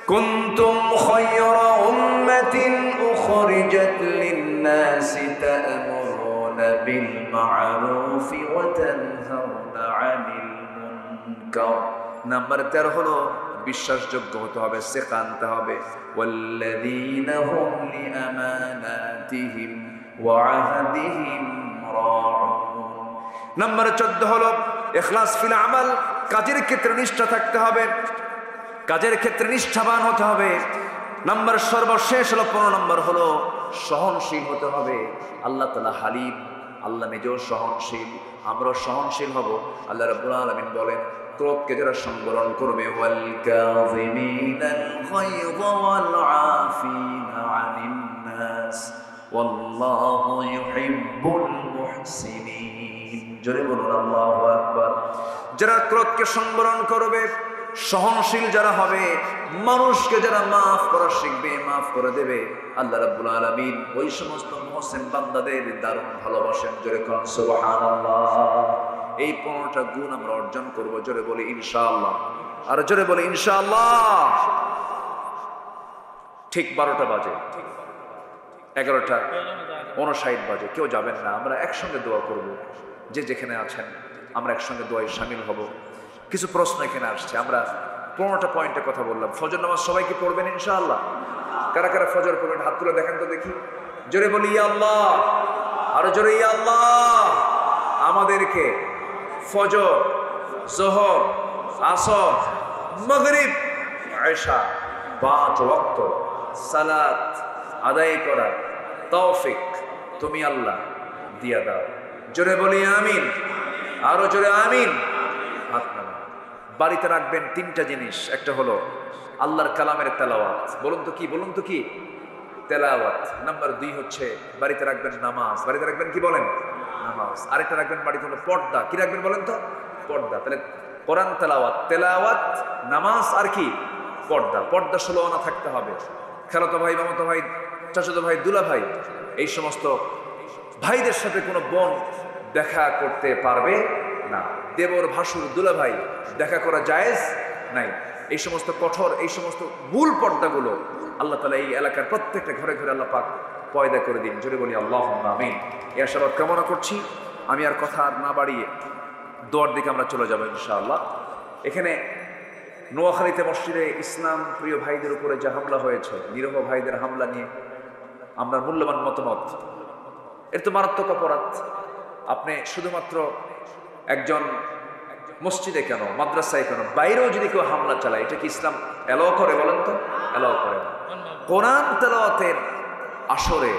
কুনতুম খায়রা উম্মাতিন উখরিজাত লিন-নাসি তা'মুরুনা বিল মা'রুফি ওয়া তানহাউনা 'আনিল মুনকার। নাম্বার 13 হলো বিশ্বাসযোগ্য হতে হবে, সিকা আনতে হবে। ওয়াল্লাযীনা হুম লিআমানাতিহিম ওয়া আহদিহিম রাউন। নাম্বার 14 হলো ইখলাস ফিল আমাল, কাজের ক্ষেত্রে নিষ্ঠা থাকতে হবে, কাজের ক্ষেত্রে নিষ্ঠাবান হতে হবে। নাম্বার সর্বশেষ হলো 15 নম্বর হলো সহনশীল হতে হবে। আল্লাহ তাআলা হালিম, আল্লাহ নিজেও সহনশীল, আমরাও সহনশীল হব। আল্লাহ রাব্বুল আলামিন বলেন, ক্রোধকে যারা সংবরণ করবে, ওয়াল কাযিমিনাল গায়যা ওয়াল আফিনা আনিন নাস ওয়াল্লাহু ইউহিব্বুল মুহসিনিন। জোরে বলুন আল্লাহু আকবার। যারা ক্রোধকে সংবরণ করবে, সহনশীল যারা হবে, মানুষকে যারা মাফ করা শিখবে, মাফ করে দেবে, আল্লাহ রাব্বুল আলামিন ওই সমস্ত মুহসিন বান্দাদের দারুণ ভালোবাসেন। জোরে কোন সুবহানাল্লাহ। এই 15টা গুণ আমরা অর্জন করব। জোরে বলি ইনশাআল্লাহ। আর জোরে বলি ইনশাআল্লাহ। ঠিক 12টা বাজে, 11:59 বাজে। কেউ যাবেন না, আমরা একসঙ্গে দোয়া করব। যে যেখানে আছেন আমরা একসঙ্গে দোয়ায় শামিল হব। কিছু প্রশ্ন এখানে আসছে। আমরা 15টা পয়েন্টে কথা বললাম। ফজর নামাজ সবাই কি পড়বেন ইনশাআল্লাহ? কারা কারা ফজর পড়বেন হাত তুলে দেখেন তো দেখি। জোরে বলি ইয়া আল্লাহ। আরো জোরে ইয়া আল্লাহ। আমাদেরকে ফজর, যোহর, আসর, মাগরিব, ইশা 5 ওয়াক্ত সালাত আদায় করার তৌফিক তুমি আল্লাহ দিয়া দাও। জোরে বলি আমিন। আরো জোরে আমিন। হাত নামান। বাড়িতে রাখবেন 3টা জিনিস। একটা হলো আল্লাহর কালামের তেলাওয়াত। বলুন তো কি? বলুন তো কি? তেলাওয়াত। নাম্বার 2 হচ্ছে বাড়িতে রাখবেন নামাজ। বাড়িতে রাখবেন কি? বলেন নামাজ। আরেকটা রাখবেন বাড়িতে হলো পর্দা। কি রাখবেন বলেন তো? পর্দা। তাহলে কোরআন তেলাওয়াত, তেলাওয়াত, নামাজ আর কি? পর্দা। পর্দা 16 আনা থাকতে হবে। খালাতো ভাই, মামাতো ভাই, চাচাতো ভাই, দুলা ভাই, এই সমস্ত ভাইদের সাথে কোনো বোন দেখা করতে পারবে না। দেবর, ভাসুর, দুলা ভাই দেখা করা জায়েজ নাই। এই সমস্ত কঠোর, এই সমস্ত মূল পর্দাগুলো আল্লাহ তাআলা এই এলাকার প্রত্যেকটা ঘরে ঘরে আল্লাহ পাক পয়দা করে দিন। জোরে বলি আল্লাহুম্মা আমিন। এই আশীর্বাদ কামনা করছি। আমি আর কথা না বাড়িয়ে দোয়ার দিকে আমরা চলে যাব ইনশাআল্লাহ। এখানে নোয়াখালীতে মসজিদে ইসলাম প্রিয় ভাইদের উপরে যে হামলা হয়েছে, নিরহ ভাইদের হামলা নিয়ে আমরা মূল্যবান মতামত। এর তো মারাত্মক অপরাধ। আপনি শুধুমাত্র একজন মসজিদে কেন, মাদ্রাসায় কেন, বাইরেও যদি কেউ হামলা চালায়, এটা কি ইসলাম এলাও করে? বলেন তো, এলাও করে না। কোরআন তেলাওয়াতের আসরে,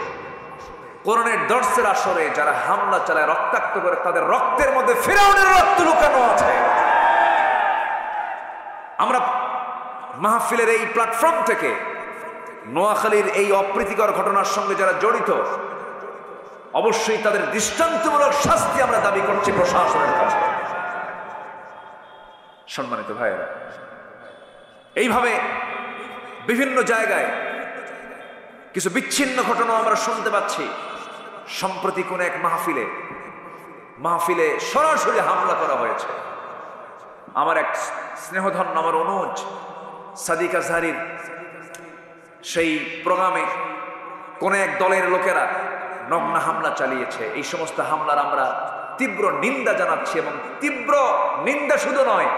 কোরআনের দর্শের আসরে যারা হামলা চালায়, রক্তাক্ত করে, তাদের রক্তের মধ্যে ফিরআউনের রক্ত লুকানো আছে। আমরা মাহফিলের এই প্ল্যাটফর্ম থেকে নোয়াখালীর এই অপ্রীতিকর ঘটনার সঙ্গে যারা জড়িত, অবশ্যই তাদের দৃষ্টান্তমূলক শাস্তি আমরা দাবি করছি প্রশাসনের কাছে। সম্মানিত ভাইয়েরা, এইভাবে বিভিন্ন জায়গায় কিছু বিচ্ছিন্ন ঘটনা আমরা শুনতে পাচ্ছি। সম্প্রতি কোন এক মাহফিলে সরাসরি হামলা করা হয়েছে। আমার এক স্নেহধন্য, আমার অনুজ সাদিক আজহারির সেই প্রোগ্রামে কোন এক দলের লোকেরা নগ্ন হামলা চালিয়েছে। এই সমস্ত হামলার আমরা তীব্র নিন্দা জানাচ্ছি, এবং তীব্র নিন্দা শুধু নয়,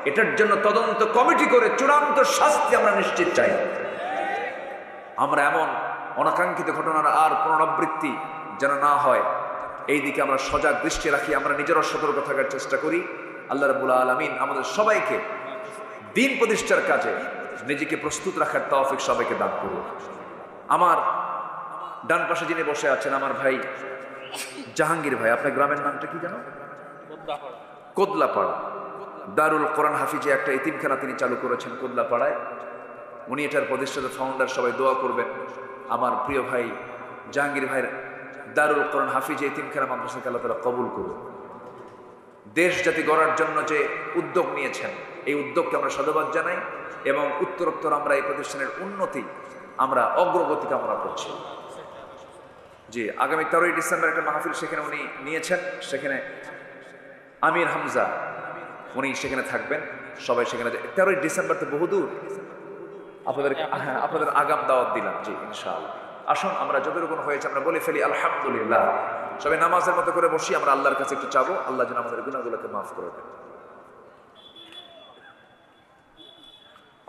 এটার জন্য তদন্ত কমিটি করে চূড়ান্ত শাস্তি আমরা নিশ্চিত চাই। আমরা এমন অনাকাঙ্ক্ষিত ঘটনার আর পুনরাবৃত্তি যেন না হয়, এই দিকে আমরা সজাগ দৃষ্টি রাখি, আমরা নিজেরা সতর্ক থাকার চেষ্টা করি। আল্লাহ রাব্বুল আলামিন আমাদের সবাইকে দিন প্রতিষ্ঠার কাজে নিজেকে প্রস্তুত রাখার তৌফিক সবাইকে দান করুন। আমার ডান পাশে যিনি বসে আছেন আমার ভাই জাহাঙ্গীর ভাই, আপনার গ্রামের নামটা কি জানো? কোদলাপাড়া। দারুল কোরআন হাফিজে একটা এতিমখানা তিনি চালু করেছেন কোদলাপাড়ায়। উনি এটার প্রতিষ্ঠাতা ফাউন্ডার, সবাই দোয়া করবেন। আমার প্রিয় ভাই জাহাঙ্গীর ভাইয়ের দারুল কোরআন হাফিজে এতিমখানা মাদ্রাসাকে আল্লাহ তাআলা কবুল করুন। দেশ জাতি গড়ার জন্য যে উদ্যোগ নিয়েছেন, এই উদ্যোগকে আমরা সাধুবাদ জানাই এবং উত্তরোত্তর আমরা এই প্রতিষ্ঠানের উন্নতি, আমরা অগ্রগতি কামনা করছি। জি, আগামী 13ই ডিসেম্বর একটা মাহফিল সেখানে উনি নিয়েছেন, সেখানে আমির হামজা উনি সেখানে থাকবেন। সবাই সেখানে 13ই ডিসেম্বর তো বহুদূর, আপনাদের আগাম দাওয়াত দিলাম। জি ইনশাআল্লাহ আসুন আমরা যতটুকু হয়েছে আমরা বলে ফেলি আলহামদুলিল্লাহ। সবাই নামাজের মতো করে বসি, আমরা আল্লাহর কাছে একটু চাবো আল্লাহ যেন আমাদের গুনাহগুলোকে মাফ করে দেন।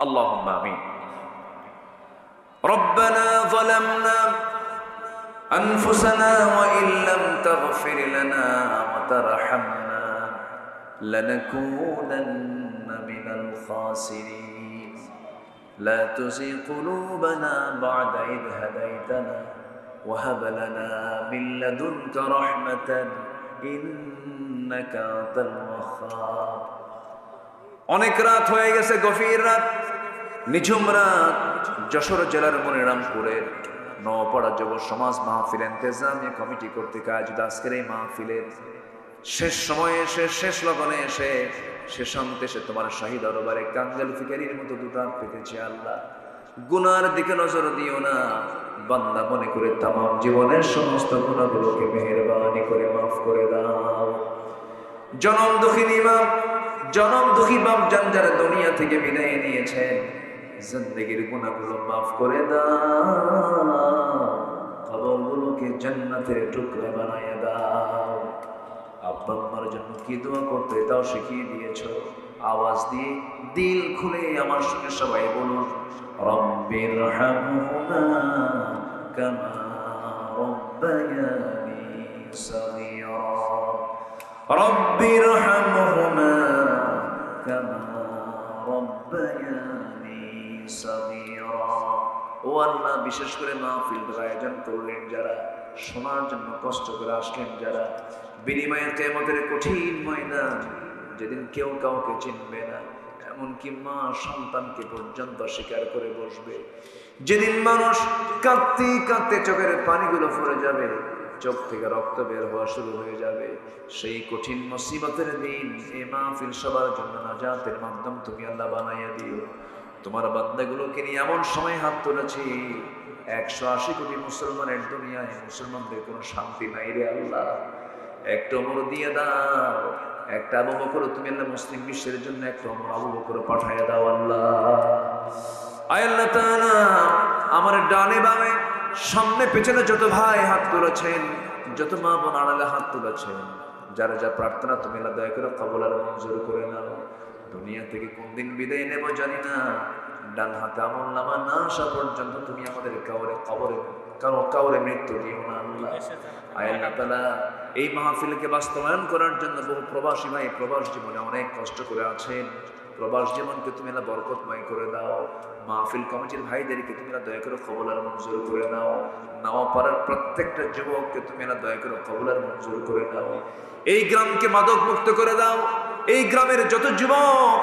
আল্লাহুম্মা আমিন। রব্বানা যালামনা আনফুসানা ওয়া ইল্লাম তাগফির লানা ওয়া তারহামনা লানাকুনান্না মিনাল খাসিরিন। লা তুযিগ কুলুবানা বা'দা ইয হাদাইতানা ওয়া হাব লানা মিন লাদুনকা রাহমাতান ইন্নাকা আনতাল ওয়াহ্হাব। অনেক রাত হয়ে গেছে, গভীর রাত, নিঝুম রাত। যশোর জেলার মনিরামপুরের নওপাড়া যুব সমাজ মাহফিল ইন্তেজামিয়া কমিটি কর্তৃক আয়োজিত আজকের এই মাহফিলের শেষ সময়ে এসে, শেষ লগনে এসে, শেষান্তে এসে তোমার শাহী দরবারে কাঙ্গাল ফিকারির মতো দুটো হাত পেতেছি। আল্লাহ গুনার দিকে নজর দিও না, বান্দা মনে করে তামাম জীবনের সমস্ত গুনাহগুলোকে মেহেরবানি করে মাফ করে দাও। জনম দুঃখিনী বাপ, জনম দুঃখী বাপ জান যারা দুনিয়া থেকে বিদায় নিয়েছেন, জিন্দেগির গুনাহগুলো মাফ করে দাও, কবরগুলোকে জান্নাতের টুকরা বানায় দাও। আব্বা আম্মার জন্য কি দোয়া করতে তাও শিখিয়ে দিয়েছো। আওয়াজ দিয়ে দিল খুলে আমার সঙ্গে সবাই বলুন, রব্বিরহামহুমা কামা রব্বায়ানি সগীরা। রব্বিরহামহুমা কামা রব্বায়ানি সগীরা। ও আল্লাহ, বিশেষ করে মাহফিলের আয়োজন করলেন যারা, শোনার জন্য কষ্ট করে আসলেন যারা, বিনিময়ে কিয়ামতের কঠিন ময়দান, যেদিন কেউ কাউকে চিনবে না, এমনকি মা সন্তানকে পর্যন্ত স্বীকার করে বসবে, যেদিন মানুষ কাঁদতে কাঁদতে চোখের পানিগুলো ফুরে যাবে, চোখ থেকে রক্ত বের হওয়া শুরু হয়ে যাবে, সেই কঠিন মুসিবতের দিন এই মাহফিল সবার জন্য নাজাতের মাধ্যম তুমি আল্লাহ বানাইয়া দিও। তোমার বান্দাগুলোকে নিয়ে এমন সময় হাত তুলেছি, 180 কোটি মুসলমানের দুনিয়ায় মুসলমানদের কোনো শান্তি নাই রে আল্লাহ। একটা ওমর দিয়ে দাও, একটা আবু বকর, তুমি আল্লাহ মুসলিম বিশ্বের জন্য একটা ওমর আবু বকর পাঠাইয়া দাও আল্লাহ। আয় আল্লাহ তাআলা, আমার ডানে বামে সামনে পেছনে যত ভাই হাত তুলেছেন, যত মা বোন আড়ালে হাত তুলেছেন, যারা যা প্রার্থনা তুমি আল্লাহ দয়া করে কবুল আর মঞ্জুর করে নাও। দুনিয়া থেকে কোন দিন বিদায় নেব জানি না, ডান হাতে আমল নামা না আসা পর্যন্ত তুমি আমাদের কাউরে মৃত্যু দিও না আল্লাহ। আয় আল্লাহ তাআলা, এই মাহফিলকে বাস্তবায়ন করার জন্য বহু প্রবাসী ভাই প্রবাস জীবনে অনেক কষ্ট করে আছেন, প্রবাস জীবনকে তুমি আল্লাহ বরকতময় করে দাও। মাহফিল কমিটির ভাইদেরকে তুমি আল্লাহ দয়া করে কবুল আর মঞ্জুর করে নাও। নওয়াপাড়ার প্রত্যেকটা যুবককে তুমি আল্লাহ দয়া করে কবুল আর মঞ্জুর করে দাও। এই গ্রামকে মাদক মুক্ত করে দাও। এই গ্রামের যত যুবক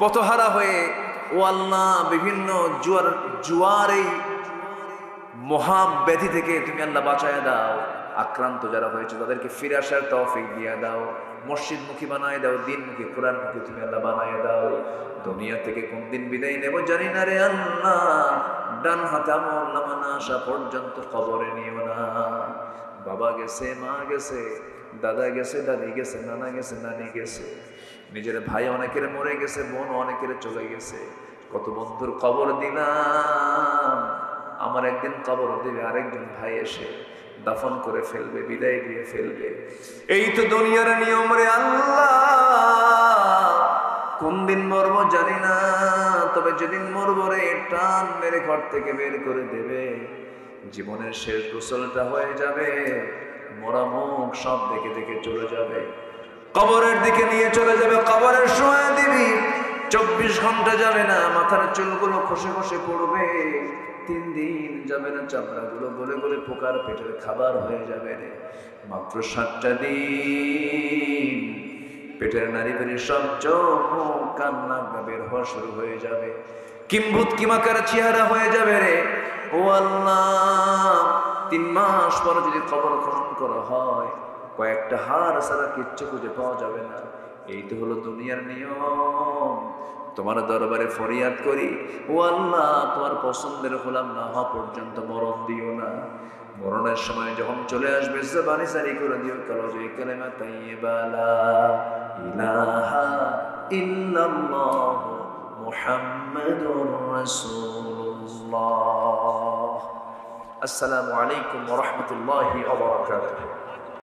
পথহারা হয়ে, ও আল্লাহ, বিভিন্ন জুয়ার এই মহাব্যাধি থেকে তুমি আল্লাহ বাঁচায় দাও। আক্রান্ত যারা হয়েছে তাদেরকে ফিরে আসার তৌফিক দিয়ে দাও। মসজিদমুখী বানায় দাও, দিনমুখী কোরআনমুখী তুমি আল্লাহ বানায় দাও। দুনিয়া থেকে কোন দিন বিদায় নেব জানি না রে আল্লাহ, ডান হাতে আমল নামা না আসা পর্যন্ত কবরে নিও না। বাবা গেছে, মা গেছে, দাদা গেছে, দাদি গেছে, নানা গেছে, নানি গেছে, নিজের ভাই অনেকের মরে গেছে, বোন অনেকের চলে গেছে। কত বন্ধুর কবর দিলাম, আমার একদিন কবর দেবে আরেকজন ভাই এসে দাফন করে ফেলবে, বিদায় দিয়ে ফেলবে। এই তো দুনিয়ার নিয়ম রে আল্লাহ। কোন দিন মরবো জানি না, তবে যেদিন মরবো রে টান মেরে ঘর থেকে বের করে দেবে, জীবনের শেষ গোসলটা হয়ে যাবে, মরা মুখ সব দেখে দেখে চলে যাবে, কবরের দিকে নিয়ে চলে যাবে, কবরের শোয়া দিবি, 24 ঘন্টা যাবে না, মাথার চুলগুলো খসে খসে পড়বে, 3 দিন যাবে না, চামড়াগুলো গলে গলে পোকার পেটের খাবার হয়ে যাবে রে। মাত্র 7টা দিন পেটের নারী বেরি সব চোখ মুখ কান নাক বের হওয়া শুরু হয়ে যাবে, কিম্ভূত কিমাকার চেহারা হয়ে যাবে রে। ও আল্লাহ, 3 মাস পর যদি কবর খনন করা হয়, কয়েকটা হাড় ছাড়া কিচ্ছু খুঁজে পাওয়া যাবে না। এই তো হলো দুনিয়ার নিয়ম। তোমার দরবারে ফরিয়াদ করি, ও আল্লাহ, তোমার পছন্দের গোলাম না হওয়া পর্যন্ত মরণ দিও না। মরণের সময় যখন চলে আসবে, জবানি সারি করে দিও কালেমা তাইয়্যিবা লা ইলাহা ইল্লাল্লাহ মুহাম্মাদুর রাসূলুল্লাহ। আসসালামু আলাইকুম ওয়া রাহমাতুল্লাহি ওয়া বারাকাতুহু।